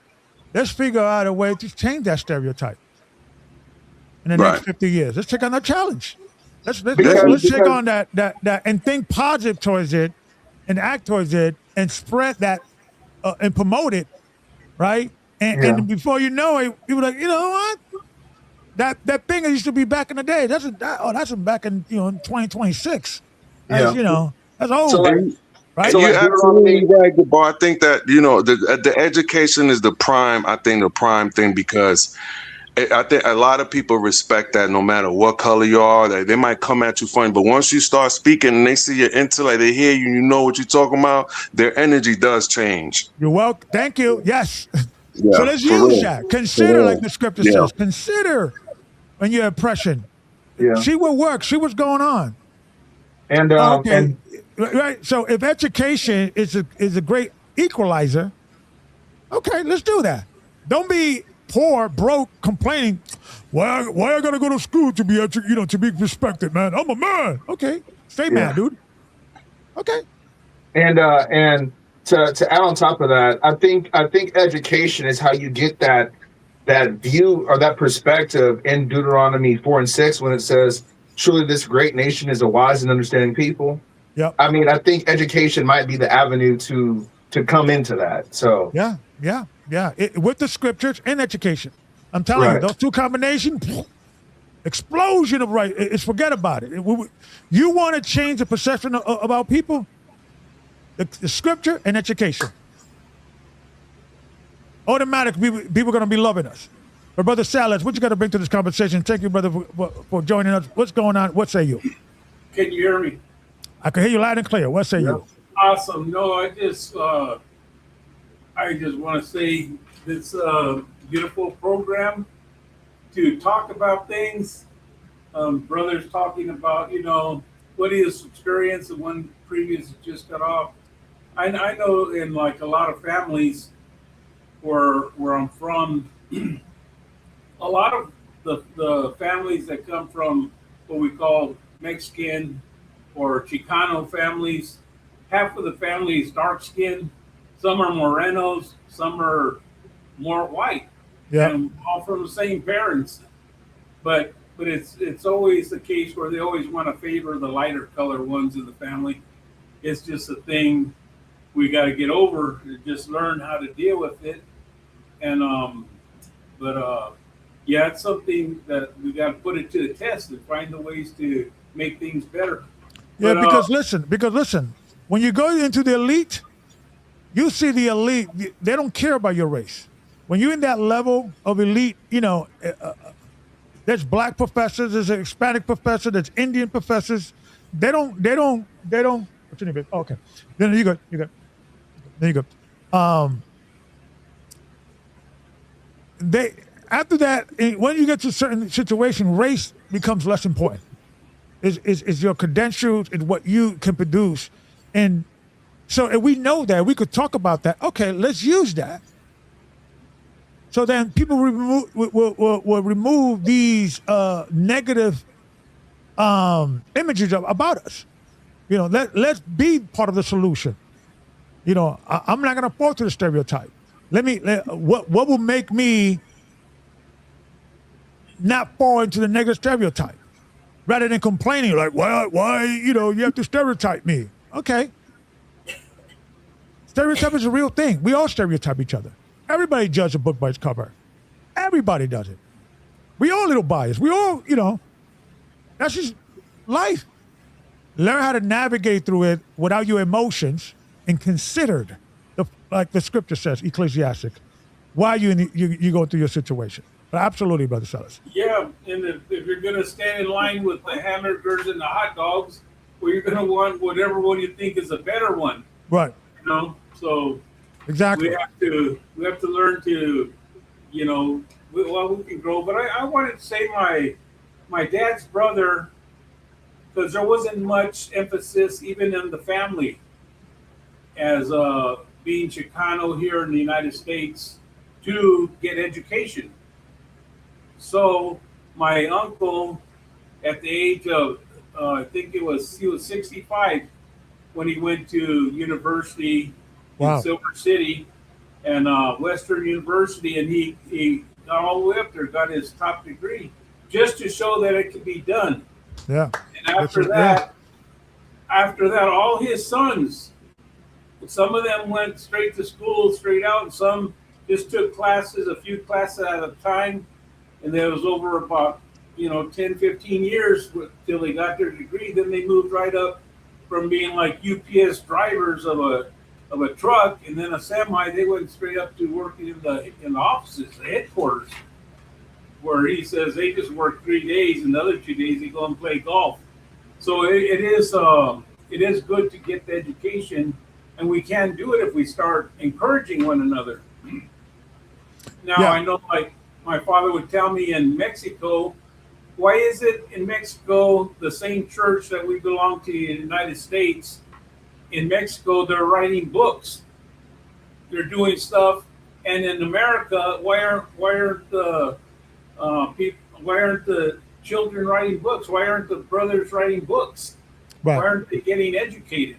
let's figure out a way to change that stereotype. In the next 50 years, let's take on that challenge. Let's take on that and think positive towards it, and act towards it, and spread that and promote it, right? And before you know it, people are like, you know what? That thing that used to be back in the day. That's back in 2026. That's old. So right? You're absolutely right, Gabar. I think that the education is the prime thing, because I think a lot of people respect that no matter what color you are. They might come at you funny, but once you start speaking and they see your intellect, they hear you, you know what you're talking about, their energy does change. You're welcome. Thank you. Yes. So let's use that. Consider, like the scripture says, consider when your oppression. See what works. See what's going on. And right. So if education is a great equalizer, okay, let's do that. Don't be poor, broke, complaining. Why I gotta go to school to be to be respected, man? I'm a man. Okay, stay mad, dude. Okay. And to add on top of that, I think education is how you get that view or that perspective in Deuteronomy 4:6 when it says, "Truly, this great nation is a wise and understanding people." Yeah. I mean, I think education might be the avenue to come into that. So yeah. Yeah, with the scriptures and education. I'm telling you, those two combinations, explosion of right. It's forget about it. You want to change the perception about people? The scripture and education. Automatically, people are going to be loving us. But Brother Salas, what you got to bring to this conversation? Thank you, brother, for joining us. What's going on? What say you? Can you hear me? I can hear you loud and clear. What say you? Awesome. No, I just want to say this beautiful program to talk about things. Brothers talking about, what his experience and one previous just got off. I know in like a lot of families where I'm from, a lot of the families that come from what we call Mexican or Chicano families, half of the family is dark skinned, some are morenos, some are more white, and all from the same parents. But it's always the case where they always want to favor the lighter color ones in the family. It's just a thing we got to get over, to just learn how to deal with it. And yeah, it's something that we got to put it to the test and find the ways to make things better. Yeah, because listen, when you go into the elite, you see the elite, they don't care about your race. When you're in that level of elite, there's black professors, there's an Hispanic professor, there's Indian professors. They don't. What's your name? Oh, okay. Then you go. There you go. After that, when you get to a certain situation, race becomes less important. Is your credentials and what you can produce, and so if we know that, we could talk about that. Okay, let's use that. So then people will remove these negative images about us. Let's be part of the solution. I'm not going to fall to the stereotype. What will make me not fall into the negative stereotype, rather than complaining like, why you have to stereotype me? Okay. Stereotype is a real thing. We all stereotype each other. Everybody judges a book by its cover. Everybody does it. We all a little biased. We all, that's just life. Learn how to navigate through it without your emotions and considered, like the scripture says, Ecclesiastic, why you go through your situation. But absolutely, Brother Salas. Yeah, and if you're going to stand in line with the hamburgers and the hot dogs, well, you're going to want whatever one you think is a better one. Right. So exactly. We have to learn to, we can grow. But I wanted to say my dad's brother, because there wasn't much emphasis even in the family as being Chicano here in the United States to get education. So my uncle, at the age of, I think he was 65 when he went to university in Silver City and Western University, and he got all the way up there, got his top degree, just to show that it could be done. Yeah. And after that, all his sons, some of them went straight to school, straight out, and some just took classes, a few classes at a time. And that was over about, 10, 15 years till they got their degree. Then they moved right up from being like UPS drivers of a truck and then a semi. They went straight up to working in the offices, the headquarters, where he says they just work 3 days and the other 2 days they go and play golf. So it is good to get the education, and we can do it if we start encouraging one another. Now, I know, like my father would tell me in Mexico, why is it in Mexico, the same church that we belong to in the United States, in Mexico, they're writing books, they're doing stuff, and in America, why aren't the children writing books? Why aren't the brothers writing books? Right. Why aren't they getting educated?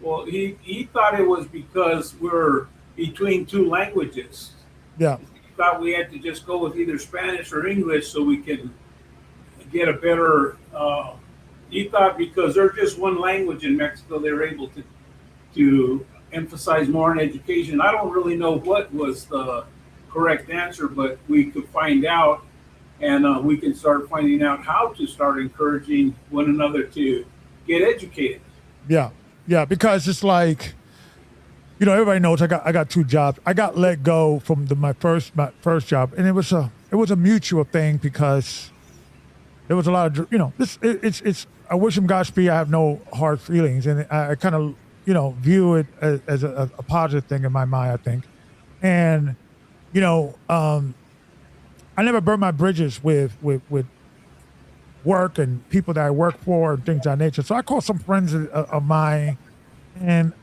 Well, he thought it was because we're between two languages. Yeah. He thought we had to just go with either Spanish or English so we can get a better. He thought because they're just one language in Mexico, they're able to emphasize more on education. I don't really know what was the correct answer, but we could find out, and we can start finding out how to start encouraging one another to get educated. Yeah, because it's like, everybody knows I got 2 jobs. I got let go from my first job, and it was a mutual thing because there was a lot of it's. I wish him Godspeed. I have no hard feelings, and I kind of view it as a positive thing in my mind, I think. And I never burned my bridges with work and people that I work for and things of that nature. So I called some friends of mine, and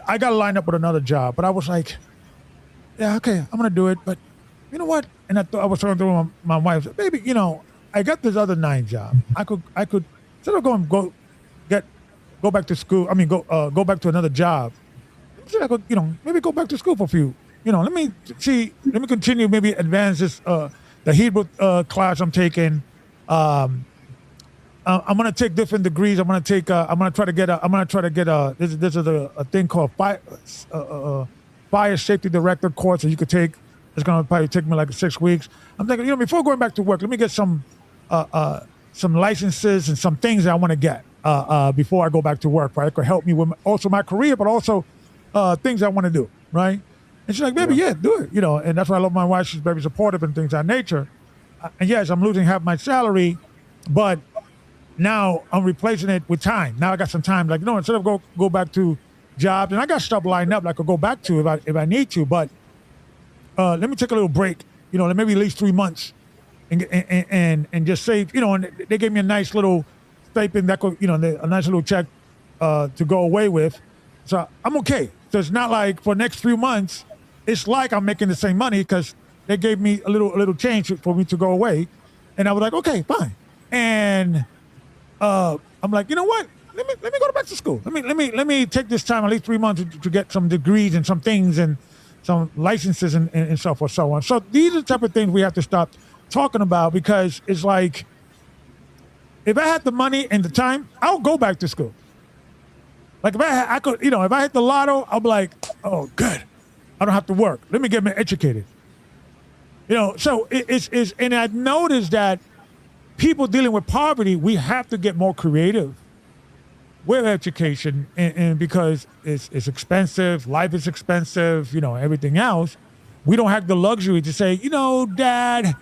I got lined up with another job. But I was like, yeah, okay, I'm going to do it. But you know what? And I was talking to my wife, said, baby, I got this other 9 job. I could instead of go back to school. I mean, go back to another job. Instead I could, maybe go back to school for a few. Let me continue, maybe advance this, the Hebrew class I'm taking. I'm gonna take different degrees. I'm gonna try to get this is a thing called fire safety director course that you could take. It's gonna probably take me like 6 weeks. I'm thinking, before going back to work, let me get some licenses and some things that I want to get before I go back to work. Right, it could help me with also my career, but also things I want to do. Right, and she's like, baby, yeah, do it. And that's why I love my wife. She's very supportive and things of that nature. And yes, I'm losing half my salary, but now I'm replacing it with time. Now I got some time. Like, instead of go back to jobs, and I got stuff lined up that I could go back to if I need to. But let me take a little break. Maybe at least 3 months, and just save. And they gave me a nice little stipend that could, a nice little check to go away with. So I'm okay. So it's not like for the next few months, it's like I'm making the same money because they gave me a little change for me to go away, and I was like, okay, fine. And I'm like, you know what? Let me go back to school. Let me take this time, at least 3 months, to get some degrees and some things and some licenses and so forth, so on. So these are the type of things we have to stop talking about, because it's like, if I had the money and the time, I'll go back to school. Like if I could, if I hit the lotto, I'll be like, oh, good. I don't have to work. Let me get me educated. So it's and I've noticed that people dealing with poverty, we have to get more creative with education, and because it's expensive, life is expensive, everything else. We don't have the luxury to say, Dad,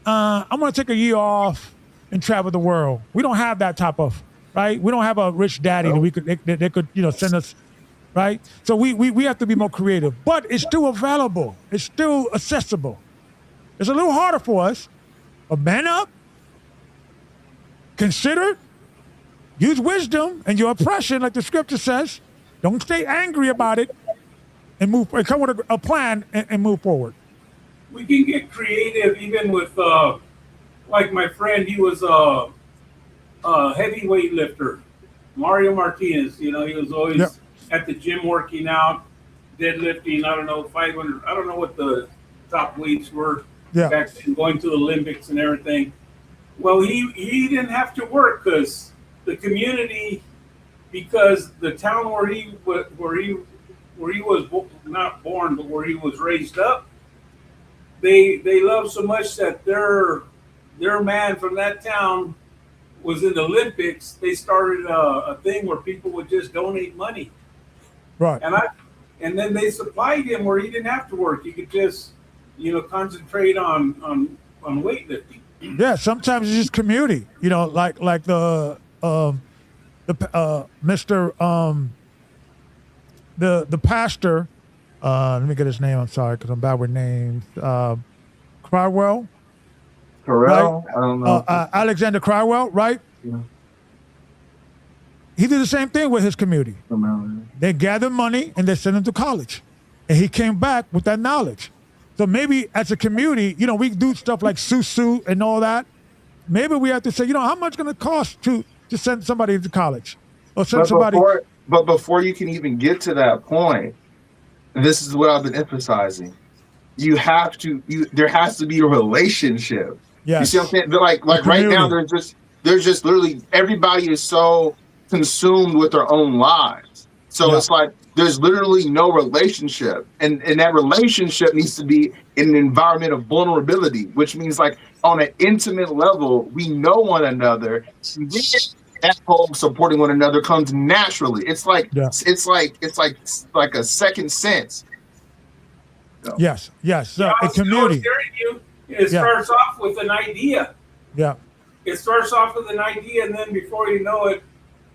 I'm going to take a year off and travel the world. We don't have that type of, right? We don't have a rich daddy that they could send us, right? So we have to be more creative, but it's still available. It's still accessible. It's a little harder for us, but man up, consider, use wisdom and your oppression, like the scripture says. Don't stay angry about it, and come with a plan and move forward. We can get creative even with, like my friend, he was a heavyweight lifter, Mario Martinez. He was always at the gym working out, deadlifting, 500, I don't know what the top weights were. Back then, going to the Olympics and everything. Well, he didn't have to work because the community, because the town where he was not born, but where he was raised up, they loved so much that their man from that town was in the Olympics. They started a thing where people would just donate money, right? And then they supplied him where he didn't have to work. He could just concentrate on weightlifting. Yeah, sometimes it's just community. Like the Mr. The pastor. Let me get his name. I'm sorry because I'm bad with names. Crywell. Corral. Right? I don't know. Alexander Crywell, right? Yeah. He did the same thing with his community. They gathered money and they sent him to college, and he came back with that knowledge. So maybe as a community, we do stuff like Susu and all that. Maybe we have to say, how much going to cost to send somebody to college or send somebody. But before you can even get to that point, and this is what I've been emphasizing, there has to be a relationship. Yes. You see what I'm saying? Like right now, there's just literally everybody is so consumed with their own lives. So it's like there's literally no relationship, and that relationship needs to be in an environment of vulnerability, which means like on an intimate level, we know one another. That whole supporting one another comes naturally. It's like it's like a second sense. So. Yes. So a community. It starts off with an idea. Yeah. It starts off with an idea, and then before you know it,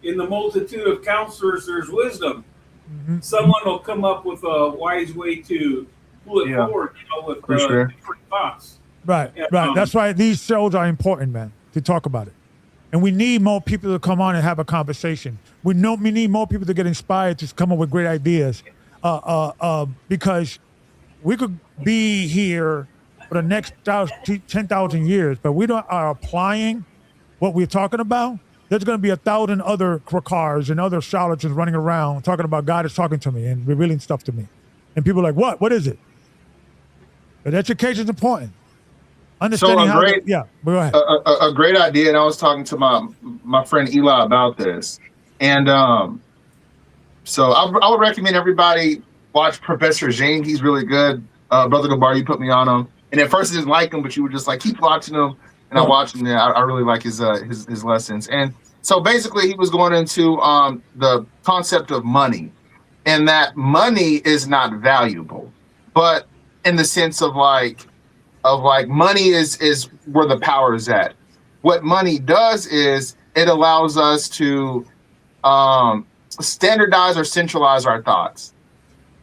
in the multitude of counselors, there's wisdom. Mm-hmm. Someone will come up with a wise way to pull it forward, with different thoughts. Right. That's why these shows are important, man, to talk about it. And we need more people to come on and have a conversation. We need more people to get inspired to come up with great ideas, because we could be here for the next 10,000 years, but we are applying what we're talking about. There's going to be 1,000 other cars and other charlatans running around talking about God is talking to me and revealing stuff to me. And people are like, what? What is it? But education is important. Understanding go ahead. A great idea, and I was talking to my friend Eli about this. And so I would recommend everybody watch Professor Zhang. He's really good. Brother Gabar, you put me on him. And at first I didn't like him, but you were just like, keep watching him. And I watched him there. I really like his lessons. And so basically he was going into the concept of money, and that money is not valuable, but in the sense of like money is where the power is at. What money does is it allows us to standardize or centralize our thoughts.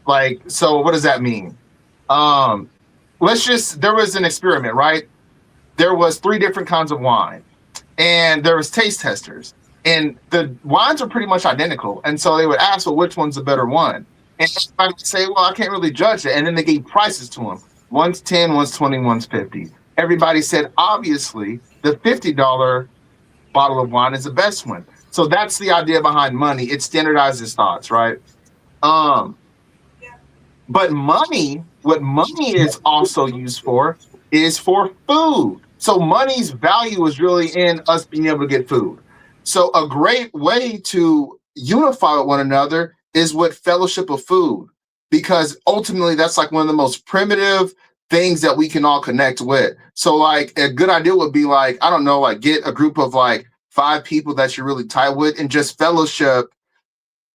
Like, so what does that mean? There was an experiment, right? There was 3 different kinds of wine, and there was taste testers, and the wines are pretty much identical. And so they would ask, well, which one's the better one? And everybody would say, well, I can't really judge it. And then they gave prices to them. One's 10, one's 20, one's 50. Everybody said, obviously, the $50 bottle of wine is the best one. So that's the idea behind money. It standardizes thoughts, right? But money, what money is also used for is for food. So money's value is really in us being able to get food. So a great way to unify with one another is with fellowship of food, because ultimately that's like one of the most primitive things that we can all connect with. So like a good idea would be like, I don't know, like get a group of like 5 people that you're really tight with and just fellowship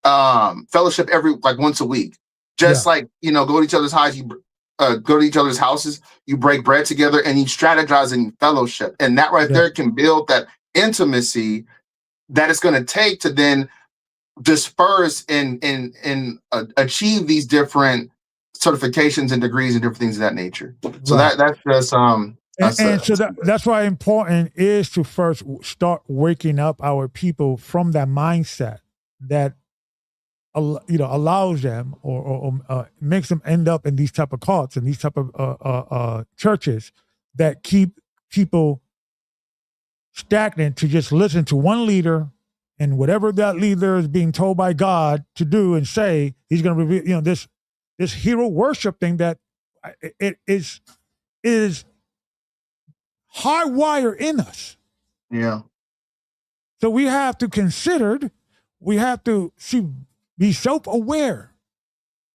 every like once a week. Just like, go to each other's houses, go to each other's houses, you break bread together and you strategize and you fellowship. And that right there can build that intimacy that it's going to take to then disperse and achieve these different certifications and degrees and different things of that nature. So that's just that's why important is to first start waking up our people from that mindset that allows them or makes them end up in these type of cults and these type of churches that keep people stagnant to just listen to one leader, and whatever that leader is being told by God to do and say, he's going to reveal, this hero worship thing that it is hardwired in us. Yeah. So we have to consider, be self-aware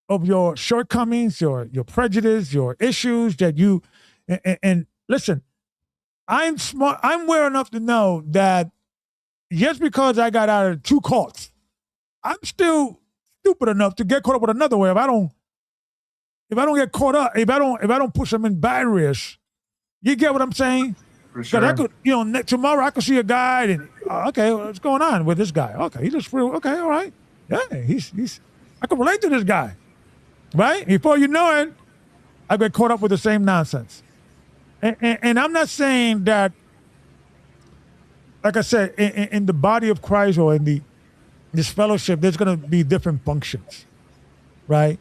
of your shortcomings, your prejudice, your issues that you, and listen, I'm smart. I'm aware enough to know that just because I got out of 2 cults, I'm still stupid enough to get caught up with another way. If I don't get caught up, if I don't push them in barriers, you get what I'm saying? For sure. I could, tomorrow I could see a guy and okay, what's going on with this guy? Okay, he just real. Okay, all right. Yeah, he's. I can relate to this guy, right? Before you know it, I get caught up with the same nonsense. And I'm not saying that, like I said, in the body of Christ or in this fellowship, there's going to be different functions, right?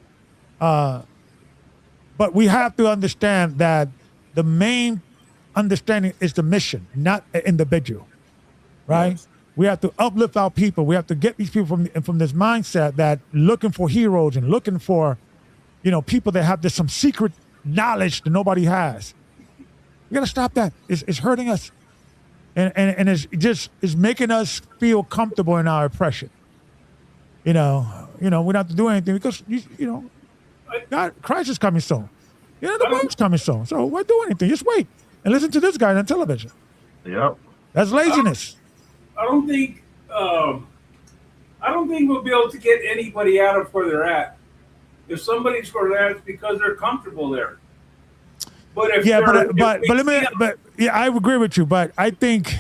But we have to understand that the main understanding is the mission, not an individual, right? Yes. We have to uplift our people. We have to get these people from this mindset that looking for heroes and looking for, people that have some secret knowledge that nobody has. We got to stop that. It's hurting us, and it's making us feel comfortable in our oppression. we don't have to do anything because Christ is coming soon. The world's coming soon. So why do anything? Just wait and listen to this guy on television. Yep. That's laziness. I don't think we'll be able to get anybody out of where they're at. If somebody's where they're at, it's because they're comfortable there. But if I agree with you. But I think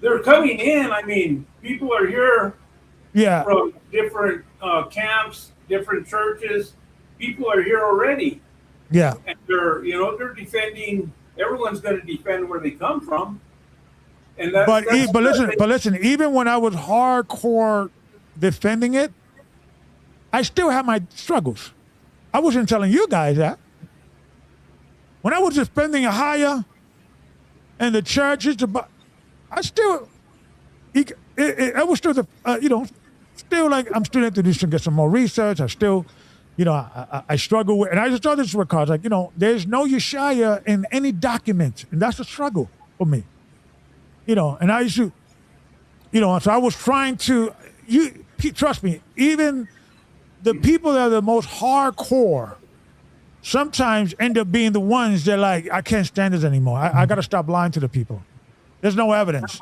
they're coming in. I mean, people are here. Yeah. From different camps, different churches. People are here already. Yeah. And they're defending. Everyone's going to defend where they come from. And that's listen. Even when I was hardcore defending it, I still have my struggles. I wasn't telling you guys that. When I was defending Ahia and the churches, I still, I was still still like I'm still introduced to get some more research. I still, I struggle with, and I just thought this was because there's no Yeshaya in any document, and that's a struggle for me. And I used to, so I was trying to, trust me, even the people that are the most hardcore sometimes end up being the ones that like, I can't stand this anymore. I got to stop lying to the people. There's no evidence.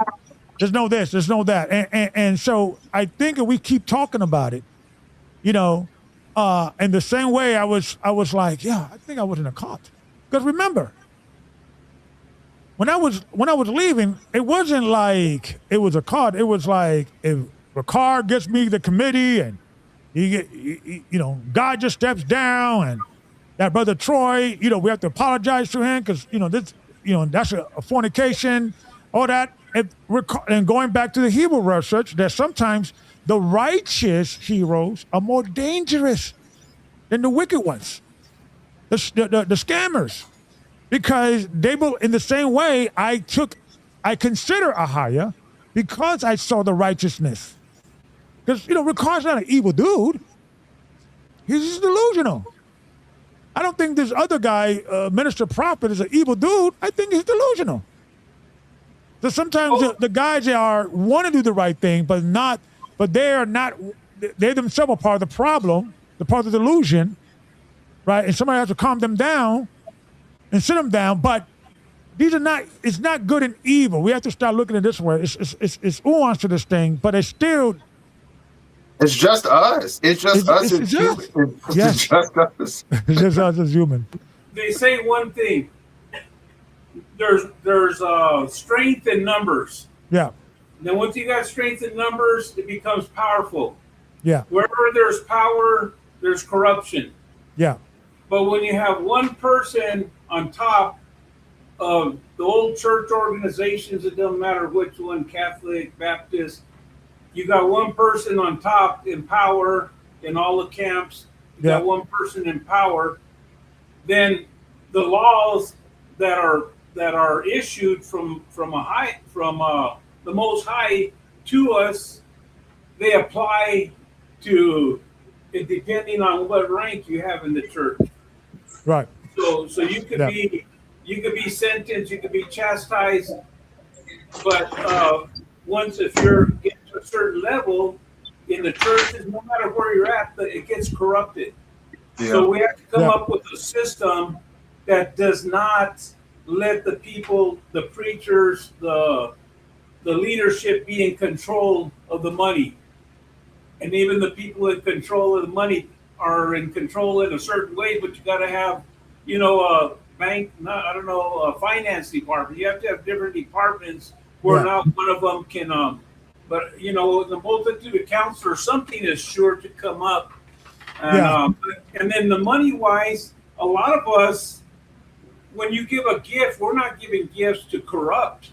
There's no this, there's no that. And so I think if we keep talking about it, in the same way I was like, yeah, I think I was in a cult. Because remember, when I was leaving, it wasn't like it was a cult. It was like if Ricard gets me the committee and God just steps down and that brother Troy, we have to apologize to him because that's a fornication, all that. And going back to the Hebrew research, that sometimes the righteous heroes are more dangerous than the wicked ones, the scammers, because they will. In the same way, I consider Ahia because I saw the righteousness. Because Ricard's not an evil dude; he's just delusional. I don't think this other guy, Minister Prophet, is an evil dude. I think he's delusional. So sometimes the guys want to do the right thing, but they are not. They themselves are part of the problem, the part of the delusion, right? And somebody has to calm them down and sit them down. But these are not. It's not good and evil. We have to start looking at it this way. It's nuance to this thing, but it's still. It's just us. It's just us as humans. Yes. It's just us. It's just us as human. They say one thing. There's strength in numbers. Yeah. Then once you got strength in numbers, it becomes powerful. Yeah. Wherever there's power, there's corruption. Yeah. But when you have one person on top of the old church organizations, it doesn't matter which one, Catholic, Baptist, you got one person on top in power in all the camps, you got one person in power, then the laws that are issued from the Most High to us, they apply to it depending on what rank you have in the church. Right. So you could be sentenced, you could be chastised, but once if you're getting to a certain level in the churches, no matter where you're at, it gets corrupted. Yeah. So we have to come up with a system that does not let the people, the preachers, the leadership be in control of the money. And even the people in control of the money are in control in a certain way, but you got to have, a bank, a finance department. You have to have different departments where now one of them can, the multitude of counselors, something is sure to come up. And, and then the money-wise, a lot of us, when you give a gift, we're not giving gifts to corrupt.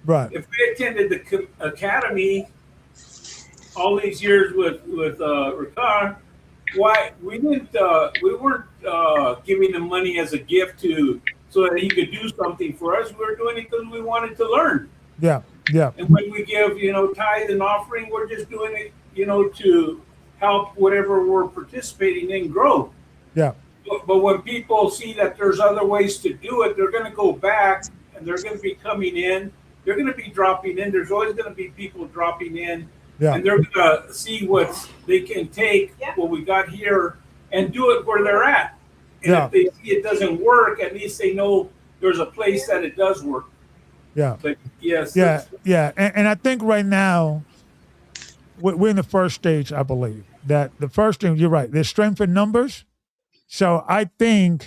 Right. If we attended the academy all these years with Ricard, why we weren't giving him money as a gift so that he could do something for us. We were doing it because we wanted to learn. Yeah. Yeah. And when we give, tithe and offering, we're just doing it, to help whatever we're participating in grow. Yeah. But when people see that there's other ways to do it, they're going to go back and they're going to be coming in. They're going to be dropping in. There's always going to be people dropping in and they're gonna see what they can take, what we got here, and do it where they're at. And if they see it doesn't work, at least they know there's a place that it does work. Yeah. But yes. Yeah. And I think right now we're in the first stage. I believe that the first thing, you're right. There's strength in numbers. So I think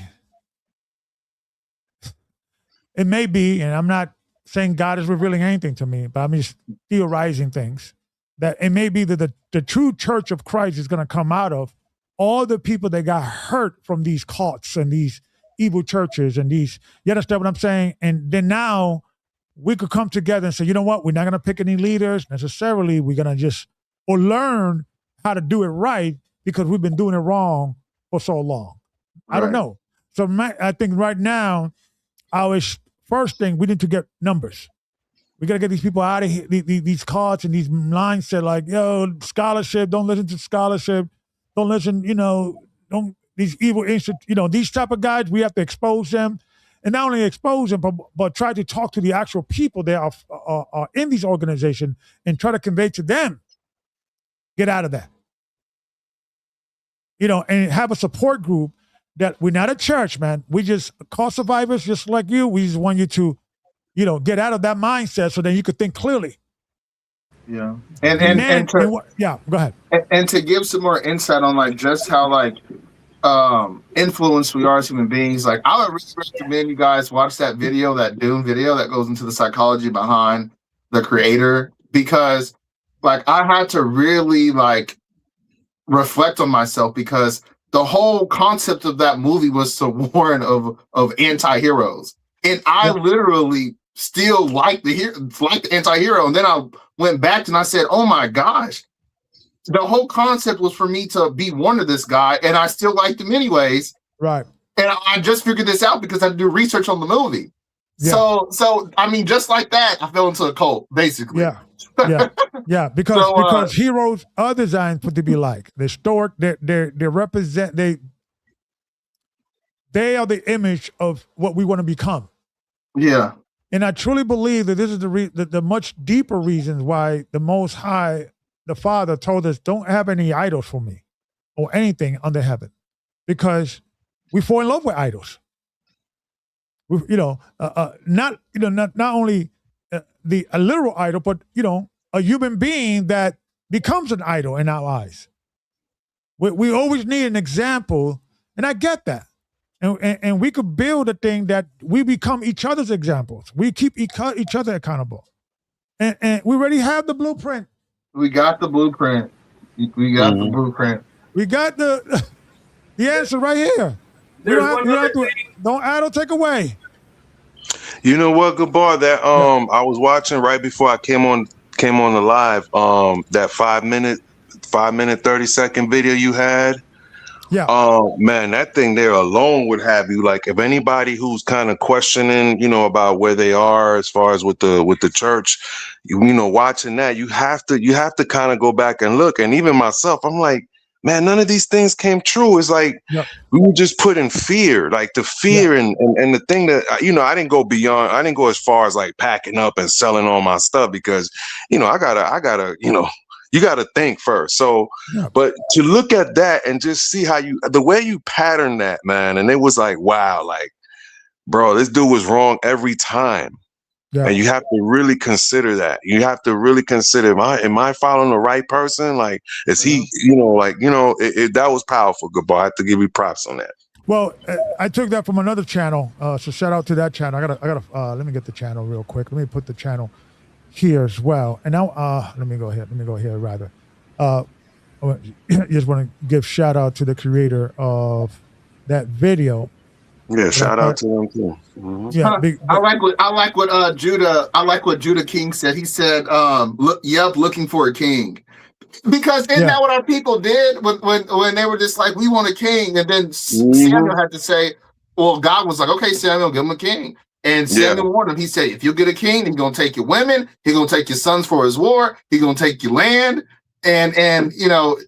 it may be, and I'm not saying God is revealing anything to me, but I'm just theorizing things, that it may be that the true church of Christ is going to come out of all the people that got hurt from these cults and these evil churches and these, you understand what I'm saying? And then now we could come together and say, you know what, we're not going to pick any leaders necessarily. We're going to just, or learn how to do it right because we've been doing it wrong for so long. I don't know. So I think right now, our first thing, we need to get numbers. We got to get these people out of here, these cults and these mindset like, scholarship, don't listen to scholarship. Don't listen, these evil these type of guys, we have to expose them. And not only expose them, but try to talk to the actual people that are in these organizations and try to convey to them, get out of that. And have a support group that we're not a church, man. We just call survivors just like you. We just want you to, get out of that mindset so then you could think clearly. Yeah. Go ahead. And to give some more insight on like just how like influenced we are as human beings, like I would really recommend you guys watch that video, that Dune video that goes into the psychology behind the creator, because like I had to really like reflect on myself, because the whole concept of that movie was to warn of anti-heroes. And I literally still like the anti-hero. And then I went back and I said, oh my gosh, the whole concept was for me to be one of this guy, and I still liked him anyways. Right. And I just figured this out because I had to do research on the movie. Yeah. So I mean, just like that, I fell into a cult, basically. Yeah. Because heroes are designed to be like. They're stoic. They represent. They are the image of what we want to become. Yeah. And I truly believe that this is the much deeper reasons why the Most High, the Father, told us, don't have any idols for me or anything under heaven, because we fall in love with idols. Not only a literal idol, but a human being that becomes an idol in our eyes. We always need an example, and I get that. And we could build a thing that we become each other's examples. We keep each other accountable. And we already have the blueprint. We got the blueprint. We got the blueprint. We got the answer right here. Don't add or take away. You know what, Gabar? That I was watching right before I came on the live. That 5 minute 30-second video you had. Yeah. Man, that thing there alone would have you like, if anybody who's kind of questioning, about where they are as far as with the church, watching that, you have to kind of go back and look. And even myself, I'm like, man, none of these things came true. It's like we were just put in fear, like the fear and the thing that, I didn't go as far as like packing up and selling all my stuff, because, I gotta, you got to think first. So, but to look at that and just see how the way you pattern that, man. And it was like, wow, like, bro, this dude was wrong every time. Yeah. And you have to really consider that. You have to really consider, am I following the right person? Like, is he, that was powerful, Gabar. I have to give you props on that. Well, I took that from another channel. So shout out to that channel. I gotta, let me get the channel real quick. Let me put the channel here as well. And now, let me go here rather. Just want to give shout out to the creator of that video. Yeah, shout out to them too. Mm-hmm. Yeah, I like what Judah King said. He said, looking for a king. Because isn't that what our people did when they were just like, we want a king? And then Samuel had to say, well, God was like, okay, Samuel, give him a king. And Samuel warned him. He said, if you get a king, he's going to take your women. He's going to take your sons for his war. He's going to take your land. And it's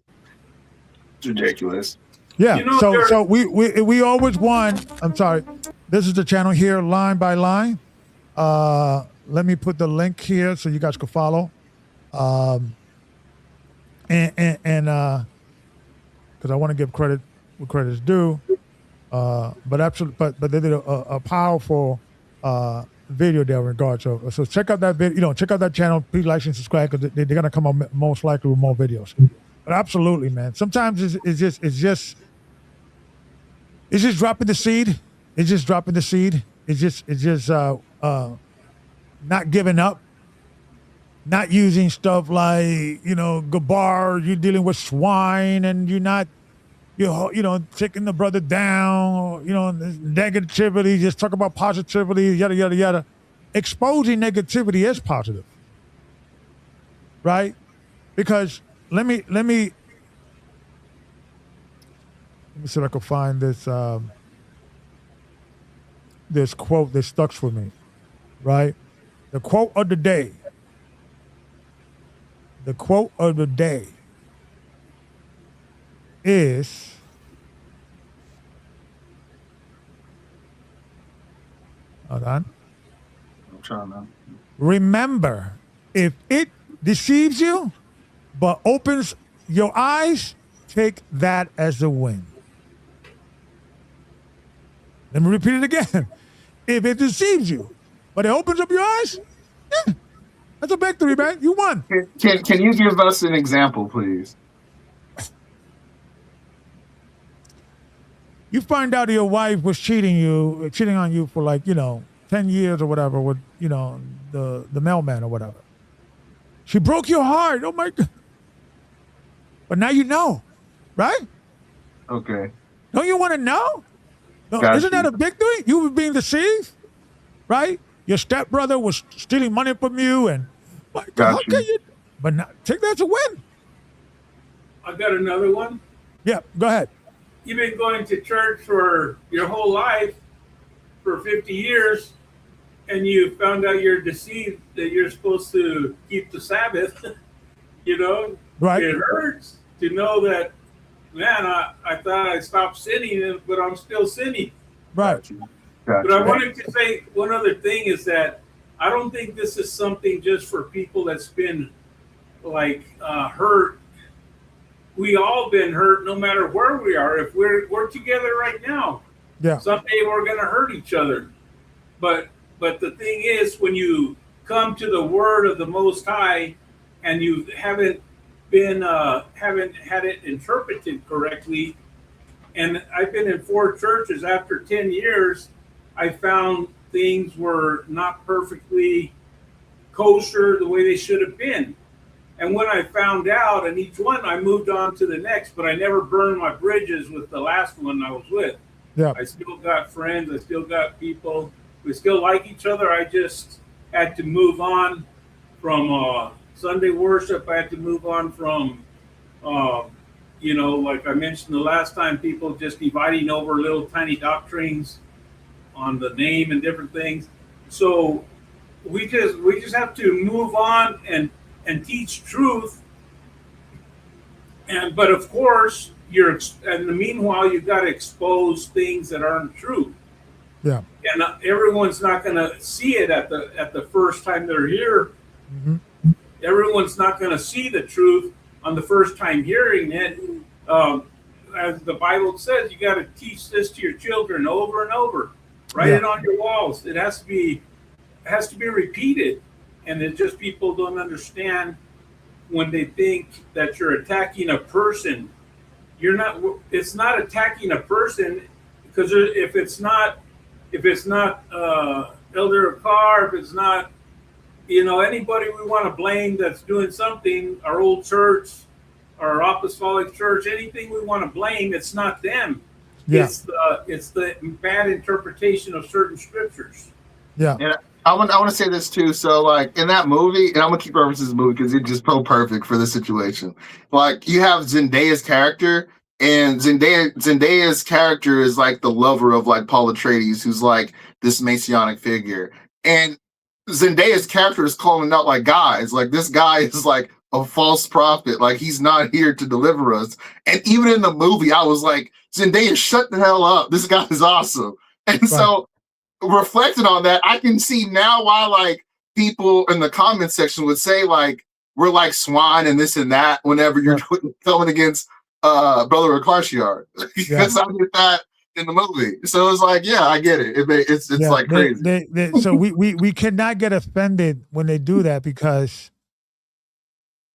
ridiculous. Yeah. So we always won. I'm sorry. This is the channel here, line by line. Let me put the link here so you guys can follow. and because I want to give credit where credit's due. But absolutely, but they did a powerful video there in regards to. So check out that video. Check out that channel. Please like and subscribe because they're gonna come up most likely with more videos. But absolutely, man. Sometimes it's just dropping the seed. It's just dropping the seed. It's just not giving up. Not using stuff like Gabar. You're dealing with swine, and you're not. Taking the brother down, negativity, just talk about positivity, yada, yada, yada. Exposing negativity is positive, right? Because let me see if I can find this quote that stuck for me, right? The quote of the day. The quote of the day is hold on. I'm trying to. Remember, if it deceives you but opens your eyes, take that as a win. Let me repeat it again. If it deceives you but it opens up your eyes, yeah, that's a victory, man. You won. Can you give us an example, please? You find out your wife was cheating on you for 10 years or whatever with, the mailman or whatever. She broke your heart. Oh my God. But now you know, right? Okay. Don't you want to know? No, isn't that a victory? You were being deceived, right? Your stepbrother was stealing money from you and how can you? But now, take that as a win. I've got another one. Yeah, go ahead. You've been going to church for your whole life, for 50 years, and you found out you're deceived that you're supposed to keep the Sabbath. Right. It hurts to know that, man, I thought I stopped sinning, but I'm still sinning. Right. But I wanted to say one other thing is that I don't think this is something just for people that's been hurt. We all been hurt no matter where we are. If we're together right now, yeah, someday we're gonna hurt each other. But the thing is, when you come to the word of the Most High and you haven't had it interpreted correctly, and I've been in 4 churches after 10 years, I found things were not perfectly kosher the way they should have been. And when I found out, and each one, I moved on to the next, but I never burned my bridges with the last one I was with. Yeah. I still got friends. I still got people. We still like each other. I just had to move on from Sunday worship. I had to move on from, like I mentioned the last time, people just dividing over little tiny doctrines on the name and different things. So we just have to move on and teach truth, but of course in the meanwhile you've got to expose things that aren't true. Yeah. And everyone's not going to see it at the first time they're here. Mm-hmm. Everyone's not going to see the truth on the first time hearing it. As the Bible says, you got to teach this to your children over and over. Write it on your walls. It has to be repeated. And it's just people don't understand when they think that you're attacking a person. It's not attacking a person, because if it's not Elder Carr, if it's not anybody we want to blame that's doing something, our old church, our apostolic church, anything we want to blame, it's not them. Yeah. It's the bad interpretation of certain scriptures. Yeah. And I want to say this too. So in that movie, and I'm gonna keep referencing this movie because it's just so perfect for this situation. You have Zendaya's character, and Zendaya's character is the lover of Paul Atreides, who's this messianic figure. And Zendaya's character is calling out guys, this guy is a false prophet. He's not here to deliver us. And even in the movie, I was Zendaya, shut the hell up. This guy is awesome. And so reflecting on that, I can see now why people in the comment section would say we're like swine and this and that whenever you're coming against Brother Ricardshard. Because I did that in the movie. So it's like, yeah, I get it. It's like crazy. So we cannot get offended when they do that, because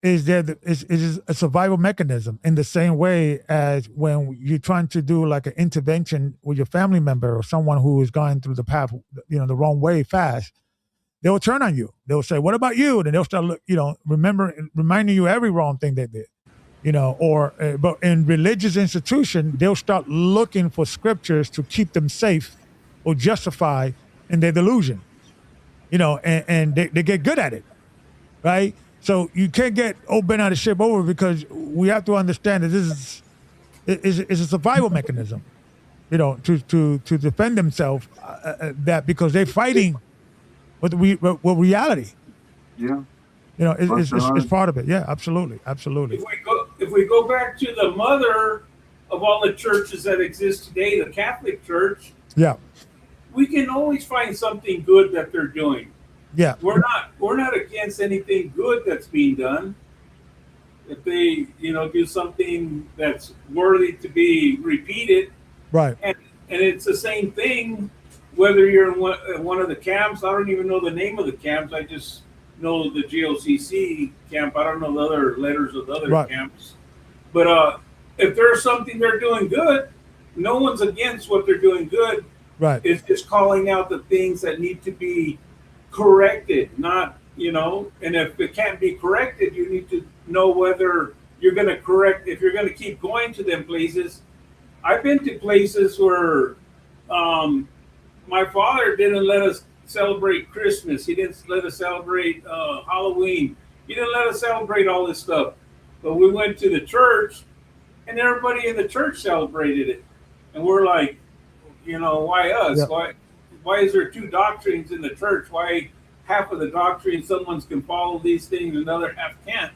it's a survival mechanism, in the same way as when you're trying to do like an intervention with your family member or someone who is going through the path, the wrong way fast. They'll turn on you. They'll say, "What about you?" And they'll start, reminding you every wrong thing they did, But in religious institution, they'll start looking for scriptures to keep them safe or justify in their delusion, and they get good at it, right? So you can't get bent out of shape over, because we have to understand that this is a survival mechanism, to defend themselves. That because they're fighting with reality. Yeah. It's part of it. Yeah, absolutely. If we go back to the mother of all the churches that exist today, the Catholic Church. Yeah. We can always find something good that they're doing. Yeah. We're not against anything good that's being done. If they, do something that's worthy to be repeated. Right. And it's the same thing whether you're in one of the camps. I don't even know the name of the camps. I just know the GOCC camp. I don't know the other letters of the other camps. But if there's something they're doing good, no one's against what they're doing good. Right. It's just calling out the things that need to be corrected, not, and if it can't be corrected, you need to know whether you're going to correct, if you're going to keep going to them places. I've been to places where my father didn't let us celebrate Christmas. He didn't let us celebrate Halloween. He didn't let us celebrate all this stuff. But we went to the church, and everybody in the church celebrated it. And we're like, why us? Yeah. Why is there two doctrines in the church? Why half of the doctrine someone can follow these things and the other half can't?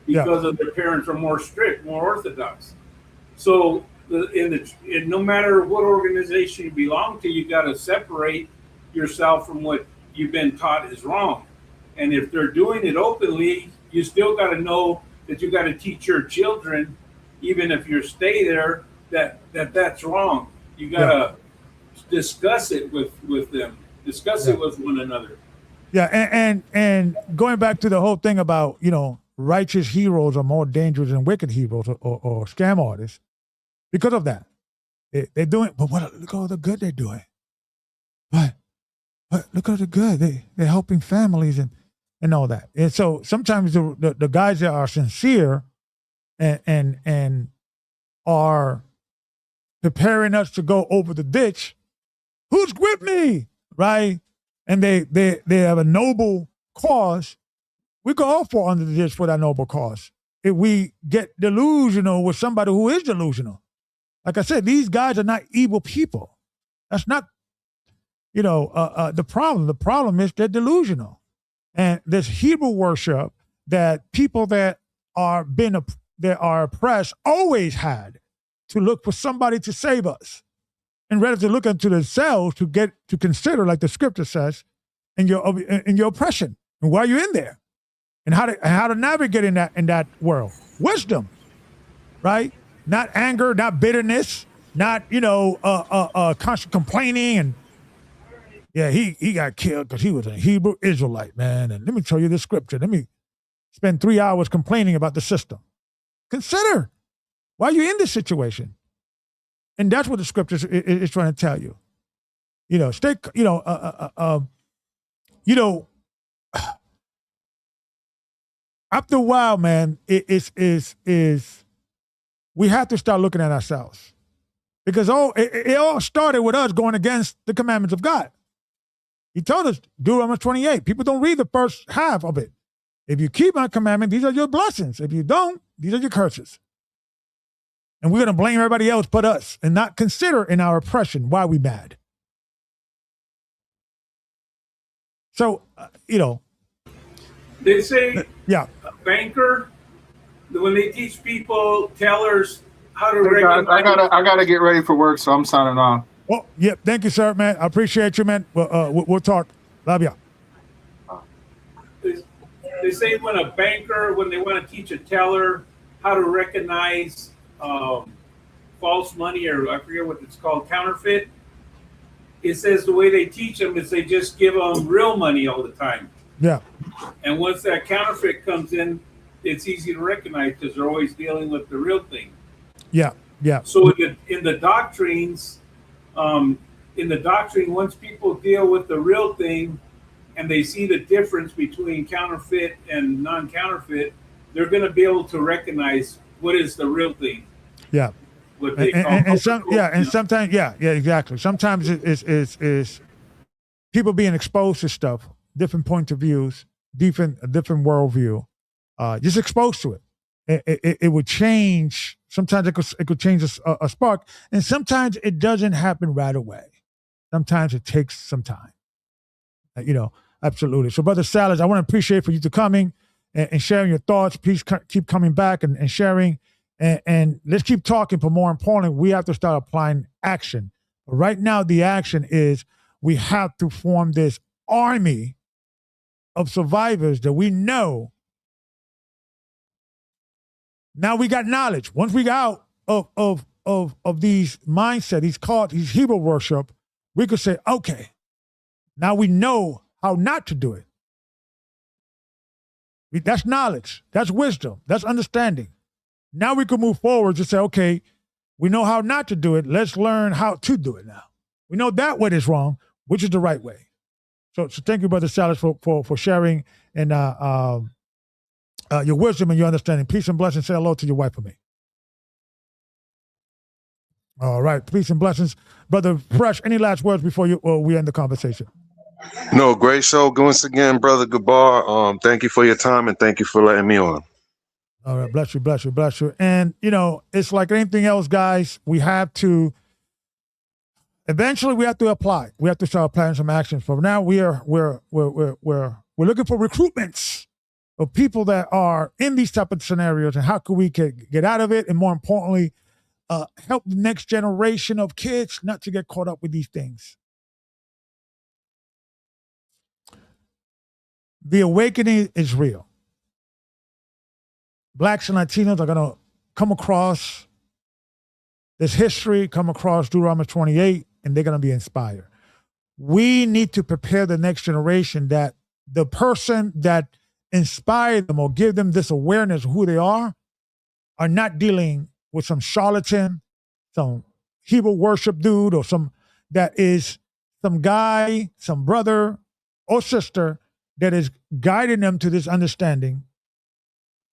Because of their parents are more strict, more orthodox. So no matter what organization you belong to, you got to separate yourself from what you've been taught is wrong. And if they're doing it openly, you still got to know that you got to teach your children, even if you stay there, that's wrong. You got to discuss it with them, discuss it with one another. Yeah, and going back to the whole thing about, righteous heroes are more dangerous than wicked heroes or scam artists, because of that. They're doing, but look at all the good they're doing. But look at the good. They're helping families and all that. And so sometimes the guys that are sincere and are preparing us to go over the ditch, who's with me, right? And they have a noble cause. We go all for under the ditch for that noble cause. If we get delusional with somebody who is delusional, like I said, these guys are not evil people. That's not, the problem. The problem is they're delusional, and this Hebrew worship that people that are oppressed always had to look for somebody to save us. And rather to look into themselves to consider, like the scripture says, in your oppression and why you're in there, and how to navigate in that world. Wisdom, right? Not anger, not bitterness, not constant complaining and he got killed because he was a Hebrew Israelite, man. And let me tell you this scripture. Let me spend 3 hours complaining about the system. Consider why you're in this situation. And that's what the scripture is trying to tell you. After a while, man, we have to start looking at ourselves, because it all started with us going against the commandments of God. He told us, Deuteronomy 28. People don't read the first half of it. If you keep my commandment, these are your blessings. If you don't, these are your curses. And we're going to blame everybody else but us and not consider in our oppression why we mad. So, They say a banker, when they teach people, tellers, how to Hey guys, I gotta get ready for work, so I'm signing off. Oh, yep. Thank you, sir, man. I appreciate you, man. We'll talk. Love ya. they say when a banker, when they want to teach a teller how to recognize false money, or I forget what it's called, counterfeit, it says the way they teach them is they just give them real money all the time. Yeah. And once that counterfeit comes in, it's easy to recognize because they're always dealing with the real thing. Yeah. Yeah. So in the doctrines, once people deal with the real thing and they see the difference between counterfeit and non-counterfeit, they're going to be able to recognize what is the real thing. Yeah. What they sometimes, exactly. Sometimes it's people being exposed to stuff, different points of views, different worldview, just exposed to it. It would change. Sometimes it could change a spark, and sometimes it doesn't happen right away. Sometimes it takes some time. Absolutely. So, Brother Salas, I want to appreciate for you to coming and sharing your thoughts. Please keep coming back and sharing, and let's keep talking. But more importantly, we have to start applying action. Right now, the action is we have to form this army of survivors that we know. Now we got knowledge. Once we got out of these mindset, these hero worship, we could say, okay, now we know how not to do it. That's knowledge. That's wisdom. That's understanding. Now we can move forward to say, okay, we know how not to do it. Let's learn how to do it now. We know that way is wrong, which is the right way. So thank you, Brother Salas, for sharing and your wisdom and your understanding. Peace and blessings. Say hello to your wife for me. All right. Peace and blessings. Brother Fresh, any last words before we end the conversation? No, great show once again, Brother Gabar. Thank you for your time and thank you for letting me on. All right. Bless you, bless you, bless you. And, it's like anything else, guys. We have to eventually apply. We have to start applying some actions. For now, we're looking for recruitments of people that are in these type of scenarios, and how can we get out of it, and more importantly, help the next generation of kids not to get caught up with these things. The awakening is real. Blacks and Latinos are going to come across this history, come across Deuteronomy 28, and they're going to be inspired. We need to prepare the next generation that the person that inspired them or give them this awareness of who they are not dealing with some charlatan, some hero worship dude, or some guy, some brother or sister that is guiding them to this understanding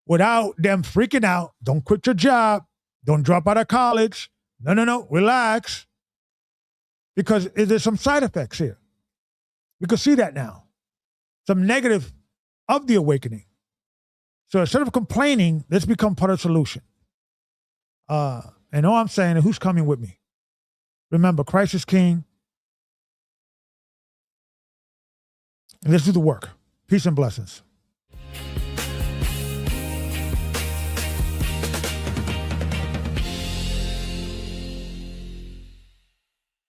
without them freaking out. Don't quit your job. Don't drop out of college. No. Relax. Because there's some side effects here. We can see that now. Some negative of the awakening. So instead of complaining, let's become part of the solution. And all I'm saying is, who's coming with me? Remember, Christ is King. And let's do the work. Peace and blessings.